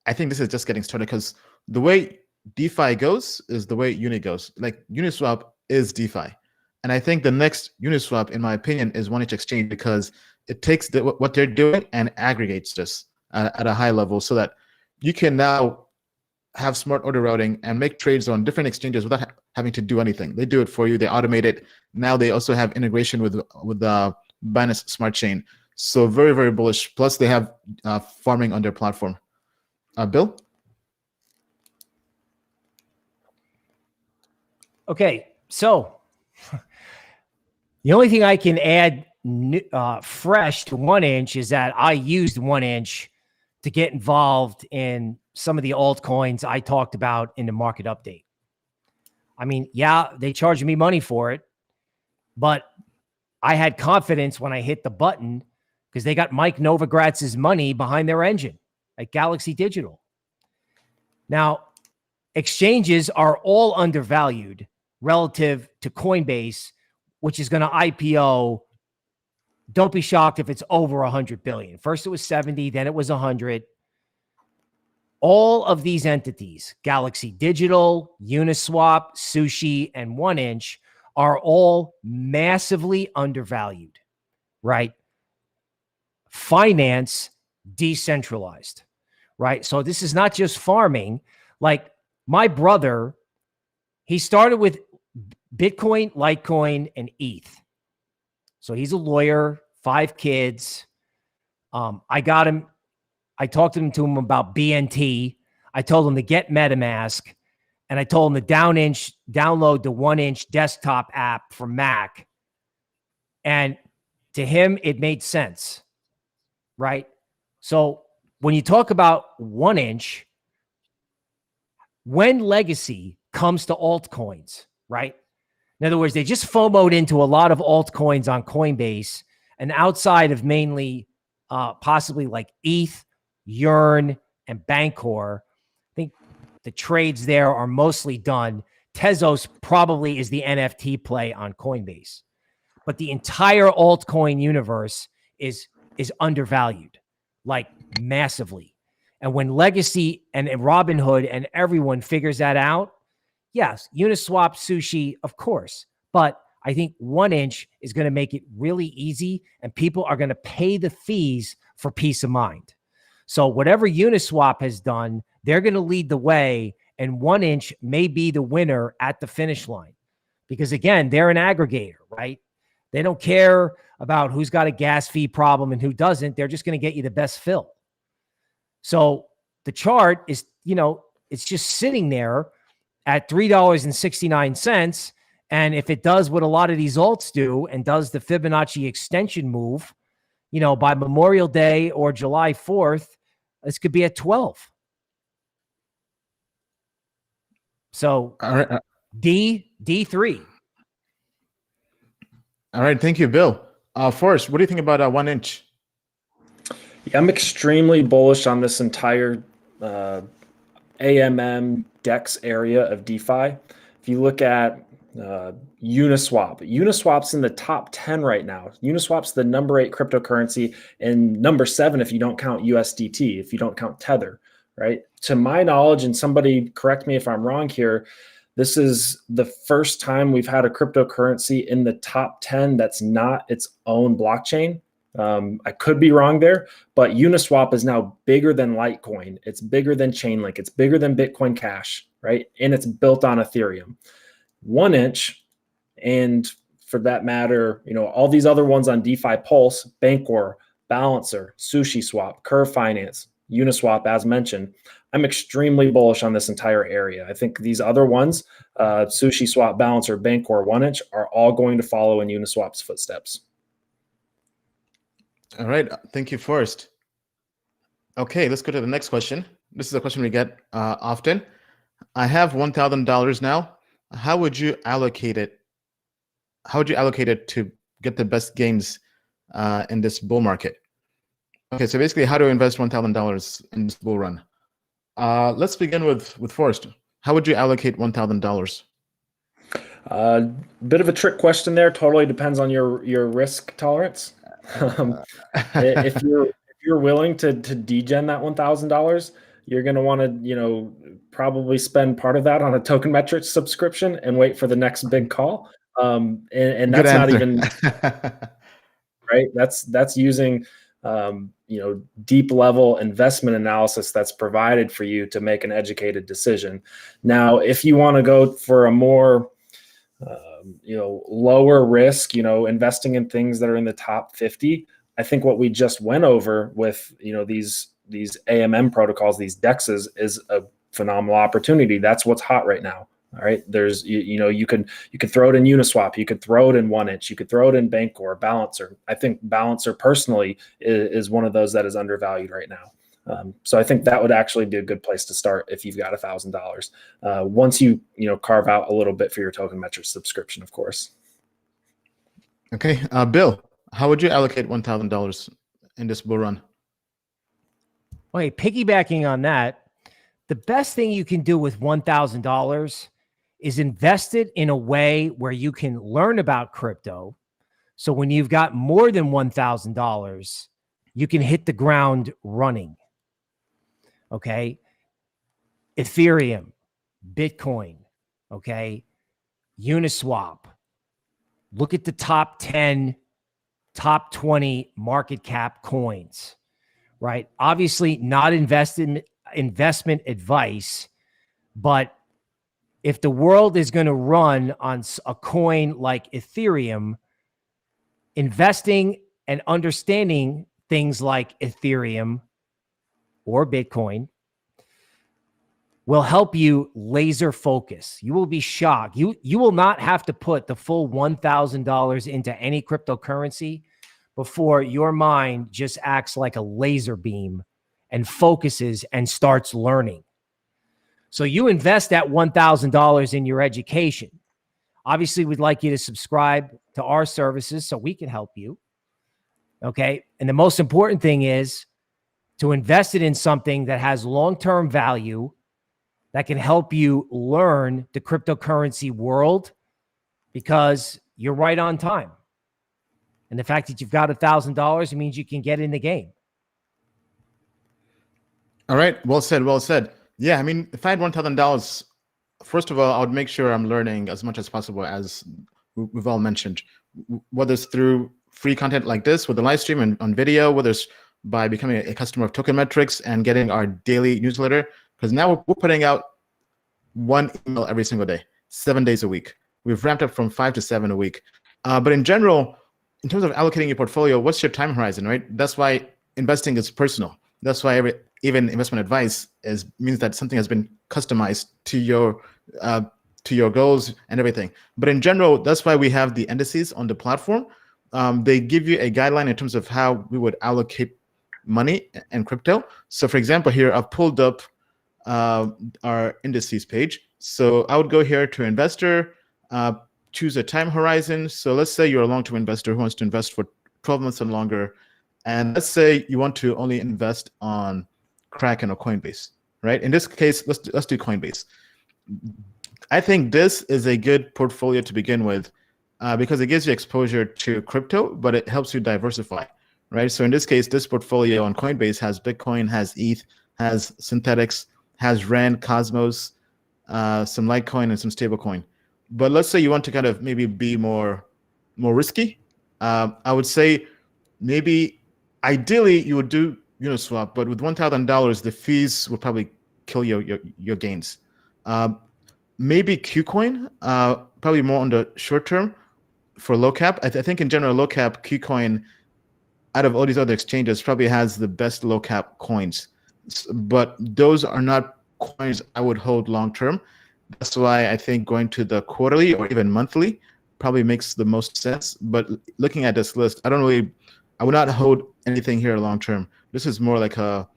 I think this is just getting started, because the way DeFi goes is the way Uni goes. Like Uniswap is DeFi. And I think the next Uniswap, in my opinion, is OneInch Exchange, because it takes what they're doing and aggregates this at a high level, so that you can now have smart order routing and make trades on different exchanges without having to do anything. They do it for you. They automate it. Now they also have integration with the Binance Smart Chain. So very, very bullish. Plus they have farming on their platform. Bill? Okay, so the only thing I can add fresh to OneInch is that I used OneInch to get involved in some of the altcoins I talked about in the market update. I mean, yeah, they charged me money for it, but I had confidence when I hit the button because they got Mike Novogratz's money behind their engine at Galaxy Digital. Now, exchanges are all undervalued relative to Coinbase, which is going to IPO. Don't be shocked if it's over 100 billion. First it was 70, then it was 100. All of these entities, Galaxy Digital, Uniswap, Sushi, and OneInch, are all massively undervalued, right? Finance decentralized, right? So this is not just farming. Like my brother, he started with Bitcoin, Litecoin, and ETH. So he's a lawyer, 5 kids. I talked to him about BNT. I told him to get MetaMask, and I told him to download the OneInch desktop app for Mac. And to him, it made sense, right? So when you talk about OneInch, when legacy comes to altcoins, right? In other words, they just FOMO'd into a lot of altcoins on Coinbase, and outside of mainly possibly like ETH, Yearn, and Bancor, I think the trades there are mostly done. Tezos probably is the NFT play on Coinbase, but the entire altcoin universe is undervalued, like massively. And when Legacy and Robinhood and everyone figures that out, yes, Uniswap, Sushi, of course. But I think OneInch is going to make it really easy, and people are going to pay the fees for peace of mind. So whatever Uniswap has done, they're going to lead the way, and OneInch may be the winner at the finish line. Because again, they're an aggregator, right? They don't care about who's got a gas fee problem and who doesn't. They're just going to get you the best fill. So the chart is, it's just sitting there at $3.69. And if it does what a lot of these alts do and does the Fibonacci extension move, by Memorial Day or July 4th, this could be at 12. So all right. D3. All right. Thank you, Bill. Forrest, what do you think about OneInch? Yeah, I'm extremely bullish on this entire AMM DEX area of DeFi. If you look at Uniswap's in the top 10 right now. Uniswap's the number 8 cryptocurrency and number 7 if you don't count USDT, if you don't count Tether, right? To my knowledge, and somebody correct me if I'm wrong here, this is the first time we've had a cryptocurrency in the top 10 that's not its own blockchain. I could be wrong there, but Uniswap is now bigger than Litecoin. It's bigger than Chainlink. It's bigger than Bitcoin Cash, right? And it's built on Ethereum. OneInch, and for that matter, all these other ones on DeFi Pulse, Bancor, Balancer, SushiSwap, Curve Finance, Uniswap, as mentioned, I'm extremely bullish on this entire area. I think these other ones, SushiSwap, Balancer, Bancor, OneInch, are all going to follow in Uniswap's footsteps. All right. Thank you, Forrest. Okay, let's go to the next question. This is a question we get often. I have $1,000 now. How would you allocate it? How would you allocate it to get the best gains in this bull market? Okay, so basically, how to invest $1,000 in this bull run? Let's begin with Forrest. How would you allocate $1,000? Bit of a trick question there. Totally depends on your risk tolerance. If you're willing to degen that $1,000, you're going to want to, probably spend part of that on a token metrics subscription and wait for the next big call. And Good that's not answer. even right. That's using, deep level investment analysis that's provided for you to make an educated decision. Now, if you want to go for a more, lower risk, investing in things that are in the top 50, I think what we just went over with, these AMM protocols, these DEXs, is a phenomenal opportunity. That's what's hot right now. All right. There's, you could throw it in Uniswap. You could throw it in 1inch. You could throw it in Bancor, Balancer. I think Balancer personally is one of those that is undervalued right now. So I think that would actually be a good place to start if you've got $1,000. Once you carve out a little bit for your token metrics subscription, of course. Okay, Bill, how would you allocate $1,000 in this bull run? Okay, piggybacking on that, the best thing you can do with $1,000 is invest it in a way where you can learn about crypto. So when you've got more than $1,000, you can hit the ground running. Okay. Ethereum, Bitcoin, okay. Uniswap. Look at the top 10, top 20 market cap coins, right? Obviously not investment advice, but if the world is going to run on a coin like Ethereum, investing and understanding things like Ethereum or Bitcoin will help you laser focus. You will be shocked. You will not have to put the full $1,000 into any cryptocurrency before your mind just acts like a laser beam and focuses and starts learning. So you invest that $1,000 in your education. Obviously, we'd like you to subscribe to our services so we can help you. Okay. And the most important thing is to invest it in something that has long-term value, that can help you learn the cryptocurrency world, because you're right on time. And the fact that you've got $1,000, it means you can get in the game. All right. Well said. Well said. Yeah. I mean, if I had $1,000, first of all, I would make sure I'm learning as much as possible, as we've all mentioned, whether it's through free content like this with the live stream and on video, whether it's by becoming a customer of Token Metrics and getting our daily newsletter. Because now we're putting out one email every single day, 7 days a week. We've ramped up from 5 to 7 a week. But in general, in terms of allocating your portfolio, what's your time horizon, right? That's why investing is personal. That's why even investment advice means that something has been customized to your goals and everything. But in general, that's why we have the indices on the platform. They give you a guideline in terms of how we would allocate money and crypto. So for example, here I've pulled up our indices page. So I would go here to investor, choose a time horizon. So let's say you're a long-term investor who wants to invest for 12 months and longer. And let's say you want to only invest on Kraken or Coinbase, right? In this case, let's do Coinbase. I think this is a good portfolio to begin with because it gives you exposure to crypto, but it helps you diversify, right? So in this case, this portfolio on Coinbase has Bitcoin, has ETH, has synthetics, has RAND, Cosmos, some Litecoin, and some stablecoin. But let's say you want to kind of maybe be more risky. I would say maybe ideally you would do Uniswap, but with $1,000, the fees would probably kill your gains. Maybe KuCoin, probably more on the short term for low cap. I think in general, low cap KuCoin, out of all these other exchanges, probably has the best low cap coins. But those are not coins I would hold long term. That's why I think going to the quarterly or even monthly probably makes the most sense. But looking at this list, I would not hold anything here long term. This is more like a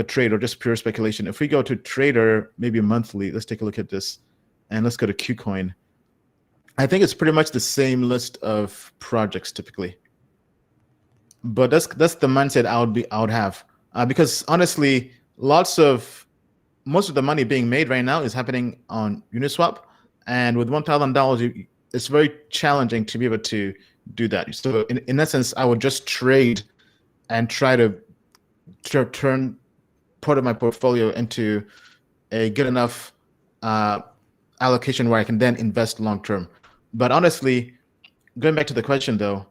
trade or just pure speculation. If we go to trader, maybe monthly, let's take a look at this, and let's go to KuCoin. I think it's pretty much the same list of projects typically, but that's the mindset I would have because honestly, most of the money being made right now is happening on Uniswap, and with $1,000, it's very challenging to be able to do that. So in essence, I would just trade and try to turn part of my portfolio into a good enough allocation where I can then invest long term. But honestly, going back to the question though,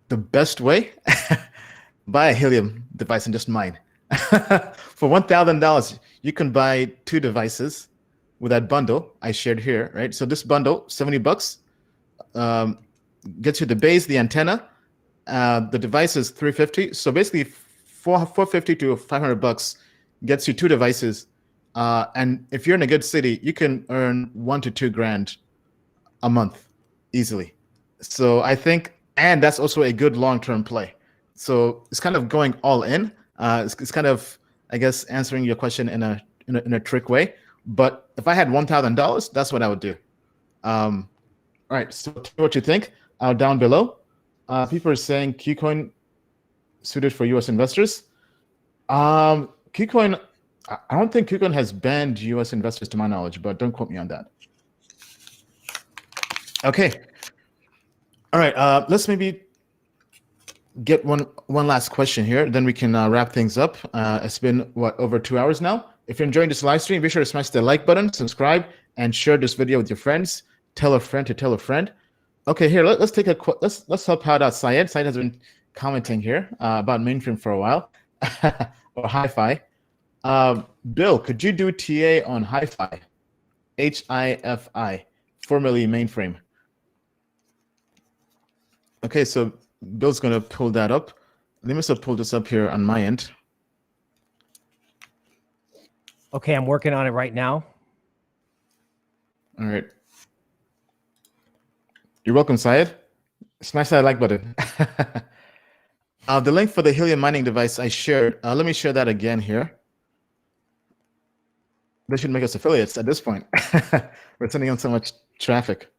the best way, buy a Helium device and just mine. For $1,000, you can buy 2 devices with that bundle I shared here, right? So this bundle, $70, gets you the base, the antenna. The device is $350. So basically, $450 to $500 gets you 2 devices. And if you're in a good city, you can earn $1 to $2 grand a month easily. So I think, and that's also a good long-term play. So it's kind of going all in. It's kind of, I guess, answering your question in a trick way. But if I had $1,000, that's what I would do. All right. So tell me what you think down below. People are saying KuCoin suited for U.S. investors. KuCoin, I don't think KuCoin has banned U.S. investors to my knowledge, but don't quote me on that. Okay. All right. Let's maybe get one last question here, then we can wrap things up. It's been over 2 hours now. If you're enjoying this live stream, be sure to smash the like button, subscribe, and share this video with your friends. Tell a friend to tell a friend. Okay, here let's take let's help out Syed. Syed has been commenting here about mainframe for a while, or hi-fi. Bill, could you do TA on hi-fi? HIFI, formerly mainframe. Okay, so Bill's going to pull that up. Let me also pull this up here on my end. Okay, I'm working on it right now. All right. You're welcome, Syed. Smash that like button. The link for the Helium mining device I shared. Let me share that again here. They should make us affiliates at this point. We're sending in so much traffic.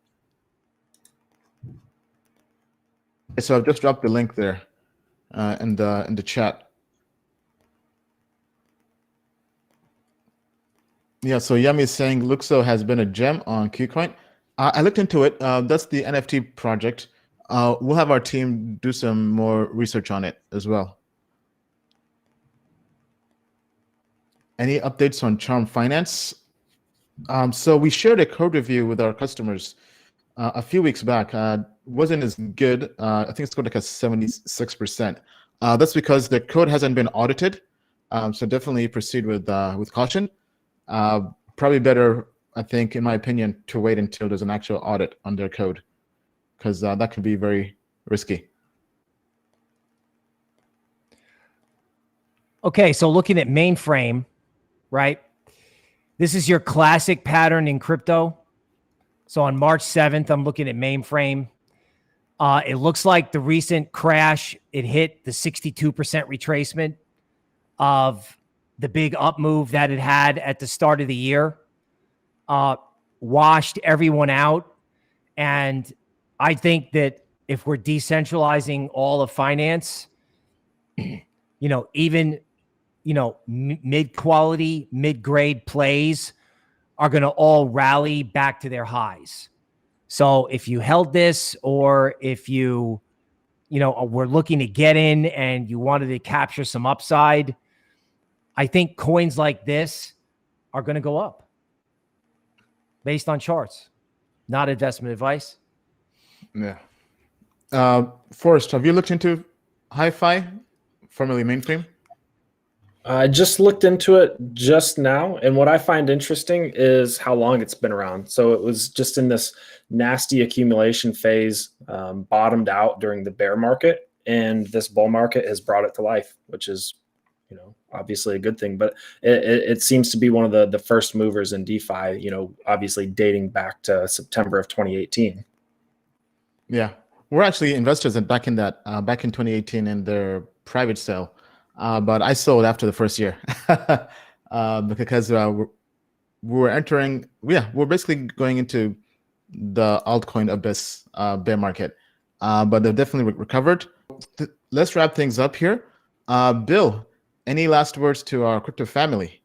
So I've just dropped the link there in the chat. Yeah, so Yami is saying Luxo has been a gem on KuCoin. I looked into it. That's the NFT project. We'll have our team do some more research on it as well. Any updates on Charm Finance? So we shared a code review with our customers a few weeks back. Wasn't as good. I think it's scored like a 76%. That's because the code hasn't been audited. So definitely proceed with caution. Probably better, I think, in my opinion, to wait until there's an actual audit on their code, because that can be very risky. Okay, so looking at mainframe, right? This is your classic pattern in crypto. So on March 7th, I'm looking at mainframe. It looks like the recent crash, it hit the 62% retracement of the big up move that it had at the start of the year. Washed everyone out. And I think that if we're decentralizing all of finance, even, mid-quality, mid-grade plays are going to all rally back to their highs. So if you held this, or if you, were looking to get in and you wanted to capture some upside, I think coins like this are going to go up based on charts, not investment advice. Yeah. Forrest, have you looked into hi-fi, formerly mainframe? I just looked into it just now, and what I find interesting is how long it's been around. So it was just in this nasty accumulation phase, bottomed out during the bear market, and this bull market has brought it to life, which is, obviously a good thing. But it seems to be one of the first movers in DeFi, obviously dating back to September of 2018. Yeah, we're actually investors back in 2018 in their private sale. But I sold after the first year because we're basically going into the altcoin abyss bear market. But they've definitely recovered. Let's wrap things up here. Bill, any last words to our crypto family?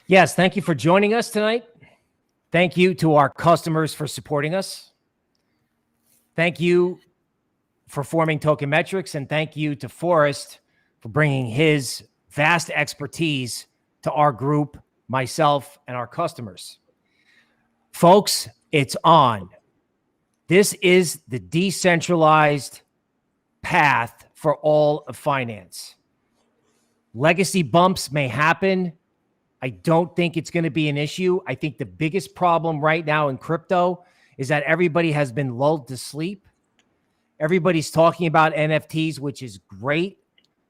Yes, thank you for joining us tonight. Thank you to our customers for supporting us. Thank you for forming Token Metrics, and thank you to Forrest for bringing his vast expertise to our group, myself, and our customers. Folks, it's on. This is the decentralized path for all of finance. Legacy bumps may happen. I don't think it's going to be an issue. I think the biggest problem right now in crypto is that everybody has been lulled to sleep. Everybody's talking about NFTs, which is great,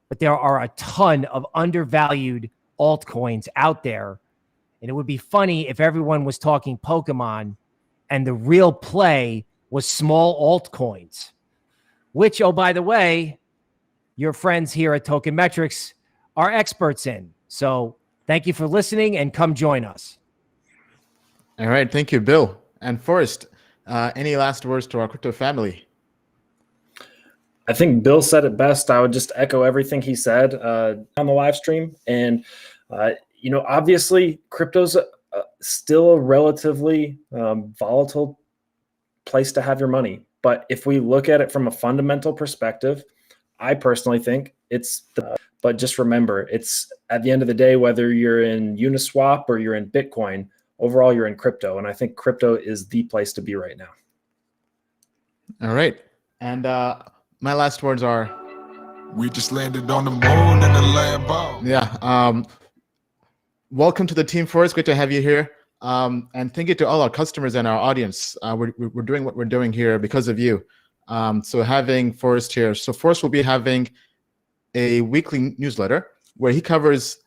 but there are a ton of undervalued altcoins out there. And it would be funny if everyone was talking Pokemon and the real play was small altcoins, which, oh, by the way, your friends here at Token Metrics are experts in. So thank you for listening and come join us. All right. Thank you, Bill. And Forrest, any last words to our crypto family? I think Bill said it best. I would just echo everything he said on the live stream. And, obviously, crypto's still a relatively volatile place to have your money. But if we look at it from a fundamental perspective, I personally think but just remember, it's at the end of the day, whether you're in Uniswap or you're in Bitcoin, overall, you're in crypto. And I think crypto is the place to be right now. All right. And my last words are, we just landed on the moon in a Lambo. Yeah. Welcome to the team, Forrest. Great to have you here. And thank you to all our customers and our audience. We're doing what we're doing here because of you. So having Forrest here. So Forrest will be having a weekly newsletter where he covers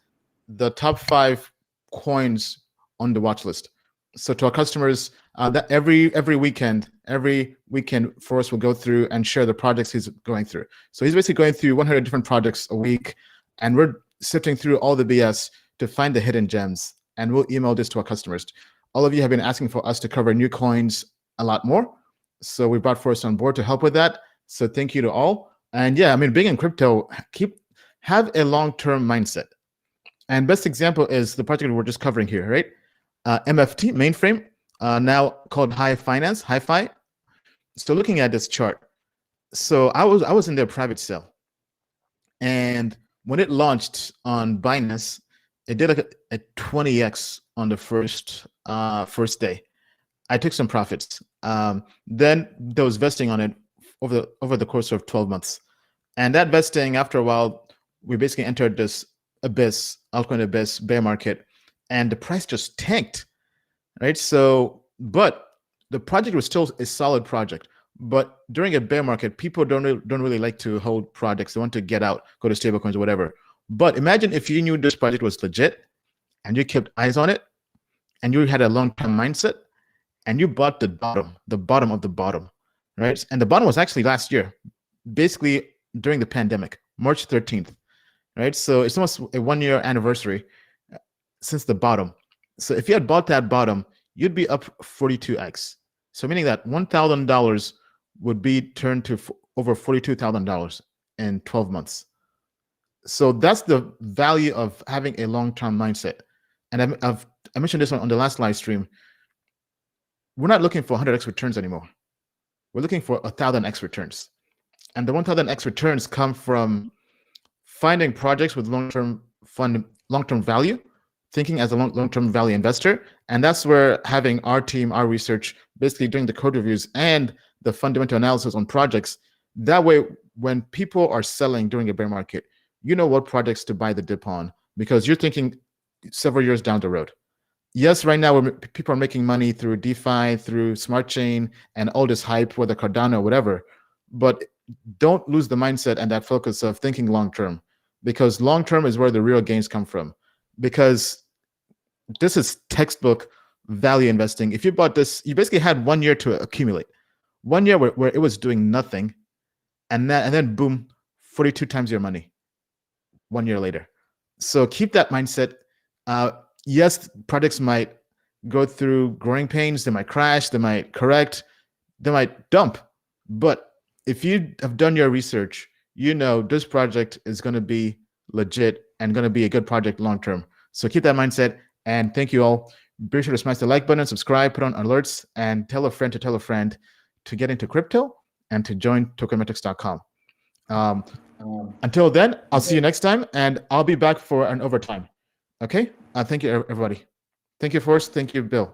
the top 5 coins on the watch list. So to our customers, that every weekend, Forrest will go through and share the projects he's going through. So he's basically going through 100 different projects a week, and we're sifting through all the BS to find the hidden gems, and we'll email this to our customers. All of you have been asking for us to cover new coins a lot more, so we brought Forrest on board to help with that. So thank you to all. And yeah, being in crypto, have a long-term mindset. And best example is the project we're just covering here, right? MFT, mainframe, now called Hi-Fi. So looking at this chart, so I was in their private sale, and when it launched on Binance, it did like a 20x on the first day. I took some profits. Then there was vesting on it over the course of 12 months, and that vesting, after a while, we basically entered this abyss, altcoin abyss, bear market, and the price just tanked, right? So, but the project was still a solid project. But during a bear market, people don't really like to hold projects. They want to get out, go to stablecoins or whatever. But imagine if you knew this project was legit and you kept eyes on it and you had a long-term mindset and you bought the bottom of the bottom, right? And the bottom was actually last year, basically during the pandemic, March 13th, right? So it's almost a 1-year anniversary since the bottom. So if you had bought that bottom, you'd be up 42x. So meaning that $1,000 would be turned to over $42,000 in 12 months. So that's the value of having a long-term mindset. And I mentioned this one on the last live stream. We're not looking for 100x returns anymore. We're looking for 1,000x returns. And the 1,000x returns come from finding projects with long-term value, thinking as a long-term value investor. And that's where having our team, our research, basically doing the code reviews and the fundamental analysis on projects. That way, when people are selling during a bear market, you know what projects to buy the dip on because you're thinking several years down the road. Yes, right now people are making money through DeFi, through Smart Chain, and all this hype, whether Cardano or whatever. But don't lose the mindset and that focus of thinking long-term, because long-term is where the real gains come from. Because this is textbook value investing. If you bought this, you basically had 1 year to accumulate. 1 year where it was doing nothing, and then boom, 42 times your money 1 year later. So keep that mindset. Yes, projects might go through growing pains. They might crash. They might correct. They might dump. But if you have done your research, you know this project is going to be legit and going to be a good project long-term. So keep that mindset. And thank you all. Be sure to smash the like button, subscribe, put on alerts, and tell a friend to get into crypto and to join tokenmetrics.com. Until then, I'll see you next time, and I'll be back for an overtime. Okay? Thank you, everybody. Thank you, Forrest. Thank you, Bill.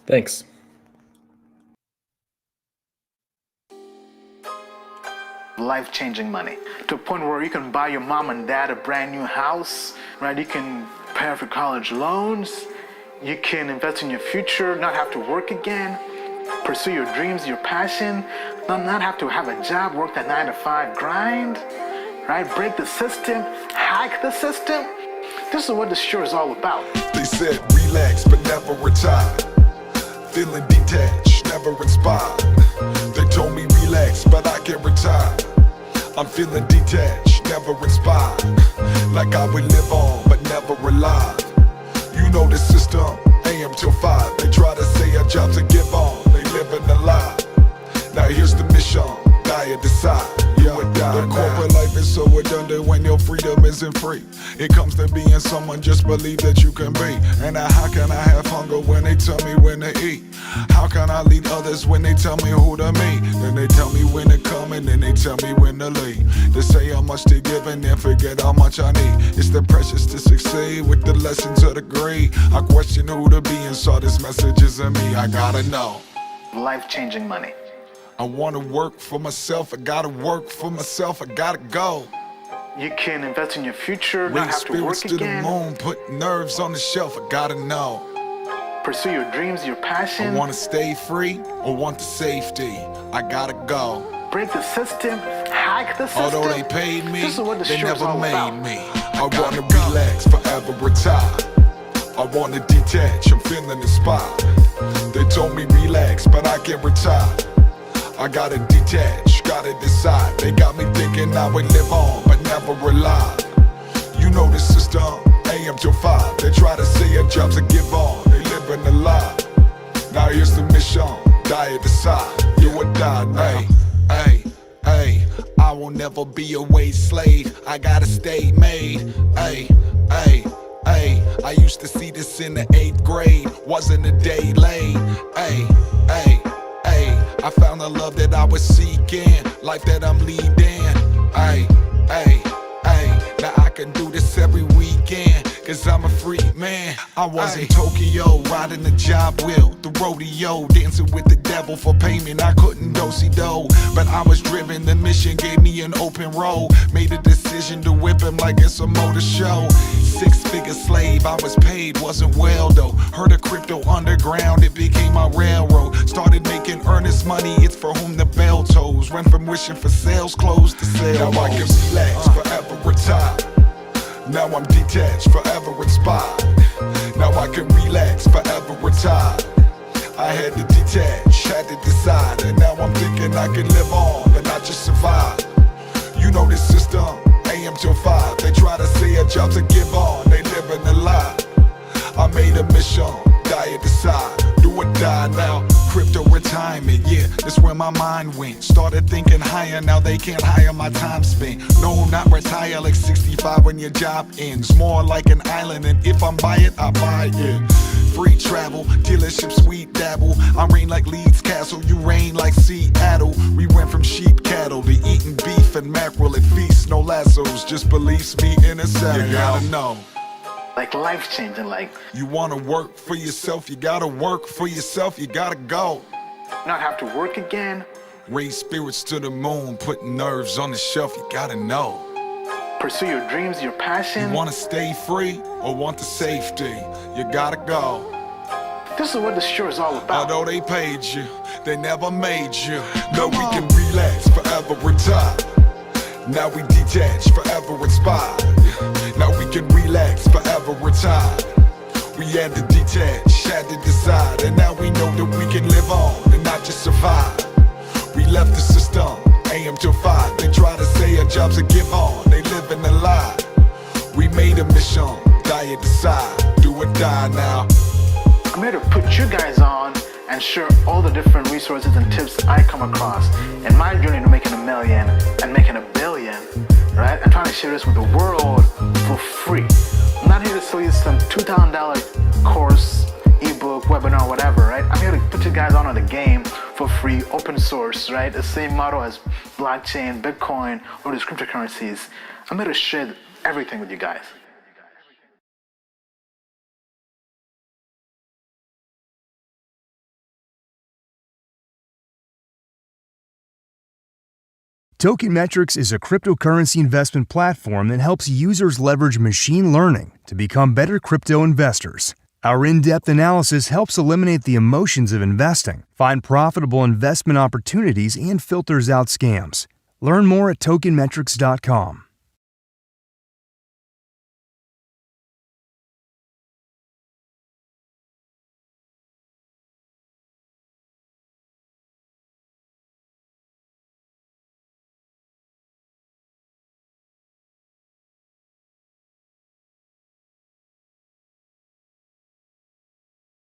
Thanks. Life-changing money to a point where you can buy your mom and dad a brand new house, right? You can pay off your college loans. You can invest in your future, not have to work again, pursue your dreams, your passion, not have to have a job, work that 9-to-5 grind, right? Break the system, hack the system. This is what this show is all about. They said relax but never retire. Feeling detached, never inspired. They told me relax but I can't retire. I'm feeling detached, never inspired. Like I would live on but never rely. You know the system, AM till 5. They try to say our jobs and give on. They living a lie. Now here's the mission, die or decide. You would die. The corporate life is so redundant when your freedom isn't free. It comes to being someone, just believe that you can be. And now how can I have hunger when they tell me when to eat? How can I lead others when they tell me who to meet? Then they tell me when to come and then they tell me when to leave. They say how much they give and then forget how much I need. It's the precious to succeed with the lessons of the greed. I question who to be and saw this message is in me. I gotta know. Life-changing money. I wanna work for myself, I gotta work for myself, I gotta go. You can invest in your future, not Raise have to work spirits to the again. moon, put nerves on the shelf, I gotta know. Pursue your dreams, your I passion. wanna stay free or want the safety, I gotta go. Break the system, hack the system. Although they paid me, this is what the they show's never all made about. me. I wanna relax, forever retire. I wanna detach, I'm feeling inspired. They told me relax, but I can't retire. I gotta detach, gotta decide. They got me thinking I would live on, but never rely. You know the system, AM till 5. They try to say our jobs and give on. They living a lie. Now here's the mission, die or decide. You would die now. Hey, hey, I will never be a wage slave. I gotta stay made. Hey, hey, hey. I used to see this in the 8th grade. Wasn't a day late. Hey, hey. I found the love that I was seeking, life that I'm leading. Ay, ay, ay. Now I can do this every weekend, cause I'm a free man. I was in Tokyo, riding the job wheel, the rodeo, dancing with the devil for payment. I couldn't do-si-do, but I was driven. The mission gave me an open road. Made a decision to whip him like it's a motor show. 6-figure slave, I was paid, wasn't well though. Heard of crypto underground, it became my railroad. Started making earnest money, it's for whom the bell tolls. Went from wishing for sales closed to sales. Now I can relax, forever retire. Now I'm detached, forever inspired. Now I can relax, forever retire. I had to detach, had to decide. And now I'm thinking I can live on and not just survive. You know this system, AM till 5. They try to say our jobs and give on. They live in a lie. I made a mission, die or decide. Do or die now. Crypto retirement, yeah, that's where my mind went. Started thinking higher, now they can't hire my time spent. No, not retire like 65 when your job ends. More like an island, and if I'm by it, I buy it. Free travel, dealership, sweet dabble. I reign like Leeds Castle, you reign like Seattle. We went from sheep cattle to eating beef and mackerel at feasts. No lassos, just beliefs me in a saddle. You gotta know. Like life-changing, like you wanna work for yourself, you gotta work for yourself, you gotta go. not have to work again. Raise spirits to the moon, put nerves on the shelf, you gotta know. Pursue your dreams, your passion. You wanna stay free or want the safety, you gotta go. This is what the show is all about. Although they paid you, they never made you. No, we can relax, forever retire. Now we detach, forever inspired. Now we can relax, forever retire. We had to detach, had to decide. And now we know that we can live on and not just survive. We left the system, AM till 5. They try to say our jobs and give on. They live in a lie. We made a mission, die or decide. Do or die now. I'm here to put you guys on and share all the different resources and tips I come across in my journey to making $1 million and making $1 billion, right? I'm trying to share this with the world for free. I'm not here to sell you some $2,000 course, ebook, webinar, whatever, right? I'm here to put you guys on the game for free, open source, right? The same model as blockchain, Bitcoin, or these cryptocurrencies. I'm here to share everything with you guys. Token Metrics is a cryptocurrency investment platform that helps users leverage machine learning to become better crypto investors. Our in-depth analysis helps eliminate the emotions of investing, find profitable investment opportunities, and filters out scams. Learn more at tokenmetrics.com.